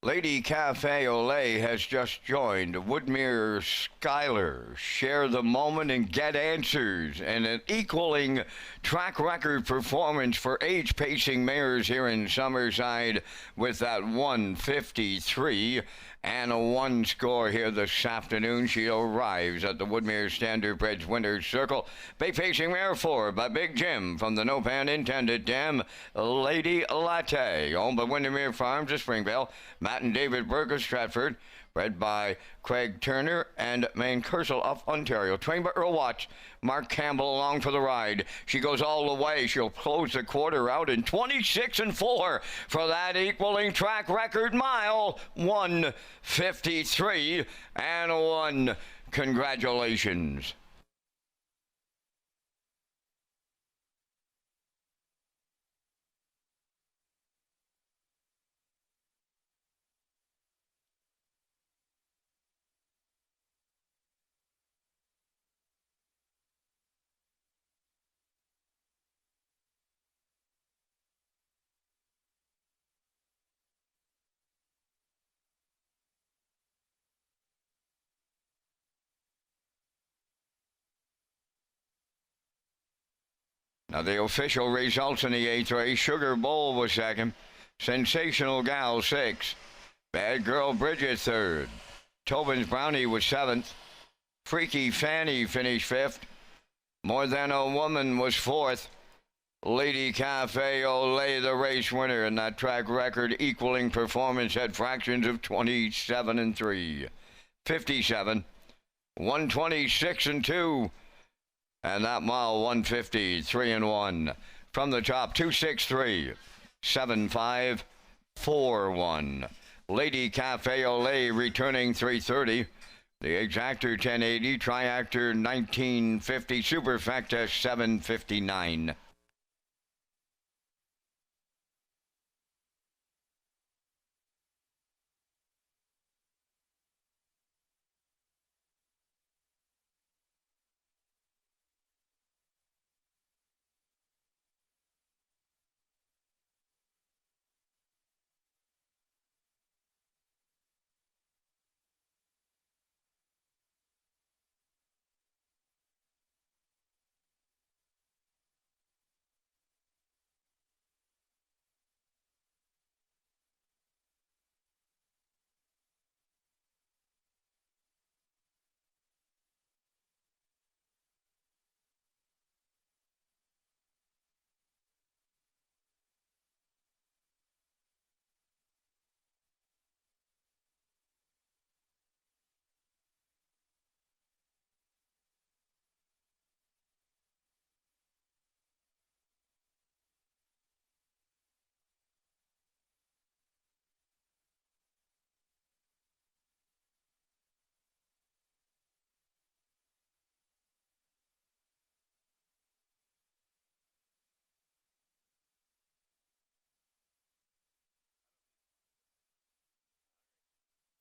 Lady Cafe Olay has just joined Woodmere Skylar. Share the moment and get answers. And an equaling track record performance for age-pacing mares here in Summerside with that 1:53 and a 1 score here this afternoon. She arrives at the Woodmere Standardbreds Winner's Circle. Bay-facing mare 4 by Big Jim from the No Pan Intended Dam, Lady Latte, owned by Windermere Farms of Springvale. Matt and David Burke of Stratford, bred by Craig Turner and Maine Kersel of Ontario. Trained by Earl Watts. Mark Campbell along for the ride. She goes all the way. She'll close the quarter out in 26 and 4 for that equaling track record mile, 1:53 and 1. Congratulations. Now the official results in the 8th race: Sugar Bowl was second, Sensational Gal 6th, Bad Girl Bridget 3rd, Tobin's Brownie was 7th, Freaky Fanny finished 5th, More Than a Woman was 4th, Lady Cafe Olay the race winner, and that track record equaling performance at fractions of 27 and 3, 57, 126 and 2, and that mile 150, 3 and 1. From the top, 263, 75, 41. Lady Cafe Olay returning 330. The Exactor 1080, Triactor 1950, Superfecta 759.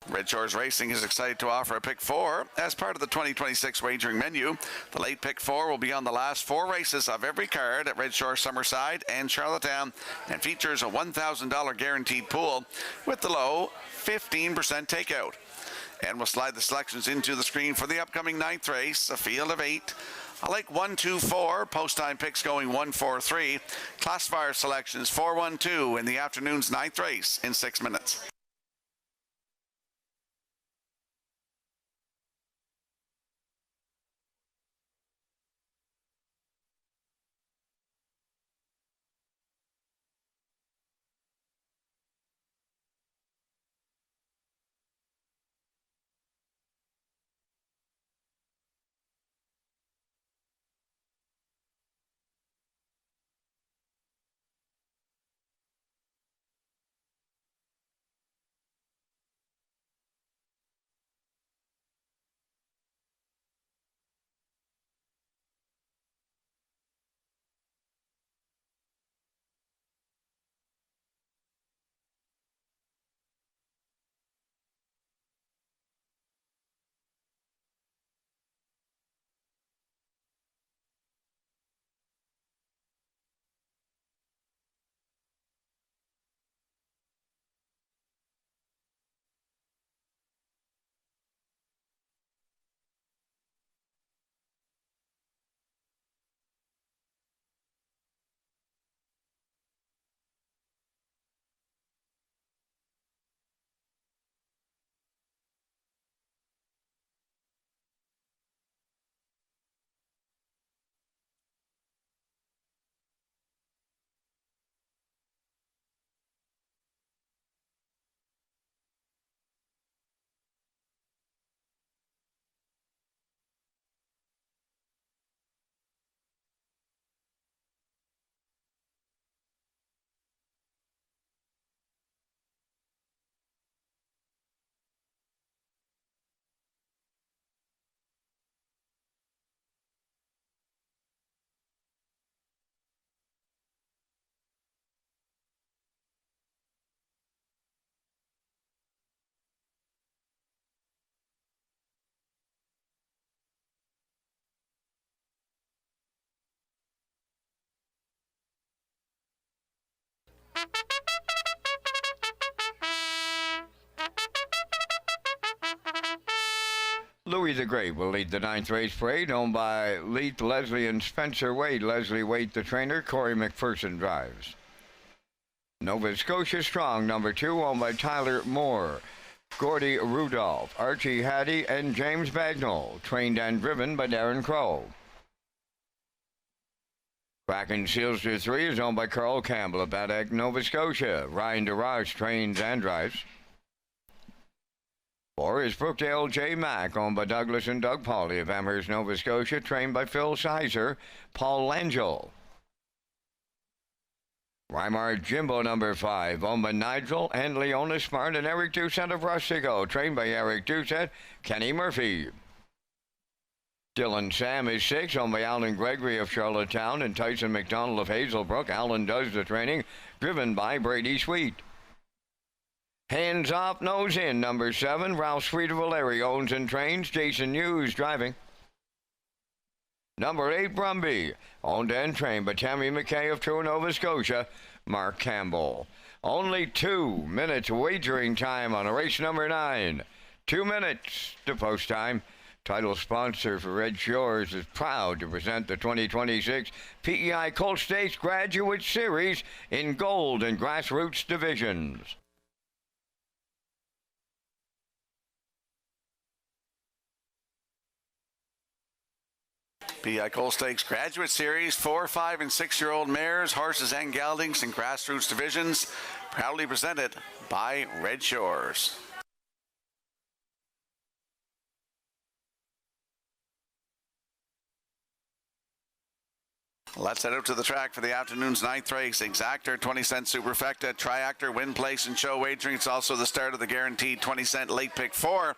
Redshores Racing is excited to offer a pick 4 as part of the 2026 wagering menu. The late pick 4 will be on the last 4 races of every card at Redshore, Summerside, and Charlottetown, and features a $1,000 guaranteed pool with the low 15% takeout. And we'll slide the selections into the screen for the upcoming 9th race, a field of 8. I like 1, 2, 4. Post time picks going 1, 4, 3. Classifier selections 4, 1, 2 in the afternoon's 9th race in 6 minutes. Louis the Great will lead the 9th race parade, owned by Leith, Leslie, and Spencer Wade. Leslie Wade, the trainer. Corey McPherson drives. Nova Scotia Strong, number 2, owned by Tyler Moore, Gordy Rudolph, Archie Hattie, and James Bagnall, trained and driven by Darren Crow. Kraken Sealster 3 is owned by Carl Campbell of Baddeck, Nova Scotia. Ryan DeRage trains and drives. 4 is Brookdale J. Mack, owned by Douglas and Doug Pauley of Amherst, Nova Scotia, trained by Phil Sizer, Paul Langell. Weimar Jimbo number 5, owned by Nigel and Leona Smart and Eric Doucette of Rustico, trained by Eric Doucette, Kenny Murphy. Dylan Sam is 6, owned by Alan Gregory of Charlottetown and Tyson McDonald of Hazelbrook. Alan does the training, driven by Brady Sweet. Hands Off, Nose In, number 7, Ralph Sweet of Valeri owns and trains. Jason Hughes driving. Number 8, Brumby, owned and trained by Tammy McKay of True, Nova Scotia. Mark Campbell. Only 2 minutes wagering time on race number 9. 2 minutes to post time. Title sponsor for Red Shores is proud to present the 2026 PEI Colt Stakes Graduate Series in Gold and Grassroots divisions. PEI Colt Stakes Graduate Series, 4, 5, and 6-year-old mares, horses, and geldings in grassroots divisions, proudly presented by Red Shores. Let's head out to the track for the afternoon's 9th race. Exactor, 20-cent Superfecta, Triactor, Win Place, and Show Wagering. It's also the start of the guaranteed 20-cent Late Pick 4.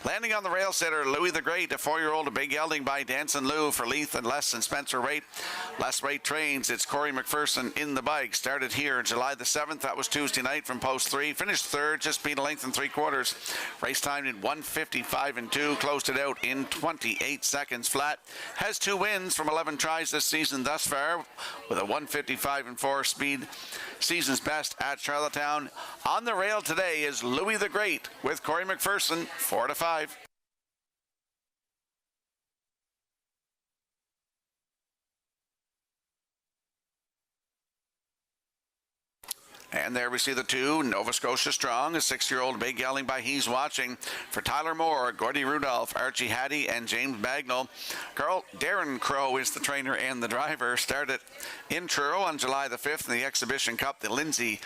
Landing on the rail setter, Louis the Great, a 4-year-old, a big gelding by Danson Lou for Leith and Les and Spencer Rate. Les Rate trains. It's Corey McPherson in the bike. Started here July the 7th. That was Tuesday night from post 3. Finished 3rd, just beat a length and 3/4. Race time in 1:55 and 2. Closed it out in 28 seconds flat. Has 2 wins from 11 tries this season thus far, with a 1:55 and 4 speed, season's best at Charlottetown. On the rail today is Louis the Great with Corey McPherson, 4-5. And there we see the 2, Nova Scotia Strong, a 6-year-old big gelding by He's Watching for Tyler Moore, Gordy Rudolph, Archie Hattie, and James Bagnall. Darren Crow is the trainer and the driver. Started in Truro on July the 5th in the Exhibition Cup, the Lindsay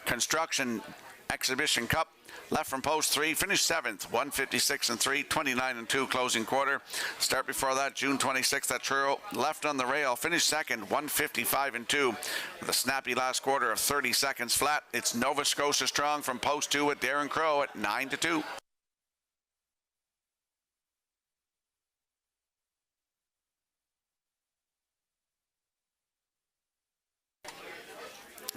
Construction Exhibition Cup. Left from post 3, finished 7th, 1:56 and 3, 29 and 2 closing quarter. Start before that, June 26th at Truro. Left on the rail, finished 2nd, 1:55 and 2, with a snappy last quarter of 30 seconds flat. It's Nova Scotia Strong from post 2 at Darren Crow at 9-2.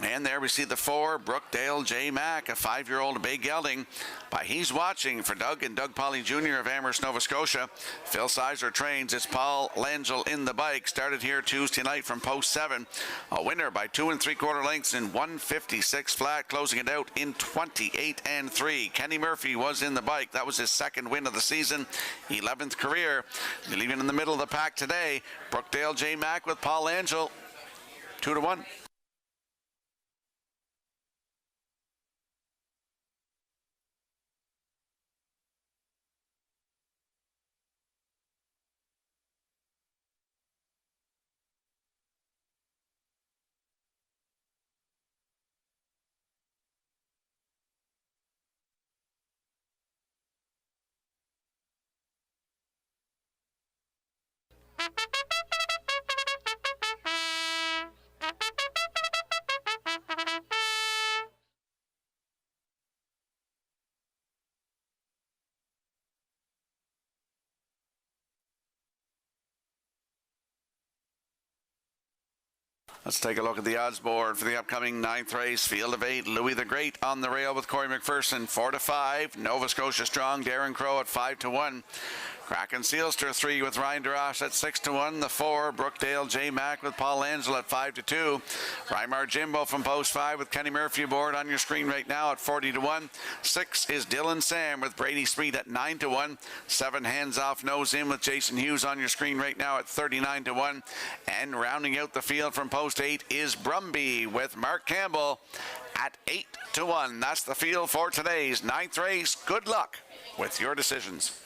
And there we see the 4, Brookdale J. Mack, a 5-year-old big gelding by He's Watching for Doug and Doug Polly Jr. of Amherst, Nova Scotia. Phil Sizer trains. It's Paul Langell in the bike. Started here Tuesday night from post 7. A winner by 2 3/4 lengths in 1:56 flat, closing it out in 28 and 3. Kenny Murphy was in the bike. That was his 2nd win of the season, 11th career. Leaving in the middle of the pack today, Brookdale J. Mack with Paul Langell, 2-1. Let's take a look at the odds board for the upcoming 9th race. Field of 8, Louis the Great on the rail with Corey McPherson, 4-5. Nova Scotia Strong, Darren Crow at 5-1. Kraken Sealster 3 with Ryan DeRoche at 6-1. The 4, Brookdale J. Mack with Paul Angel at 5-2. Rymar Jimbo from post 5 with Kenny Murphy aboard on your screen right now at 40-1. 6 is Dylan Sam with Brady Sweet at 9-1. 7, Hands Off Nose In with Jason Hughes on your screen right now at 39-1. And rounding out the field from post 8 is Brumby with Mark Campbell at 8-1. That's the field for today's 9th race. Good luck with your decisions.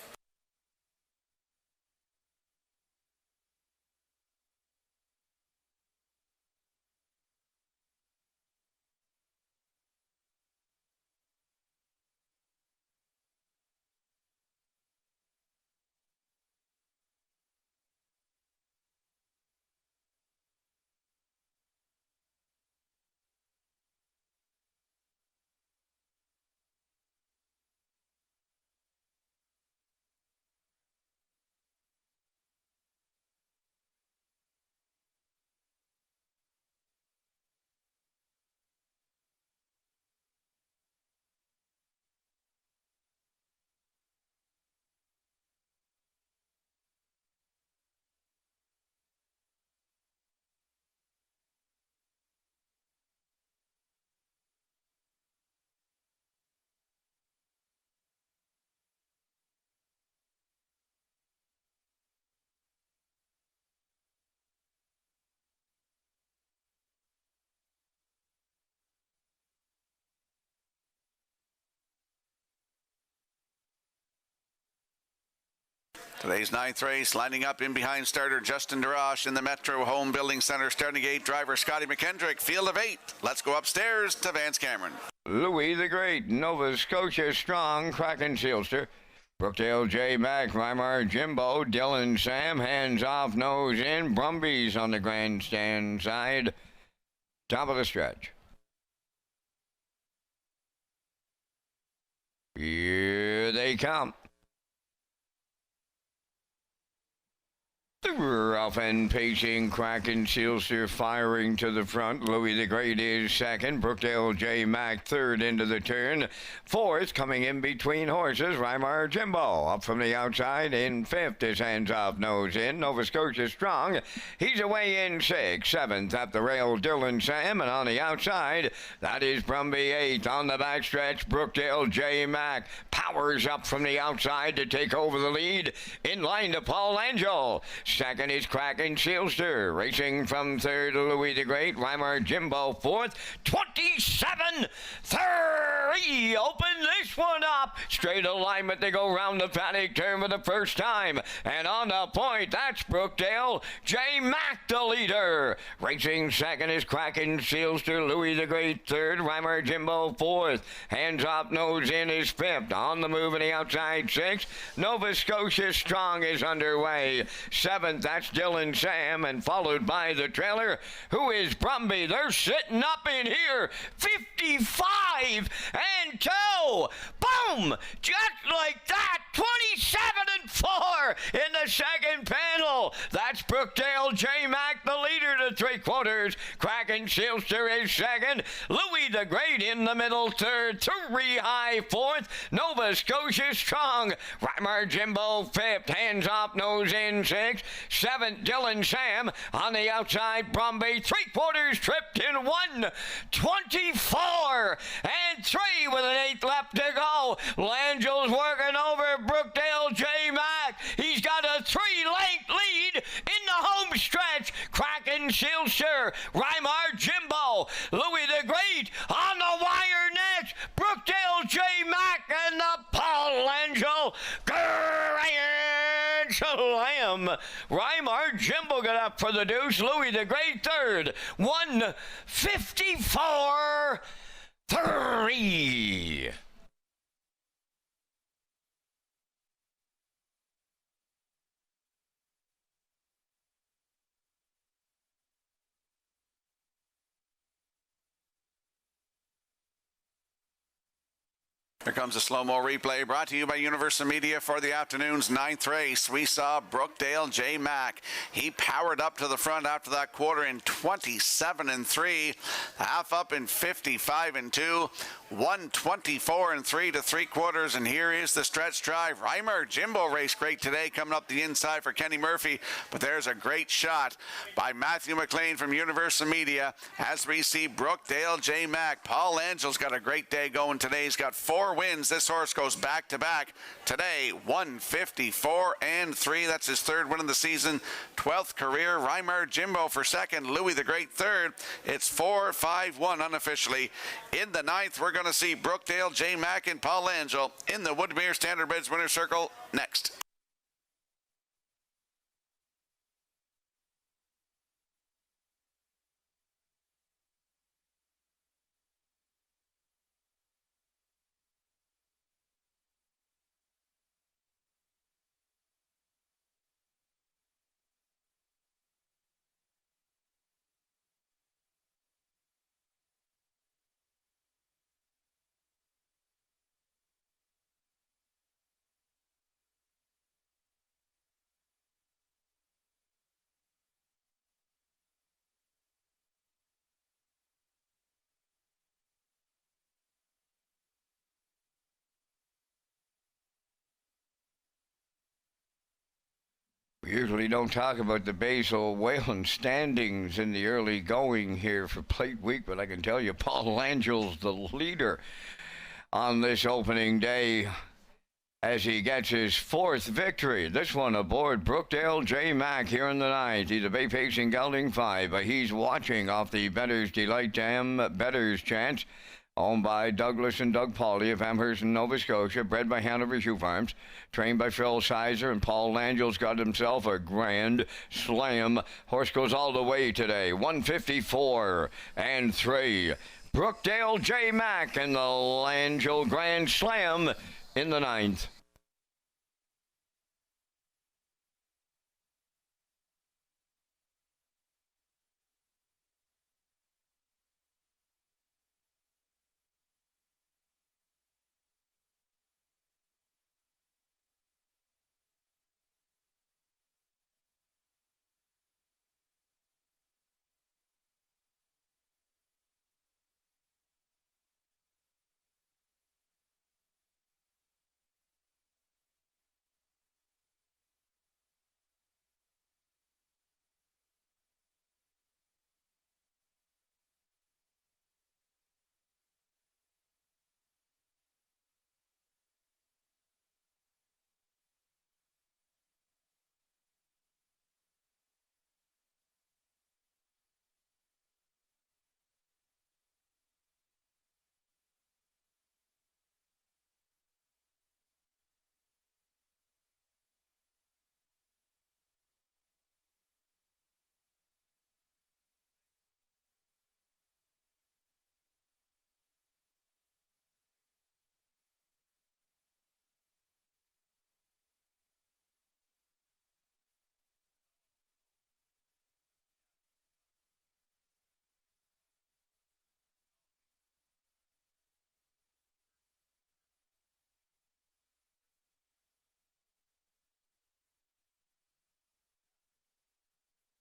Today's 9th race, lining up in behind starter Justin DeRoche in the Metro Home Building Center. Starting gate driver Scotty McKendrick, field of 8. Let's go upstairs to Vance Cameron. Louis the Great, Nova Scotia Strong, Kraken Sealster. Brookdale J. Mack, Rymar Jimbo, Dylan Sam, Hands Off Nose In. Brumbies on the grandstand side. Top of the stretch. Here they come. The rough and pacing Kraken Sealster firing to the front. Louis the Great is second. Brookdale J. Mack third into the turn. Fourth, coming in between horses, Rymar Jimbo. Up from the outside in fifth is Hands Off Nose In. Nova Scotia Strong. He's away in sixth. Seventh at the rail, Dylan Sam. And on the outside, that is Brumby eighth. On the backstretch, Brookdale J. Mack powers up from the outside to take over the lead. In line to Paul Angel. Second is Kraken Sealster. Racing from third, Louis the Great. Rymar Jimbo fourth. 27-3. Open this one up. Straight alignment. They go round the paddock turn for the first time. And on the point, that's Brookdale J. Mack, the leader. Racing second is Kraken Sealster. Louis the Great third. Rymar Jimbo fourth. Hands Off Nose In is fifth. On the move in the outside sixth. Nova Scotia Strong is underway. Seventh, that's Dylan Sam, and followed by the trailer, who is Brumby. They're sitting up in here, 55-2. Boom! Just like that, 27-4 in the second panel. That's Brookdale J. Mack, the leader to 3/4. Kraken Sealster is second. Louis the Great in the middle third. 3 high fourth. Nova Scotia Strong. Rymar Jimbo fifth. Hands Off Nose In sixth. Seventh, Dylan Sam. On the outside, Brumby. 3/4 tripped in 1:24-3 with an 8th left to go. Langel's working over Brookdale J. Mack. He's got a 3-length lead in the home stretch. Kraken Sealster, Rymar Jimbo, Louis the Great on the wire next. Brookdale J. Mack and the Paul Angel Grand Slam. Rymar Jimbo got up for the deuce. Louis the Great third. 1:54-3. Here comes a slow-mo replay brought to you by Universal Media for the afternoon's 9th race. We saw Brookdale J. Mack. He powered up to the front after that quarter in 27-3, half up in 55-2, 124-3 to 3/4, and here is the stretch drive. Reimer Jimbo raced great today, coming up the inside for Kenny Murphy, but there's a great shot by Matthew McLean from Universal Media as we see Brookdale J. Mack. Paul Angel's got a great day going today. He's got 4 wins. This horse goes back-to-back today, 154-3. That's his 3rd win of the season, 12th career. Reimer Jimbo for 2nd, Louis the Great 3rd. It's 4-5-1 unofficially. In the 9th, we're going to see Brookdale J. Mack and Paul Angel in the Woodmere Standardbreds winner circle next. We usually don't talk about the Basil Whalen standings in the early going here for Plate Week, but I can tell you Paul Angel's the leader on this opening day as he gets his 4th victory. This one aboard Brookdale J. Mack here in the 9th. He's a bay-pacing gelding 5, but he's watching off the Better's Delight Dam, Better's Chance, owned by Douglas and Doug Pauly of Amherst, Nova Scotia, bred by Hanover Shoe Farms, trained by Phil Sizer, and Paul Angel's got himself a grand slam. Horse goes all the way today, 154-3. Brookdale J. Mack and the Langell Grand Slam in the 9th.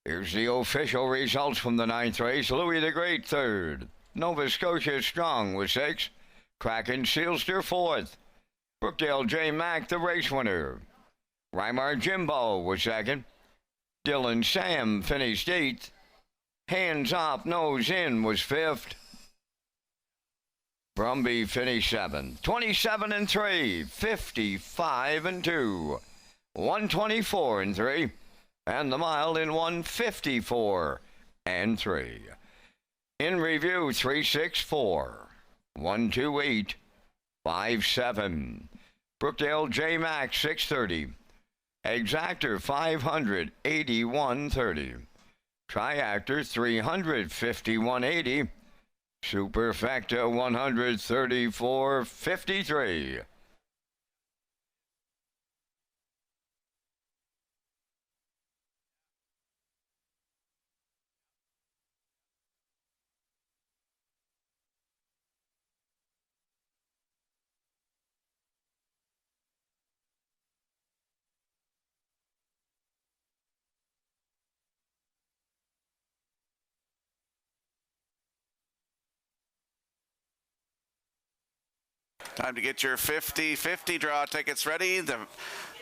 Here's the official results from the 9th race. Louis the Great 3rd. Nova Scotia Strong was 6th. Kraken Sealster 4th. Brookdale J. Mack the race winner. Reimer Jimbo was 2nd. Dylan Sam finished 8th. Hands Off Nose In was 5th. Brumby finished 7th. 27-3, 55-2, 124-3. And the mile in 154-3. In review, 364, 128, 57. Brookdale J. Mack 630. Exactor 581.30. Triactor 351.80. Superfecta 134.53. Time to get your 50-50 draw tickets ready. The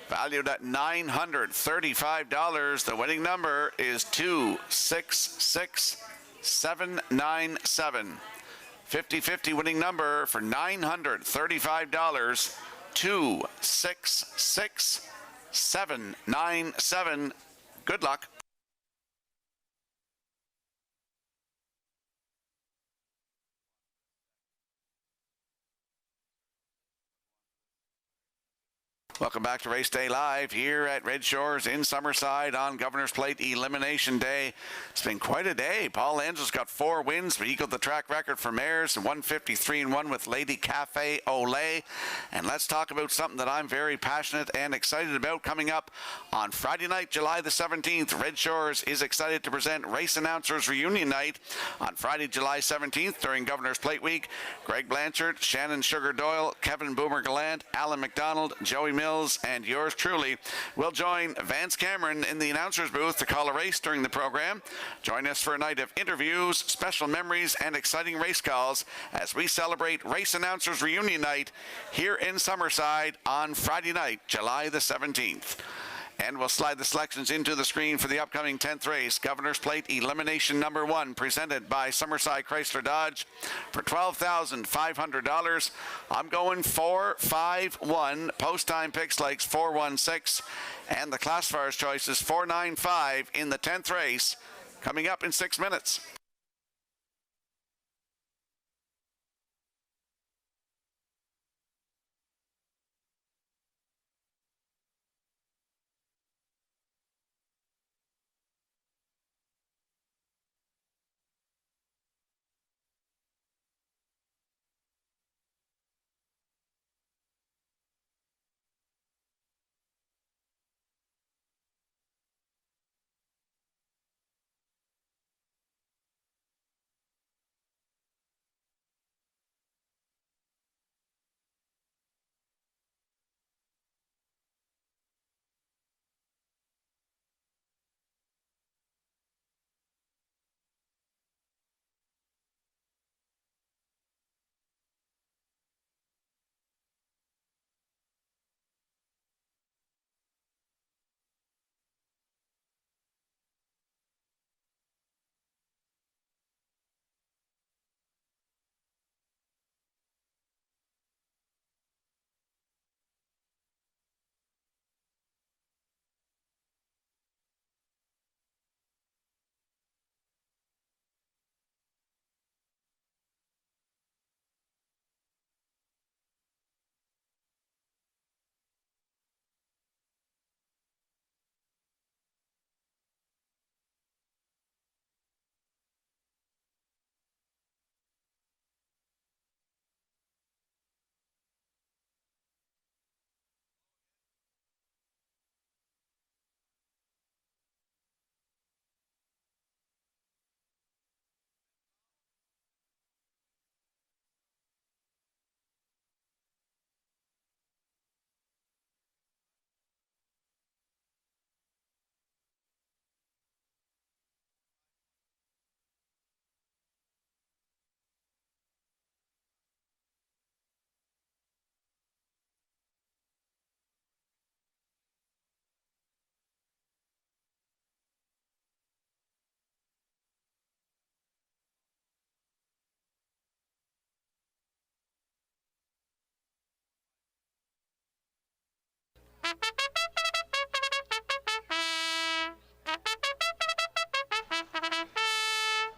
valued at $935. The winning number is 266797. 50-50 winning number for $935. 266797. Good luck. Welcome back to Race Day Live here at Red Shores in Summerside on Governor's Plate Elimination Day. It's been quite a day. Paul Angel's got 4 wins, but equaled the track record for mares, 153-1 with Lady Cafe Olay. And let's talk about something that I'm very passionate and excited about coming up on Friday night, July the 17th. Red Shores is excited to present Race Announcers Reunion Night on Friday, July 17th during Governor's Plate Week. Greg Blanchard, Shannon Sugar Doyle, Kevin Boomer Gallant, Alan McDonald, Joey Mills, and yours truly will join Vance Cameron in the announcer's booth to call a race during the program. Join us for a night of interviews, special memories, and exciting race calls as we celebrate Race Announcers Reunion Night here in Summerside on Friday night, July the 17th. And we'll slide the selections into the screen for the upcoming 10th race, Governor's Plate Elimination Number 1, presented by Summerside Chrysler Dodge for $12,500. I'm going 4-5-1. Post time picks like 4-1-6. And the classifier's choice is 4-9-5 in the 10th race, coming up in 6 minutes.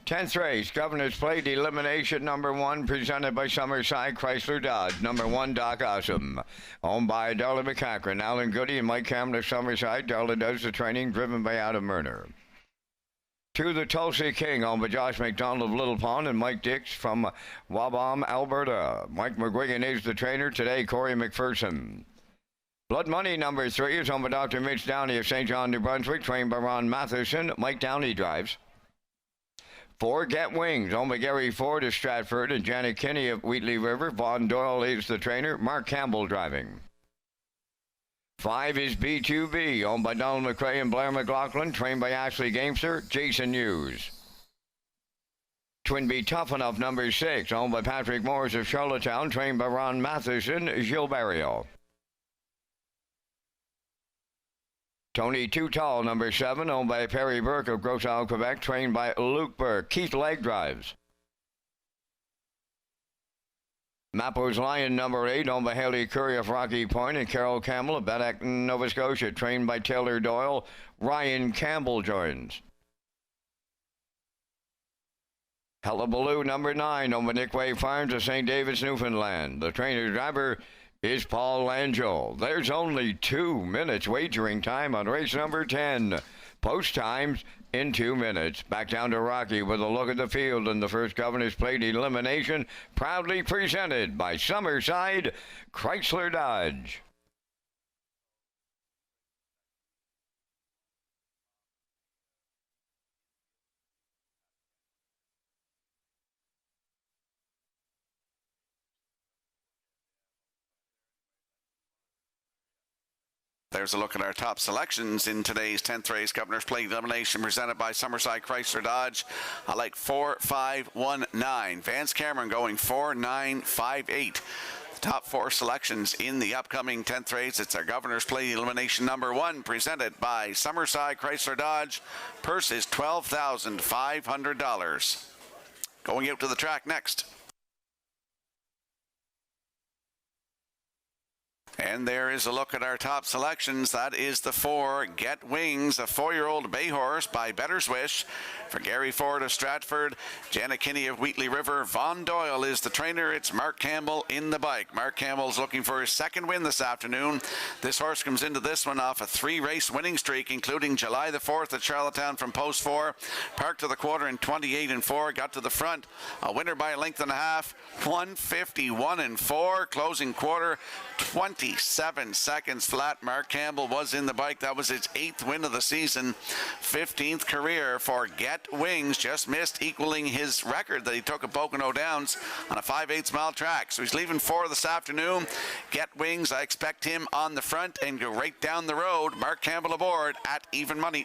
Tenth race, Governor's Plate Elimination Number 1, presented by Summerside Chrysler Dodge. Number 1, Doc Awesome. Owned by Darla McCachran, Alan Goody, and Mike Cameron of Summerside. Darla does the training, driven by Adam Murner. 2, the Tulsi King, owned by Josh McDonald of Little Pond and Mike Dix from Wabam, Alberta. Mike McGuigan is the trainer. Today, Corey McPherson. Blood Money Number 3 is owned by Dr. Mitch Downey of St. John, New Brunswick, trained by Ron Matheson. Mike Downey drives. 4, Get Wings, owned by Gary Ford of Stratford and Janet Kinney of Wheatley River. Vaughn Doyle is the trainer. Mark Campbell driving. 5 is B2B, owned by Donald McRae and Blair McLaughlin, trained by Ashley Gamester, Jason Hughes. Twinbee Tough Enough, number 6, owned by Patrick Morris of Charlottetown, trained by Ron Matheson, Gilberto. Tony Too Tall, number 7, owned by Perry Burke of Gros Isle, Quebec, trained by Luke Burke. Keith Leg drives. Mappo's Lion, number 8, owned by Haley Curry of Rocky Point, and Carol Campbell of Baddock, Nova Scotia, trained by Taylor Doyle. Ryan Campbell joins. Hullabaloo, number 9, owned by Nick Way Farms of St. David's, Newfoundland. The trainer-driver is Paul Langell. There's only 2 minutes wagering time on race number 10. Post times in 2 minutes. Back down to Rocky with a look at the field in the first Governor's Plate elimination, proudly presented by Summerside Chrysler Dodge. There's a look at our top selections in today's 10th race Governor's Plate elimination presented by Summerside Chrysler Dodge. I like 4-5-1-9. Vance Cameron going 4-9-5-8. The top 4 selections in the upcoming 10th race. It's our Governor's Plate elimination number 1 presented by Summerside Chrysler Dodge. Purse is $12,500. Going out to the track next. And there is a look at our top selections. That is the 4, Get Wings, a 4-year-old bay horse by Better Swish. For Gary Ford of Stratford, Janet Kinney of Wheatley River. Von Doyle is the trainer. It's Mark Campbell in the bike. Mark Campbell's looking for his 2nd win this afternoon. This horse comes into this one off a 3-race winning streak, including July the 4th at Charlottetown from post 4. Parked to the quarter in 28-4. Got to the front. A winner by a length and a half. 151-4. Closing quarter 27 seconds flat. Mark Campbell was in the bike. That was his 8th win of the season. 15th career for Get Wings. Just missed equaling his record that he took at Pocono Downs on a 5/8 mile track. So he's leaving 4 this afternoon. Get Wings, I expect him on the front and go right down the road. Mark Campbell aboard at even money.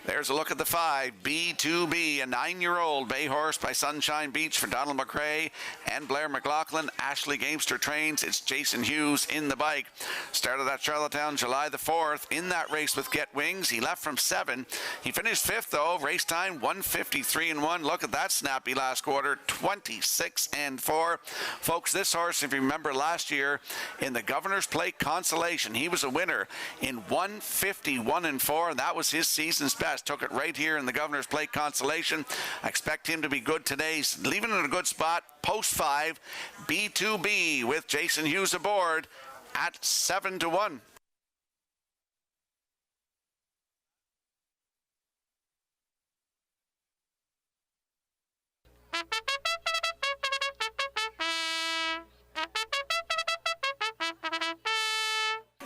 There's a look at the 5, B2B, a 9-year-old bay horse by Sunshine Beach for Donald McRae and Blair McLaughlin. Ashley Gamester trains. It's Jason Hughes in the bike. Started at Charlottetown July the 4th in that race with Get Wings. He left from 7. He finished 5th though. Race time 1:53-1. Look at that snappy last quarter, 26-4. Folks, this horse, if you remember last year in the Governor's Plate Consolation, he was a winner in 1:51-4, and that was his season's best. Took it right here in the Governor's Plate Consolation. I expect him to be good today. He's leaving in a good spot. Post 5, B2B with Jason Hughes aboard at 7-1.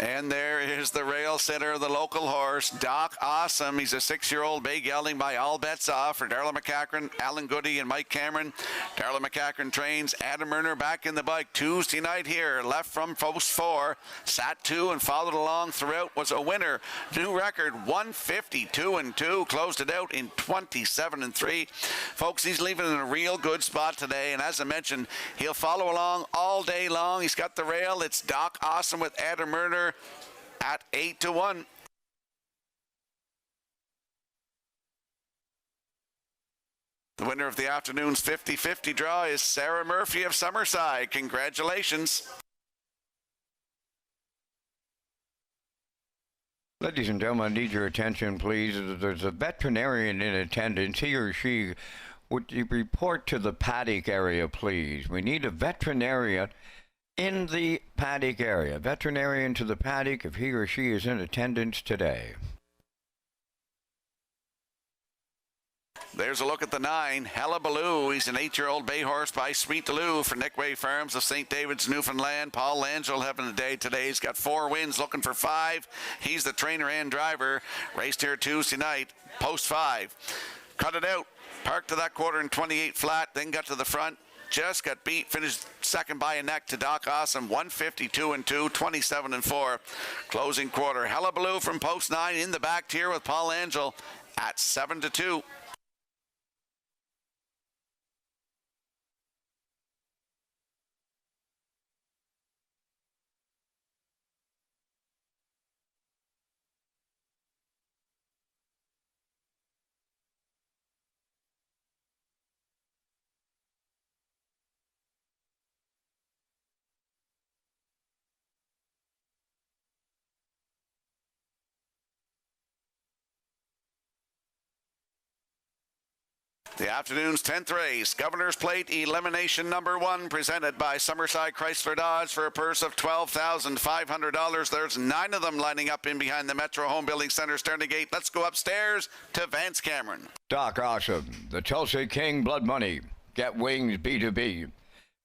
And there is the rail center of the local horse, Doc Awesome. He's a 6-year-old bay gelding by All Bets Off for Darla McCachran, Alan Goody, and Mike Cameron. Darla McCachran trains. Adam Murner back in the bike Tuesday night here. Left from post 4, sat 2 and followed along throughout. Was a winner. New record 152-2. Closed it out in 27-3. Folks, he's leaving in a real good spot today. And as I mentioned, he'll follow along all day long. He's got the rail. It's Doc Awesome with Adam Murner at 8-1. The winner of the afternoon's 50-50 draw is Sarah Murphy of Summerside. Congratulations. Ladies and gentlemen, I need your attention, please. There's a veterinarian in attendance. He or she, would you report to the paddock area, please? We need a veterinarian in the paddock area. Veterinarian to the paddock if he or she is in attendance today. There's a look at the 9, Hullabaloo. He's an 8-year-old bay horse by Sweet Lou for Nick Way Farms of St. David's, Newfoundland. Paul Langell having a day today. He's got 4 wins, looking for 5. He's the trainer and driver. Raced here Tuesday night, post 5. Cut it out. Parked to that quarter in 28 flat, then got to the front. just got beat, finished second by a neck to Doc Awesome, 152-2, 27-4. Closing quarter. Hullabaloo from post 9 in the back tier with Paul Angel at 7-2. The afternoon's 10th race, Governor's Plate Elimination Number 1, presented by Summerside Chrysler Dodge for a purse of $12,500. There's 9 of them lining up in behind the Metro Home Building Center starting gate. Let's go upstairs to Vance Cameron. Doc Awesome, the Tulsa King, Blood Money, Get Wings, B2B.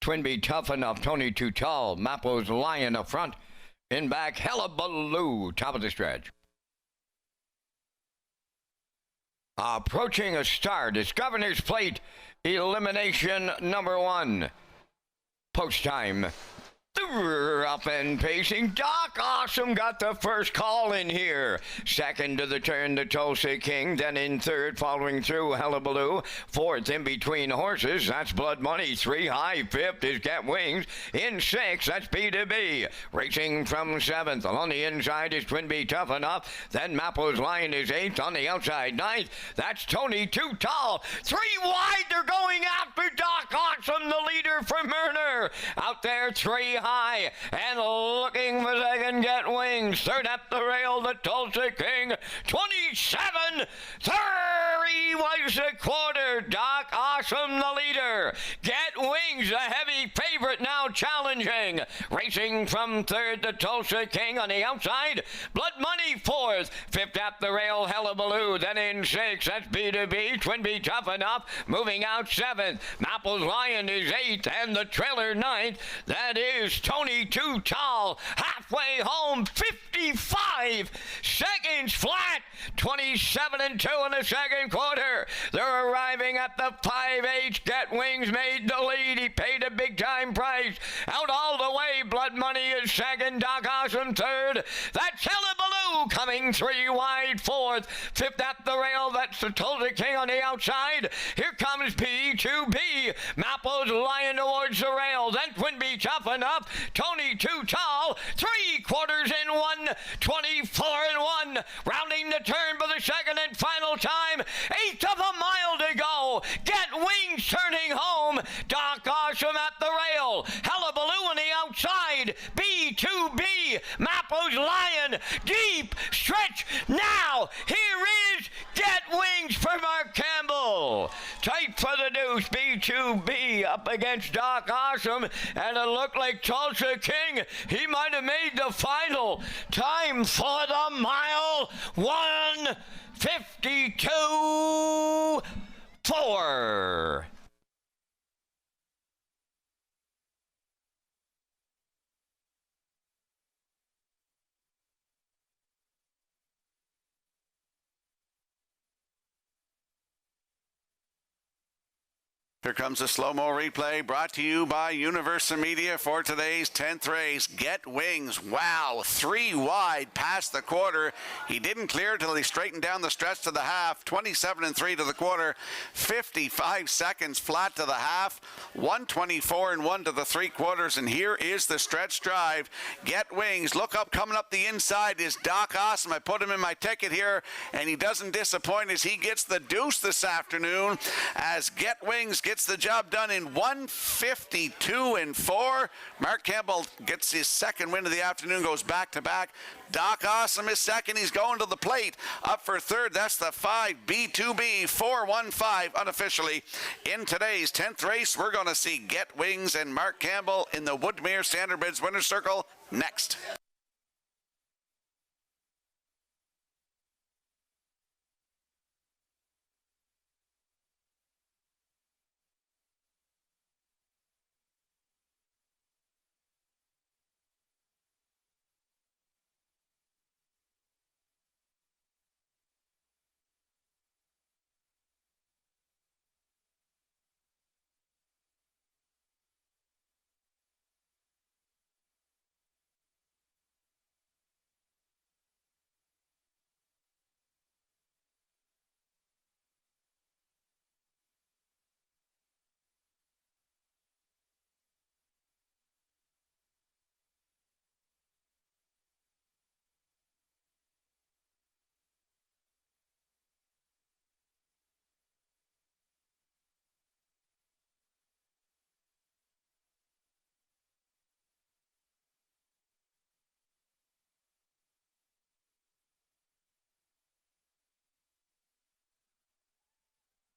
Twinbee, Tough Enough, Tony Too Tall, Mappo's Lion up front. In back, Hullabaloo, top of the stretch. Approaching a start, it's Governor's Plate Elimination Number 1. Post time. Up and pacing. Doc Awesome got the first call in here. Second to the turn, the Tulsa King. Then in third, following through, Hullabaloo. Fourth, in between horses, that's Blood Money. 3 high. Fifth is Get Wings. In sixth, that's B2B. Racing from seventh. On the inside is Twinbee, Tough Enough. Then Mappo's Lion is eighth. On the outside, ninth. That's Tony Too Tall. 3 wide. They're going after Doc Awesome, the leader from Murner. Out there, 3 high, and looking for second, Get Wings. Third up the rail, the Tulsa King. 27, 30 was the quarter. Doc Awesome, the leader. Get Wings, the heavy favorite, now challenging. Racing from third, the Tulsa King. On the outside, Blood Money fourth. Fifth up the rail, Hullabaloo. Then in sixth, that's B2B. Twinbee, Tough Enough. Moving out seventh. Mappo's Lion is eighth, and the trailer ninth. That is Tony Too Tall. Halfway home, 55 seconds flat. 27-2 in the second quarter. They're arriving at the 5H. Get Wings made the lead. He paid a big time price. Out all the way, Blood Money is second. Doc Awesome third. That's Hullabaloo coming 3 wide fourth. Fifth at the rail. That's the Tulsa King on the outside. Here comes B2B. Mappo's Lion towards the rail. Then Twinbee, Tough Enough. Tony Too Tall. 3 quarters in 1. 24-1. Rounding the turn for the second and final time. 1/8 of a mile to go. Get Wings turning home. Doc Awesome at the rail. Hullabaloo on the outside. B2B. Mappo's Lion. Deep stretch now. Here is Get Wings for Mark Campbell. Tight for the deuce. B2B up against Doc Awesome. And it looked like Tulsa King. He might have made the final. Time for the mile. 1:52.4. Here comes a slow-mo replay brought to you by Universal Media for today's 10th race. Get Wings. Wow, 3 wide past the quarter. He didn't clear till he straightened down the stretch to the half. 27-3 to the quarter. 55 seconds flat to the half. 124-1 to the 3 quarters. And here is the stretch drive. Get Wings. Look up, coming up the inside is Doc Awesome. I put him in my ticket here, and he doesn't disappoint as he gets the deuce this afternoon as Get Wings gets the job done in 1:52.4. Mark Campbell gets his second win of the afternoon, goes back to back. Doc Awesome is second. He's going to the plate. Up for third. That's the 5 B2B 415 unofficially. In today's 10th race, we're going to see Get Wings and Mark Campbell in the Woodmere Standardbridge Winner's Circle next.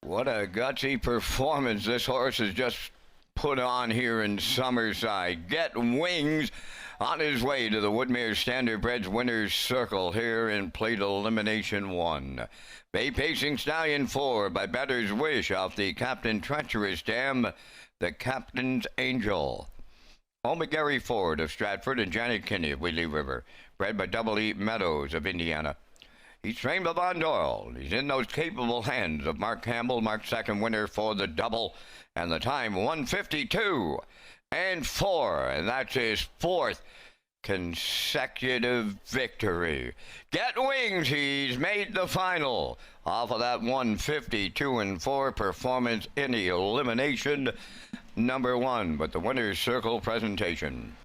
What a gutsy performance this horse has just put on here in Summerside. Get Wings on his way to the Woodmere Standardbreds Winners Circle here in Plate Elimination 1. Bay Pacing Stallion 4 by Better's Wish off the Captain Treacherous Dam, the Captain's Angel. Omagary Ford of Stratford and Janet Kinney of Wheatley River, bred by Double E Meadows of Indiana. He's trained by Von Doyle. He's in those capable hands of Mark Campbell, Mark's second winner for the double, and the time 1:52 and 4, and that's his fourth consecutive victory. Get Wings, he's made the final off of that 1:52 and 4 performance in the elimination number 1 with the Winner's Circle presentation.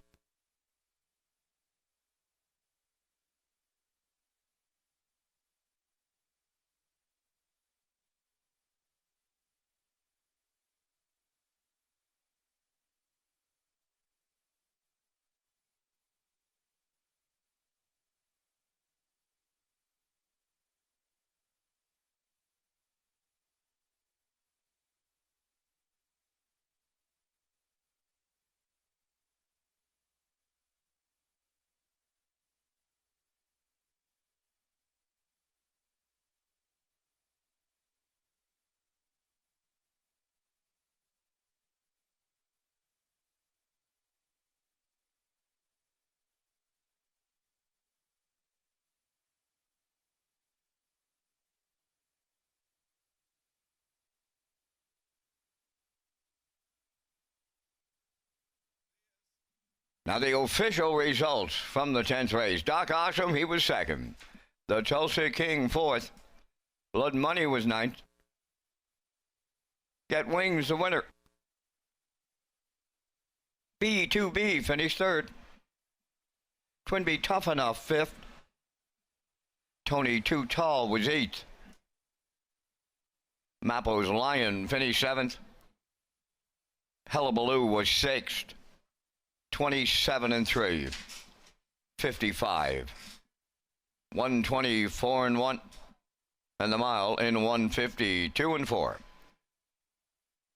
Now the official results from the 10th race. Doc Awesome, he was second. The Tulsa King, fourth. Blood Money was ninth. Get Wings, the winner. B2B finished third. Twin B Tough Enough, fifth. Tony Too Tall was eighth. Mappo's Lion finished seventh. Hullabaloo was sixth. 27 and 3, 55, 124 and 1, and the mile in 152 and 4.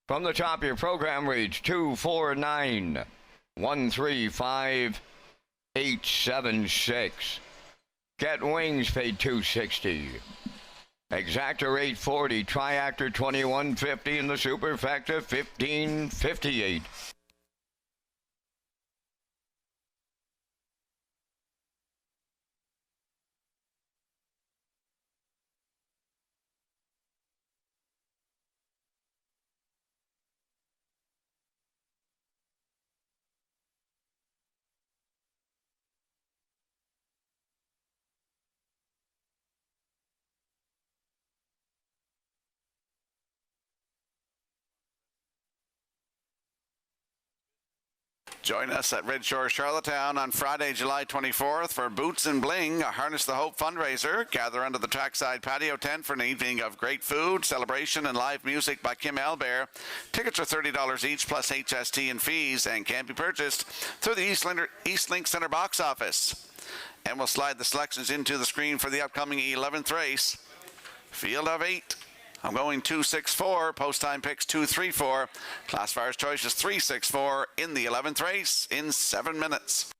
From the top, your program reads 249 135 876. Get Wings paid $260. Exactor $840, Triactor $2150, and the Superfecta $1558. Join us at Red Shores, Charlottetown on Friday, July 24th for Boots and Bling, a Harness the Hope fundraiser. Gather under the trackside patio tent for an evening of great food, celebration, and live music by Kim Albert. Tickets are $30 each plus HST and fees and can be purchased through the Eastlink Center box office. And we'll slide the selections into the screen for the upcoming 11th race. Field of 8. I'm going 264, post time picks 234. Classifier's choice is 364 in the 11th race in 7 minutes.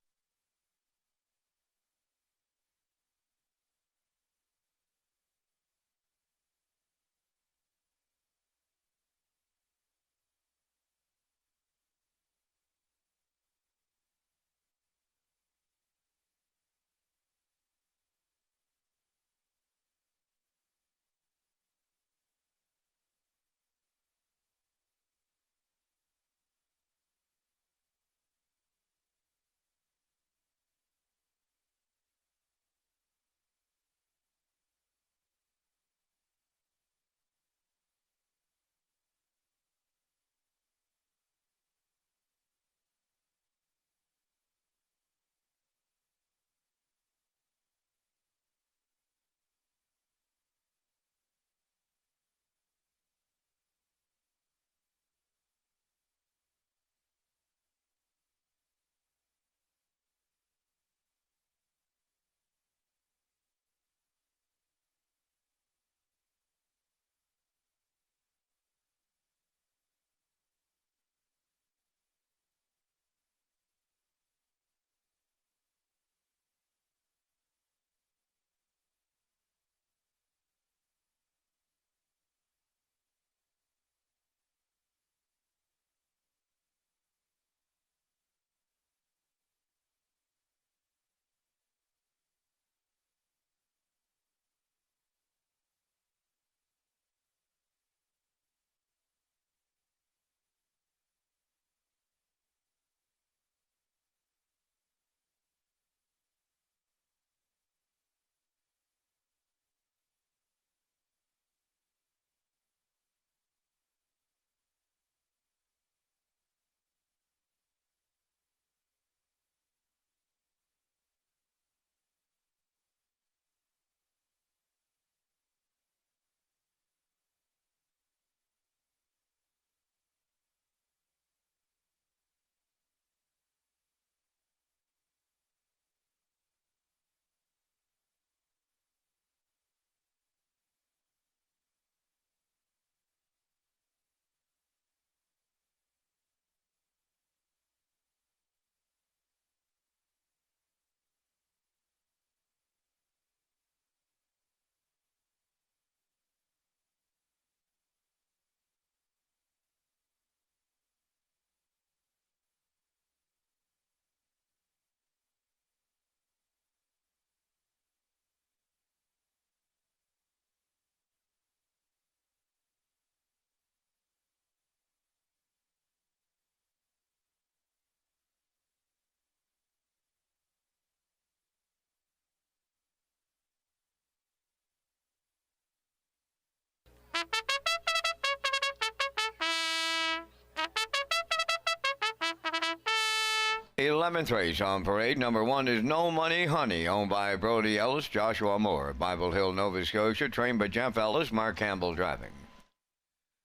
Eleventh race on parade. Number 1 is No Money Honey, owned by Brody Ellis, Joshua Moore, Bible Hill, Nova Scotia, trained by Jeff Ellis, Mark Campbell driving.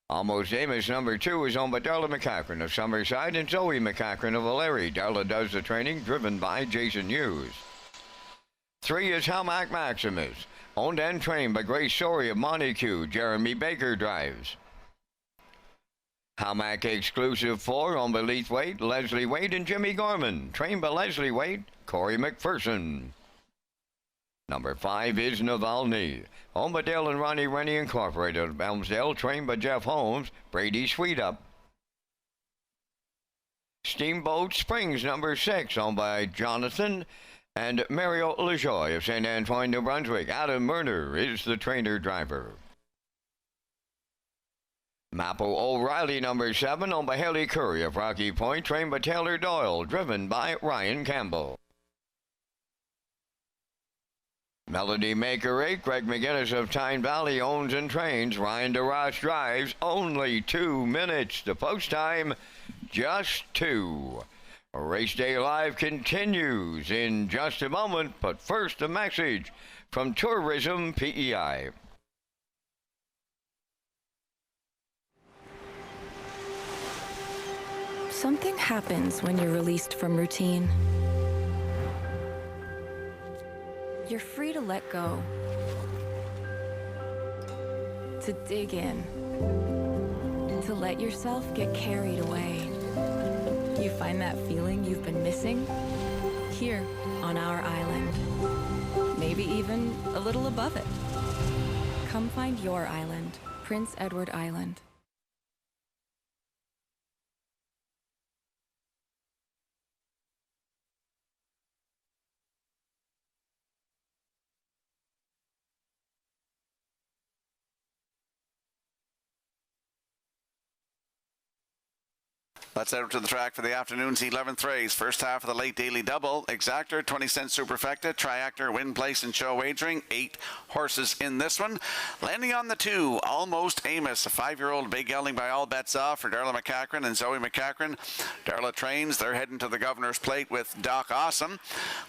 Almost Amos, number 2, is owned by Darla McCachran of Summerside and Zoe McCachran of O'Leary. Darla does the training, driven by Jason Hughes. 3 is Helmac Maximus, owned and trained by Grace Sorey of Montague. Jeremy Baker drives. Helmac Exclusive 4, owned by Leith Waite, Leslie Waite, and Jimmy Gorman. Trained by Leslie Waite, Corey McPherson. Number 5 is Navalny, owned by Dale and Ronnie Rennie Incorporated of Elmsdale, trained by Jeff Holmes, Brady Sweetup. Steamboat Springs, number 6, owned by Jonathan and Mario LaJoy of St. Antoine, New Brunswick. Adam Murner is the trainer-driver. Mapo O'Reilly, number 7, owned by Haley Curry of Rocky Point, trained by Taylor Doyle, driven by Ryan Campbell. Melody Maker 8, Greg McGinnis of Tyne Valley owns and trains. Ryan DeRoche drives. Only 2 minutes. The post time, just 2. Race Day Live continues in just a moment, but first a message from Tourism PEI. Something happens when you're released from routine. You're free to let go, to dig in, to let yourself get carried away. You find that feeling you've been missing here on our island, maybe even a little above it. Come find your island, Prince Edward Island. Let's head over to the track for the afternoon's 11th race. First half of the late daily double. Exactor, 20 cent superfecta. Triactor, win, place, and show wagering. 8 horses in this one. Landing on the 2, Almost Amos, a 5-year-old big gelding by All Bets Off for Darla McCachran and Zoe McCachran. Darla trains. They're heading to the Governor's Plate with Doc Awesome.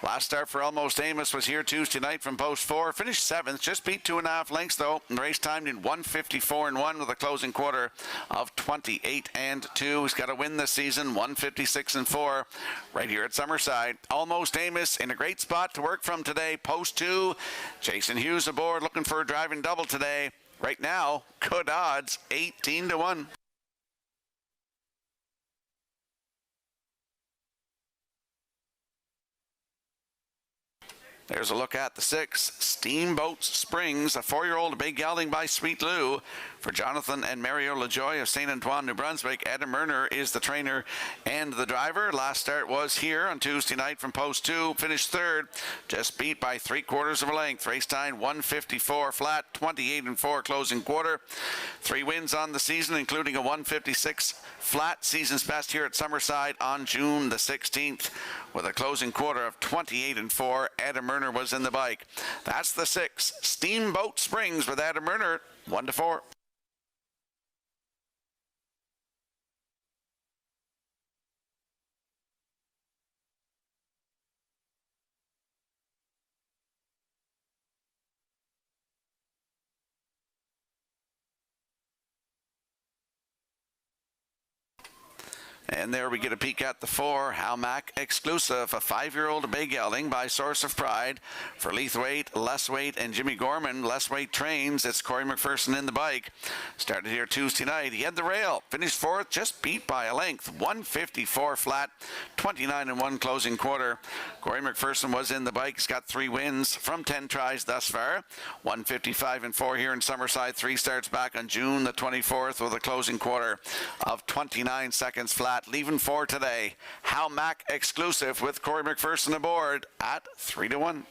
Last start for Almost Amos was here Tuesday night from post 4. Finished 7th. Just beat 2.5 lengths, though. And race timed in 1:54.1 with a closing quarter of 28.2. He's got a win this season, 1:56.4, right here at Summerside. Almost Amos in a great spot to work from today. Post 2, Jason Hughes aboard, looking for a driving double today. Right now, good odds, 18-1. There's a look at the 6, Steamboat Springs, a 4-year-old big gelding by Sweet Lou for Jonathan and Mario LaJoy of St. Antoine, New Brunswick. Adam Murner is the trainer and the driver. Last start was here on Tuesday night from post 2. Finished 3rd, just beat by 3/4 of a length. Race time 1:54 flat, 28.4 closing quarter. 3 wins on the season, including a 1:56 flat season's best here at Summerside on June the 16th with a closing quarter of 28.4. Adam Murner was in the bike. That's the 6, Steamboat Springs with Adam Murner, 1-4. And there we get a peek at the 4, Halmac Exclusive, a 5-year-old big gelding by Source of Pride for Leith Waite, Les Waite, and Jimmy Gorman. Les Waite trains. It's Corey McPherson in the bike. Started here Tuesday night. He had the rail. Finished 4th, just beat by a length. 1:54 flat, 29.1 closing quarter. Corey McPherson was in the bike. He's got 3 wins from 10 tries thus far. 1:55.4 here in Summerside. 3 starts back on June the 24th with a closing quarter of 29 seconds flat. Leaving 4 today. Halmac Exclusive with Corey McPherson aboard at 3-1.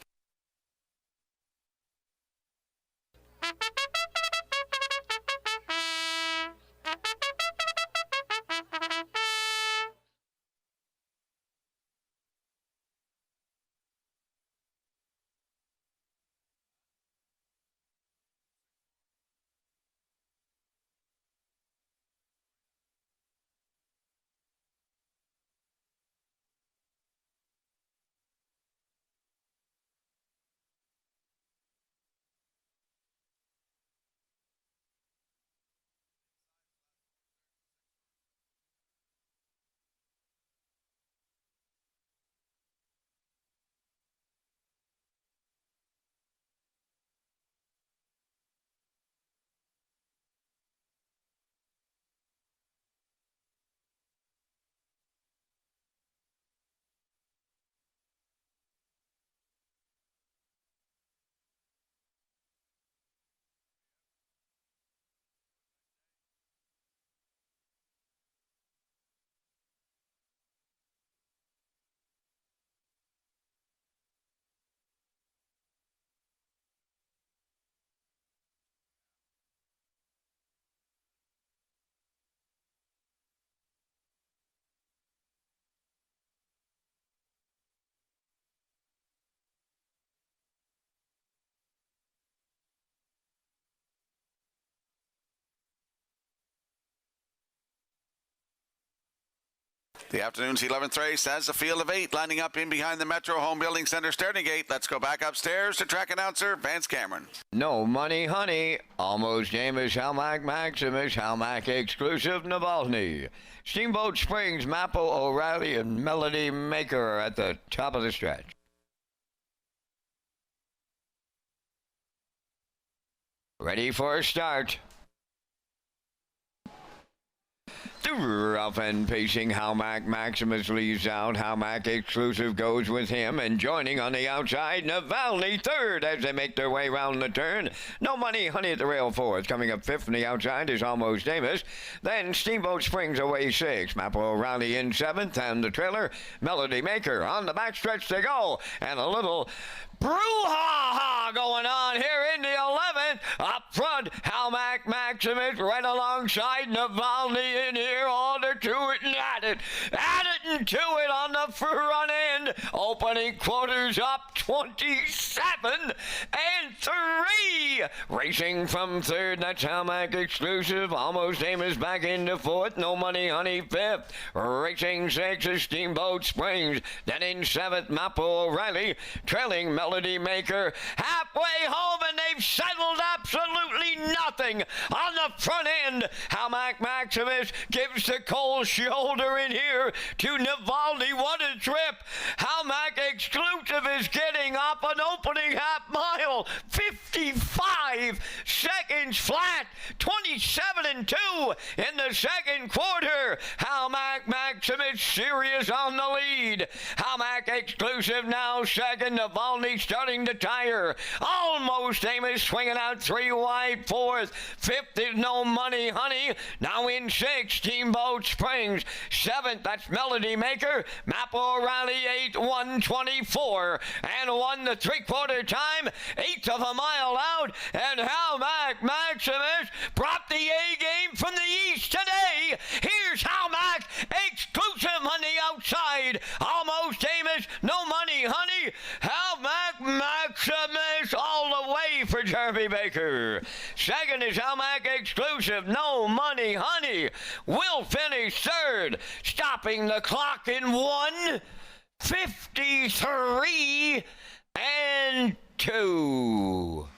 The afternoon's 11th race has a field of 8 lining up in behind the Metro Home Building Center starting gate. Let's go back upstairs to track announcer Vance Cameron. No Money Honey, Almost Amos, Halmac Maximus, Halmac Exclusive, Navalny. Steamboat Springs, Mappo, O'Reilly, and Melody Maker are at the top of the stretch. Ready for a start. Rough and pacing, Halmac Maximus leaves out. Halmac Exclusive goes with him, and joining on the outside, Navalny third as they make their way round the turn. No Money Honey at the rail fourth. Coming up fifth from the outside is Almost Amos. Then Steamboat Springs away sixth. Mappo O'Reilly in seventh, and the trailer, Melody Maker. On the backstretch they go, and a little brouhaha going on here in the 11th. Up front, Halmac Maximus right alongside Navalny in here. Order to it and at it and to it on the front end. Opening quarters up 27 and 3. Racing from third, that's Halmac Exclusive. Almost Amos back into fourth. No Money Honey fifth. Racing sixth is Steamboat Springs. Then in seventh, Mappo O'Reilly. Trailing Melody Maker. Halfway home, and they've settled absolutely nothing on the front end. Halmac Maximus gives the cold shoulder in here to Navalny. What a trip. Halmac Exclusive is getting up an opening half mile. 55 seconds flat. 27 and 2 in the second quarter. Halmac Maximus serious on the lead. Halmac Exclusive now second. Navalny starting to tire. Almost Amos swinging out 3 wide fourth. Fifth is No Money Honey. Now in sixth, Steamboat Springs. Seventh, that's Melody Maker. Mappo O'Reilly 8:124 and won the 3/4 time. 1/8 of a mile out, and Halmac Maximus brought the A game from the east today. Here's Halmac Exclusive on the outside. Almost Amos, No Money Honey. Halmac Maximus all the way for Jeremy Baker. Second is Halmac Exclusive. No Money Honey will finish third, stopping the clock in 1:53 and 2.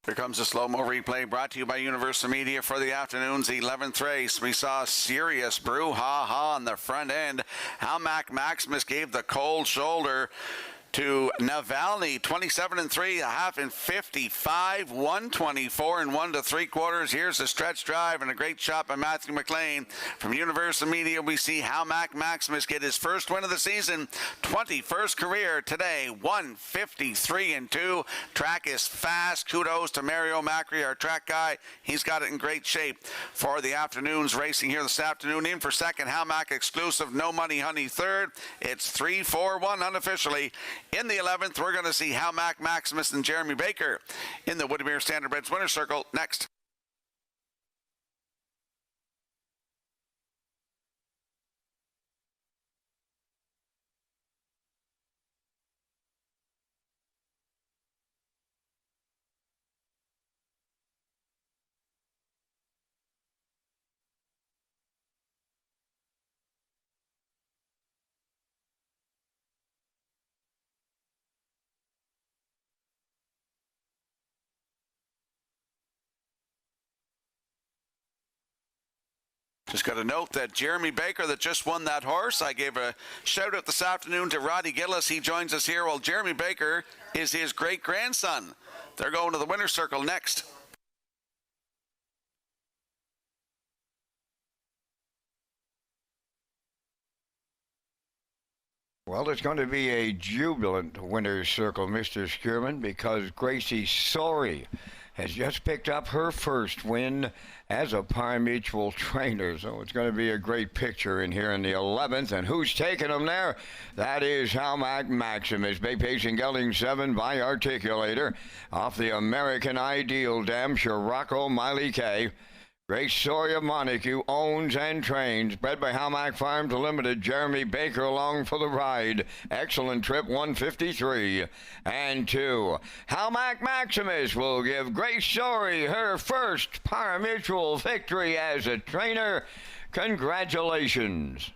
Here comes a slow-mo replay brought to you by Universal Media for the afternoon's 11th race. We saw a serious brouhaha on the front end. Halmac Maximus gave the cold shoulder to Navalny, 27 and 3, a half in 55, 124 and 1 3/4. Here's a stretch drive and a great shot by Matthew McLean. From Universal Media, we see Halmac Maximus get his first win of the season, 21st career today, 153 and 2. Track is fast. Kudos to Mario Macri, our track guy. He's got it in great shape for the afternoon's racing here this afternoon. In for second, Halmac Exclusive, No Money Honey third. It's 3-4-1 unofficially. In the 11th, we're going to see Halmac Maximus and Jeremy Baker in the Woodmere Standardbreds Winner's Circle next. Just got a note that Jeremy Baker that just won that horse. I gave a shout out this afternoon to Roddy Gillis. He joins us here. Well, Jeremy Baker is his great-grandson. They're going to the Winner's Circle next. Well, it's going to be a jubilant Winner's Circle, Mr. Skierman, because Gracie Sorey has just picked up her first win as a Par Mutual trainer. So it's going to be a great picture in here in the 11th. And who's taking them there? That is Halmac Maximus. Bay pacing gelding 7 by Articulator off the American Ideal Dam, Scirocco Miley K. Grace Sawyer Montague owns and trains. Bred by Halmack Farms Limited. Jeremy Baker along for the ride. Excellent trip, 153 and 2. Halmack Maximus will give Grace Sawyer her first pari-mutuel victory as a trainer. Congratulations.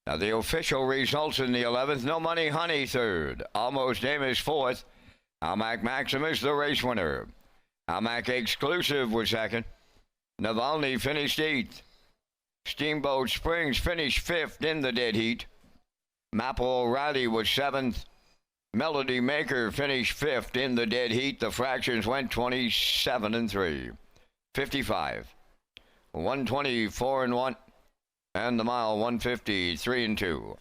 Now the official results in the 11th. No Money Honey third. Almost Amos fourth. Almac Maximus the race winner. Almac Exclusive was second. Navalny finished 8th. Steamboat Springs finished 5th in the dead heat. Maple O'Reilly was 7th. Melody Maker finished 5th in the dead heat. The fractions went 27 and 3. 55. 124 and 1. And the mile 153 and 2.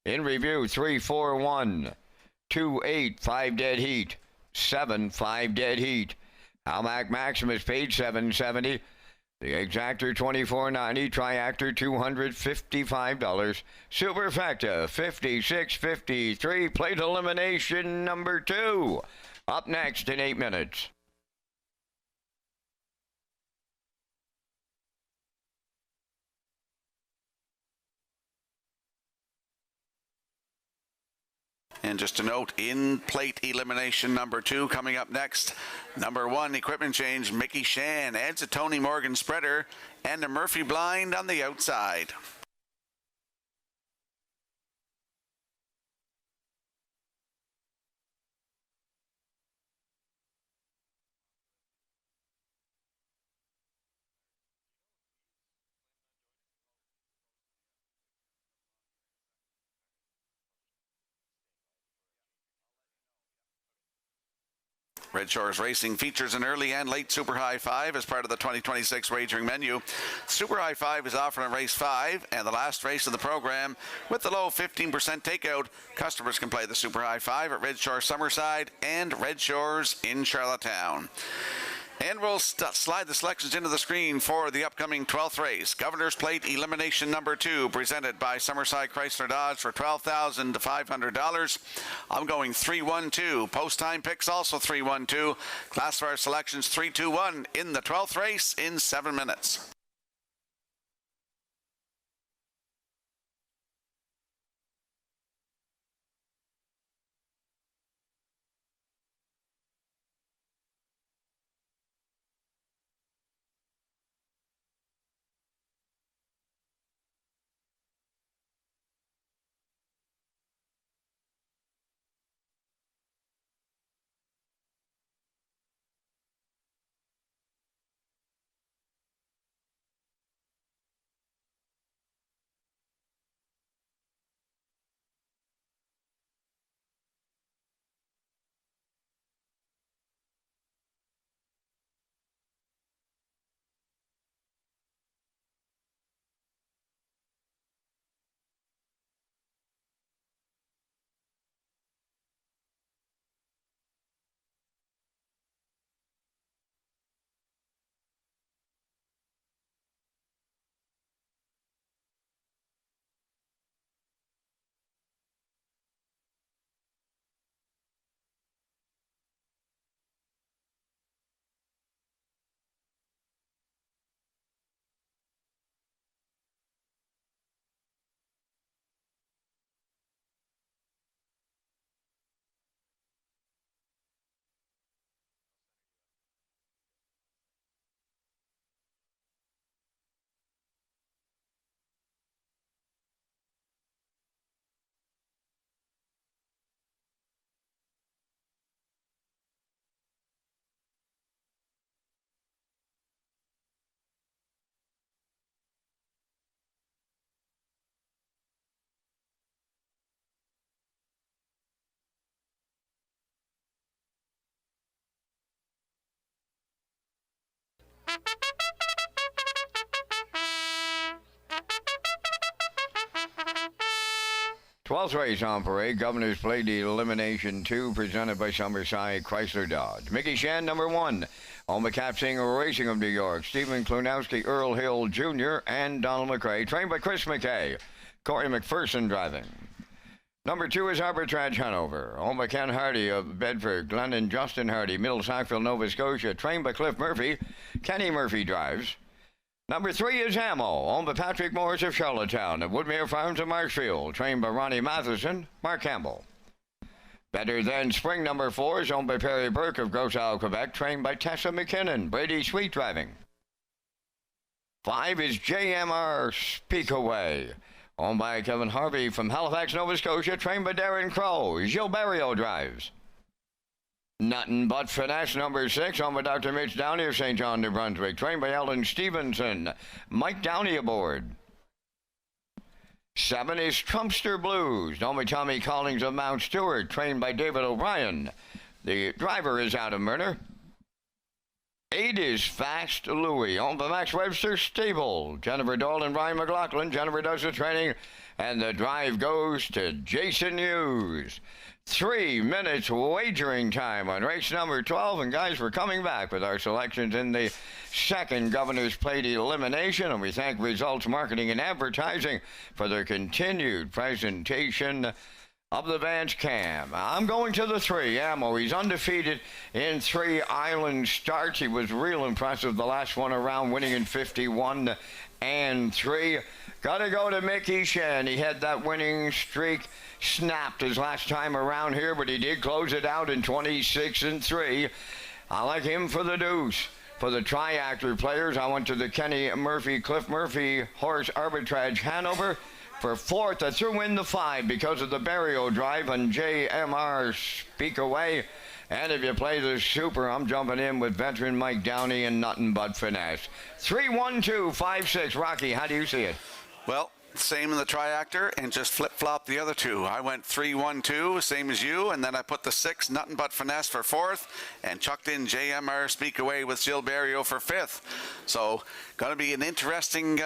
In review, 3-4-1, 2-8, 5 dead heat, 7-5 dead heat. Almac Maximus paid $770. The Exactor $24.90. Triactor $255. Superfecta $56.53. Plate elimination number 2. Up next in 8 minutes. And just a note, in plate elimination number 2, coming up next, number 1, equipment change, Mickey Shan adds a Tony Morgan spreader and a Murphy blind on the outside. Redshores Racing features an early and late Super High 5 as part of the 2026 wagering menu. Super High 5 is offered on race 5 and the last race of the program. With the low 15% takeout, customers can play the Super High 5 at Redshores Summerside and Redshores in Charlottetown. And we'll slide the selections into the screen for the upcoming 12th race. Governor's Plate Elimination number 2, presented by Summerside Chrysler Dodge for $12,500. I'm going 3-1-2. Post time picks also 3-1-2. Classifier selections 3-2-1 in the 12th race in 7 minutes. Twelfth race on parade, Governor's Plate Elimination 2, presented by Summerside Chrysler Dodge. Mickey Shan, number 1. On the Capsing Racing of New York, Stephen Klunowski, Earl Hill Jr., and Donald McRae, trained by Chris McKay. Corey McPherson driving. Number 2 is Arbitrage Hanover. Owned by Ken Hardy of Bedford, Glenn and Justin Hardy, Middle Sackville, Nova Scotia, trained by Cliff Murphy. Kenny Murphy drives. Number 3 is Ammo, owned by Patrick Morris of Charlottetown, at Woodmere Farms of Marshfield, trained by Ronnie Matheson, Mark Campbell. Better Than Spring, number 4, is owned by Perry Burke of Gros Isle, Quebec, trained by Tessa McKinnon, Brady Sweet driving. 5 is JMR Speak Away, owned by Kevin Harvey from Halifax, Nova Scotia, trained by Darren Crow. Gilles Barrio drives. Nothing But Finesse, number 6, owned by Dr. Mitch Downey of St. John, New Brunswick, trained by Ellen Stevenson. Mike Downey aboard. 7 is Trumpster Blues, owned by Tommy Collins of Mount Stewart, trained by David O'Brien. The driver is Adam Murner. 8 is Fast Louie, owned by Max Webster Stable. Jennifer Doyle and Ryan McLaughlin. Jennifer does the training, and the drive goes to Jason Hughes. 3 minutes wagering time on race number 12, and guys, we're coming back with our selections in the second Governor's Plate Elimination, and we thank Results Marketing and Advertising for their continued presentation of the Vance Cam. I'm going to the 3, Ammo. He's undefeated in 3 island starts. He was real impressive the last one around, winning in 51 and 3. Gotta go to Mickey Shan. He had that winning streak snapped his last time around here, but he did close it out in 26 and 3. I like him for the deuce. For the triactor players, I went to the Kenny Murphy, Cliff Murphy horse Arbitrage Hanover. For 4th, I threw in the 5 because of the Barrio drive on JMR Speak Away. And if you play the Super, I'm jumping in with veteran Mike Downey and Nothing But Finesse. 3, 1, 2, 5, 6. Rocky, how do you see it? Well, same in the triactor, and just flip-flop the other 2. I went 3, 1, 2, same as you, and then I put the 6, Nothing But Finesse, for 4th, and chucked in JMR Speak Away with Gilles Barrio for 5th. So, going to be an interesting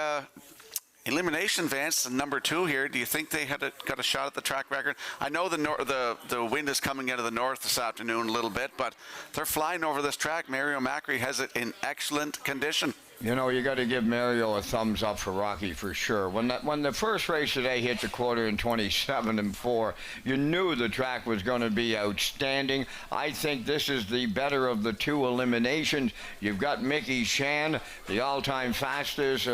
elimination, Vance, number 2 here. Do you think they got a shot at the track record? I know the wind is coming out of the north this afternoon a little bit, but they're flying over this track. Mario Macri has it in excellent condition. You know, you got to give Mario a thumbs up for Rocky for sure. When the first race today hit the quarter in 27 and 4, you knew the track was going to be outstanding. I think this is the better of the 2 eliminations. You've got Mickey Shan, the all-time fastest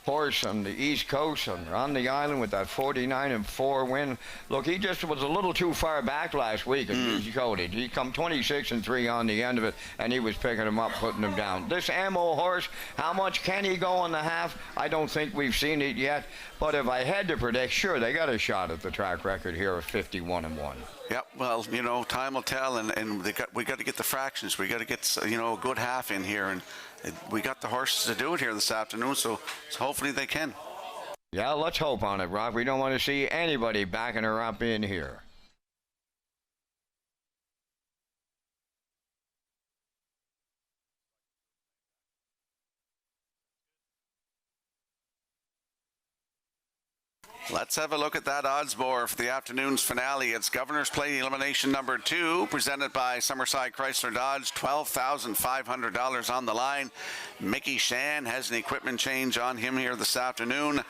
horse on the East Coast, on the island with that 49 and 4 win. Look, he just was a little too far back last week, and he showed it. He come 26 and 3 on the end of it, and he was picking him up, putting him down. This Ammo horse, how much can he go in the half? I don't think we've seen it yet, but if I had to predict, sure, they got a shot at the track record here of 51 and 1. Yep, well, you know, time will tell, and we got to get the fractions. We got to get, you know, a good half in here, and we got the horses to do it here this afternoon, so hopefully they can. Yeah, let's hope on it, Rob. We don't want to see anybody backing her up in here. Let's have a look at that odds board for the afternoon's finale. It's Governor's Plate Elimination number 2, presented by Summerside Chrysler Dodge. $12,500 on the line. Mickey Shan has an equipment change on him here this afternoon.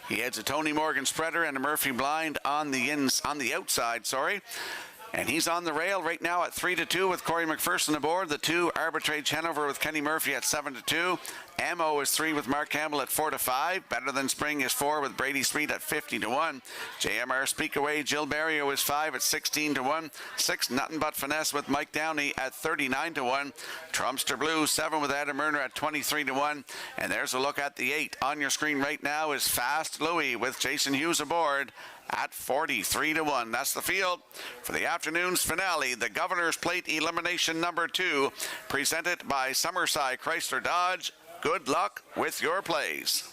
He heads a Tony Morgan spreader and a Murphy blind on the outside, And he's on the rail right now at 3-2 with Corey McPherson aboard. The 2, Arbitrage Hanover with Kenny Murphy at 7-2. Ammo is 3 with Mark Campbell at 4-5. Better Than Spring is 4 with Brady Sweet at 50-1. JMR Speak Away, Gilles Barrio is 5 at 16-1. 6, Nothing But Finesse with Mike Downey at 39-1. Trumpster Blue, 7 with Adam Murner at 23-1. And there's a look at the 8. On your screen right now is Fast Louie with Jason Hughes aboard at 43-1. That's the field for the afternoon's finale, the Governor's Plate Elimination number 2, presented by Summerside Chrysler Dodge. Good luck with your plays.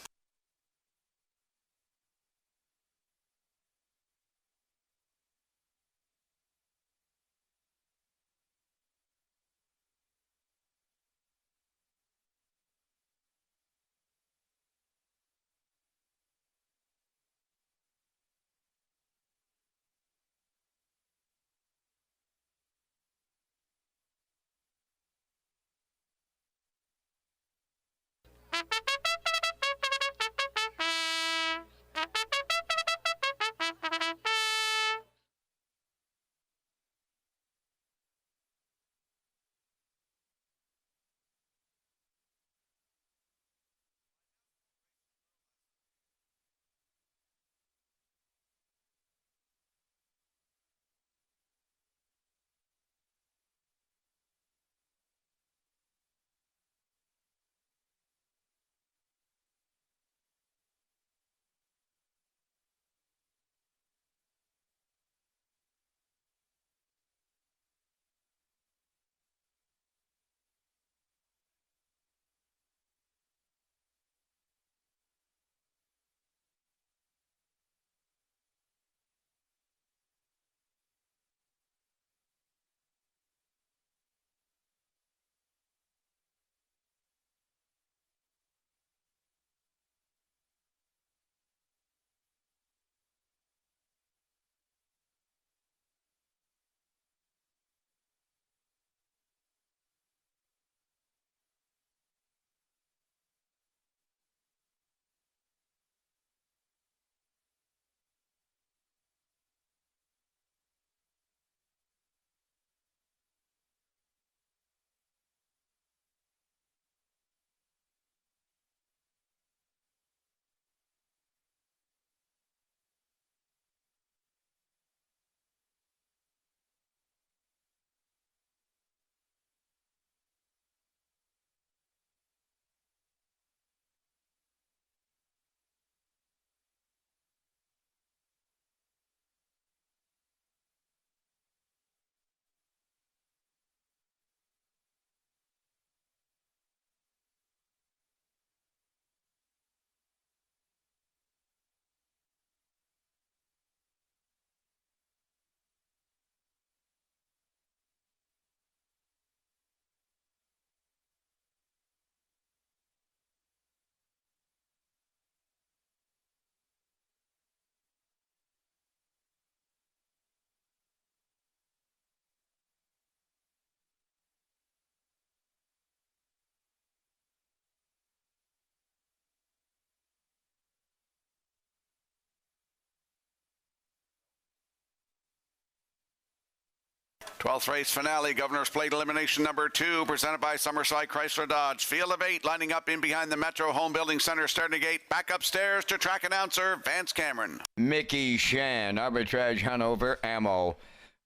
12th race finale, Governor's Plate elimination number 2, presented by Summerside Chrysler Dodge. Field of 8 lining up in behind the Metro Home Building Center starting gate. Back upstairs to track announcer Vance Cameron. Mickey Shan, Arbitrage Hanover, Ammo.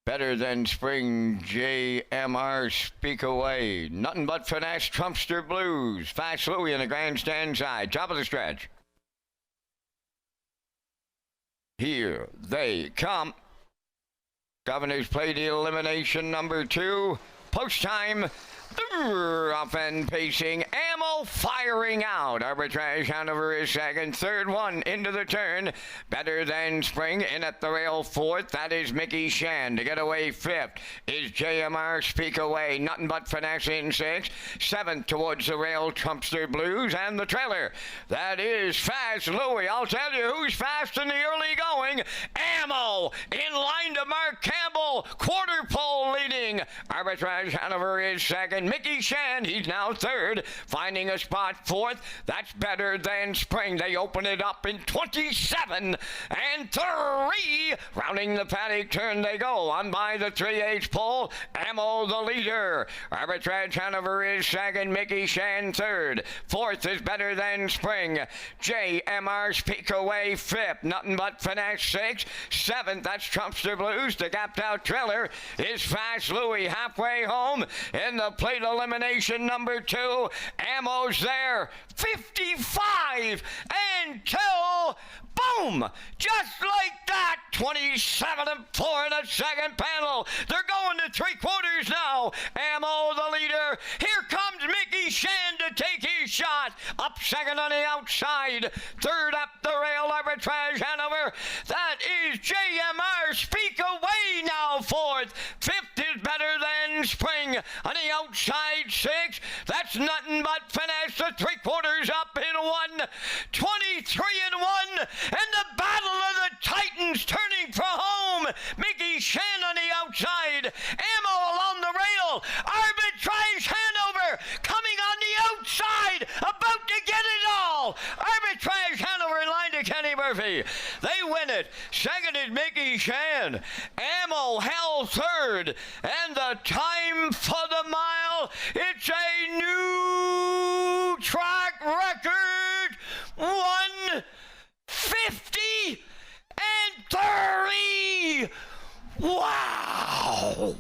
Better Than Spring, JMR, Speak Away. Nothing But Finesse, Trumpster Blues. Fast Louie in the grandstand side. Top of the stretch. Here they come. Governor's Plate elimination number 2. Post time. Off and pacing. Ammo firing out. Arbitrage Hanover is second. Third one into the turn. Better Than Spring in at the rail fourth. That is Mickey Shan. To get away fifth is JMR Speak Away. Nothing But Finesse in sixth. Seventh towards the rail Trumpster Blues. And the trailer. That is Fast Louie. I'll tell you who's fast in the early going. Ammo in line to Mark Campbell. Quarter pole leading. Arbitrage Hanover is second. Mickey Shan, he's now third, finding a spot fourth. That's Better Than Spring. They open it up in 27 and 3. Rounding the paddock turn they go. On by the 3/8 pole. Ammo the leader. Arbitrage Hanover is second. Mickey Shan third. Fourth is Better Than Spring. JMR Speak Away fifth. Nothing But Finesse sixth. Seventh, that's Trumpster Blues. The gapped out trailer is Fast Louie halfway home in the plate elimination number 2. Ammo's there. 55 and 2. Boom! Just like that. 27 and 4 in the second panel. They're going to 3/4 now. Ammo the leader. Here comes Mickey Shan to take his shot. Up second on the outside. Third up the rail, Arbitrage Hanover. That is JMR Speak Away now fourth. Fifth is Better Than Spring. On the outside six. That's Nothing But Finesse. The 3/4 up in 1. 23 and 1. And the battle of the Titans turning for home. Mickey Shan on the outside. Ammo along the rail. Arbitrage Hanover coming on the outside. About to get it all. Arbitrage Hanover in line to Kenny Murphy. They win it. Second is Mickey Shan. Ammo held third. And the time for the mile. It's a new track record. 150 and 30. Wow.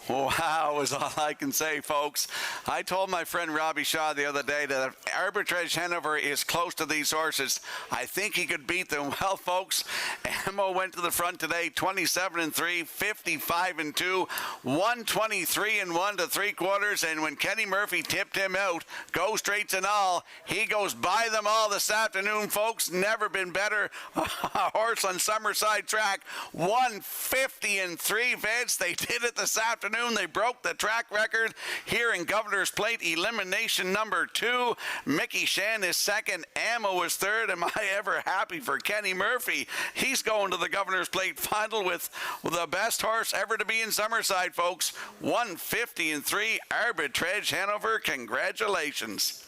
Wow is all I can say, folks. I told my friend Robbie Shaw the other day that if Arbitrage Hanover is close to these horses, I think he could beat them. Well, folks, Ammo went to the front today, 27 and 3, 55 and 2, 123 and 1 to 3/4. And when Kenny Murphy tipped him out, go straights and all, he goes by them all this afternoon, folks. Never been better. A horse on Summerside track, 150 and 3, Vance. They did it this afternoon. They broke the track record here in Governor's Plate elimination number 2. Mickey Shan is second. Ammo is third. Am I ever happy for Kenny Murphy? He's going to the Governor's Plate final with the best horse ever to be in Summerside, folks. 150 and 3. Arbitrage Hanover. Congratulations.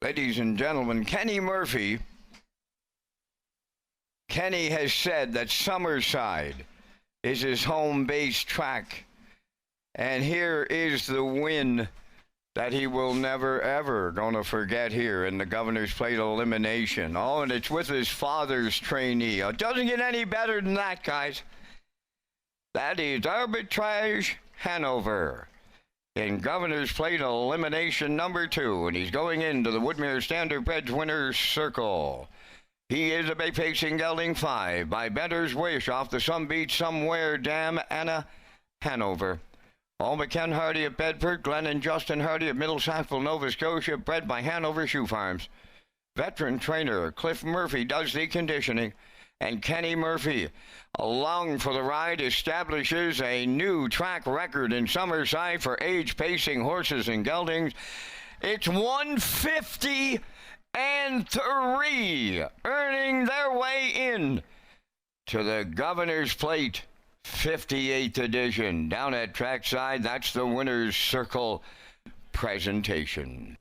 Ladies and gentlemen, Kenny Murphy. Kenny has said that Summerside is his home base track. And here is the win that he will never, ever going to forget here in the Governor's Plate elimination. Oh, and it's with his father's trainee. It doesn't get any better than that, guys. That is Arbitrage Hanover in Governor's Plate elimination number 2. And he's going into the Woodmere Standardbred winner's circle. He is a bay pacing gelding 5 by Better's Wish off the Some Beach Somewhere Dam, Anna Hanover. All McKen Hardy of Bedford, Glenn and Justin Hardy of Middle Sackville, Nova Scotia, bred by Hanover Shoe Farms. Veteran trainer Cliff Murphy does the conditioning, and Kenny Murphy, along for the ride, establishes a new track record in Summerside for age pacing horses and geldings. It's 150 and 3, earning their way in to the Governor's Plate 58th edition. Down at trackside, that's the winner's circle presentation.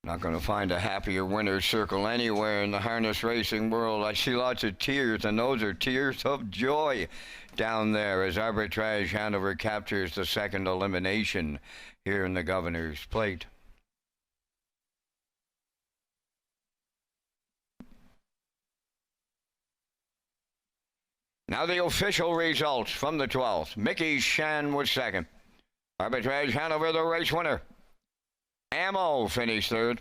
Not going to find a happier winner's circle anywhere in the harness racing world. I see lots of tears, and those are tears of joy down there as Arbitrage Hanover captures the second elimination here in the Governor's Plate. Now the official results from the 12th. Mickey Shan was second. Arbitrage Hanover, the race winner. Ammo finished third.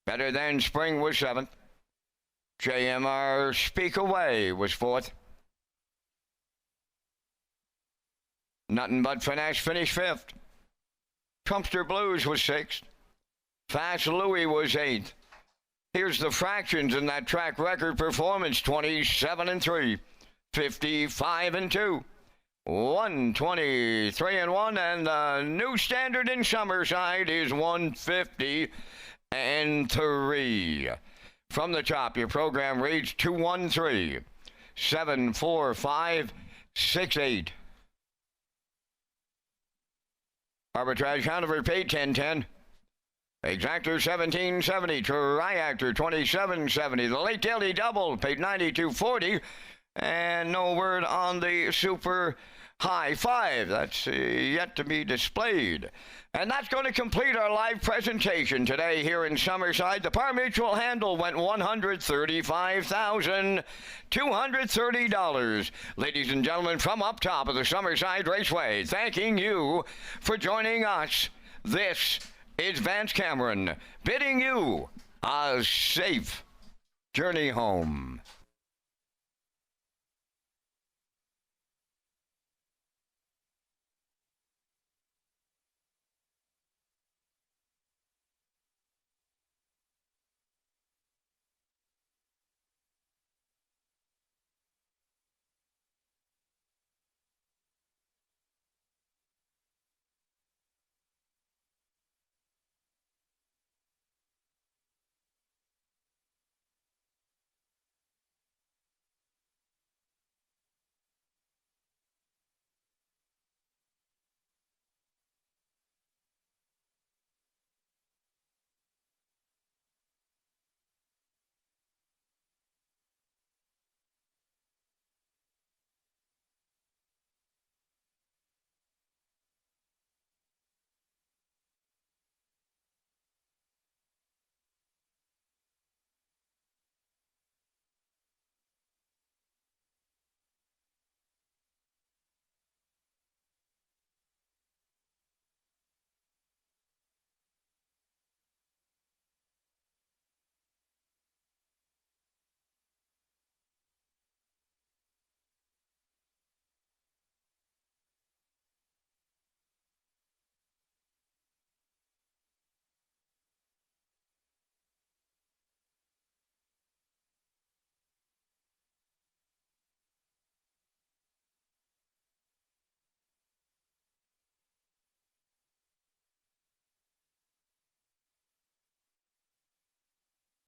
Better Than Spring was seventh. JMR Speak Away was fourth. Nothing But Finesse finished fifth. Trumpster Blues was sixth. Fast Louie was eighth. Here's the fractions in that track record performance: 27 and 3, 55 and 2. 123 and 1, and the new standard in Summerside is 150 and 3. From the top, your program reads 213 745 68. Arbitrage Hanover paid 1010. Exactor 1770. Triactor 2770. The late daily double paid 9240. And no word on the super high 5. That's yet to be displayed. And that's going to complete our live presentation today here in Summerside. The Par Mutual handle went $135,230. Ladies and gentlemen, from up top of the Summerside Raceway, thanking you for joining us. This is Vance Cameron bidding you a safe journey home.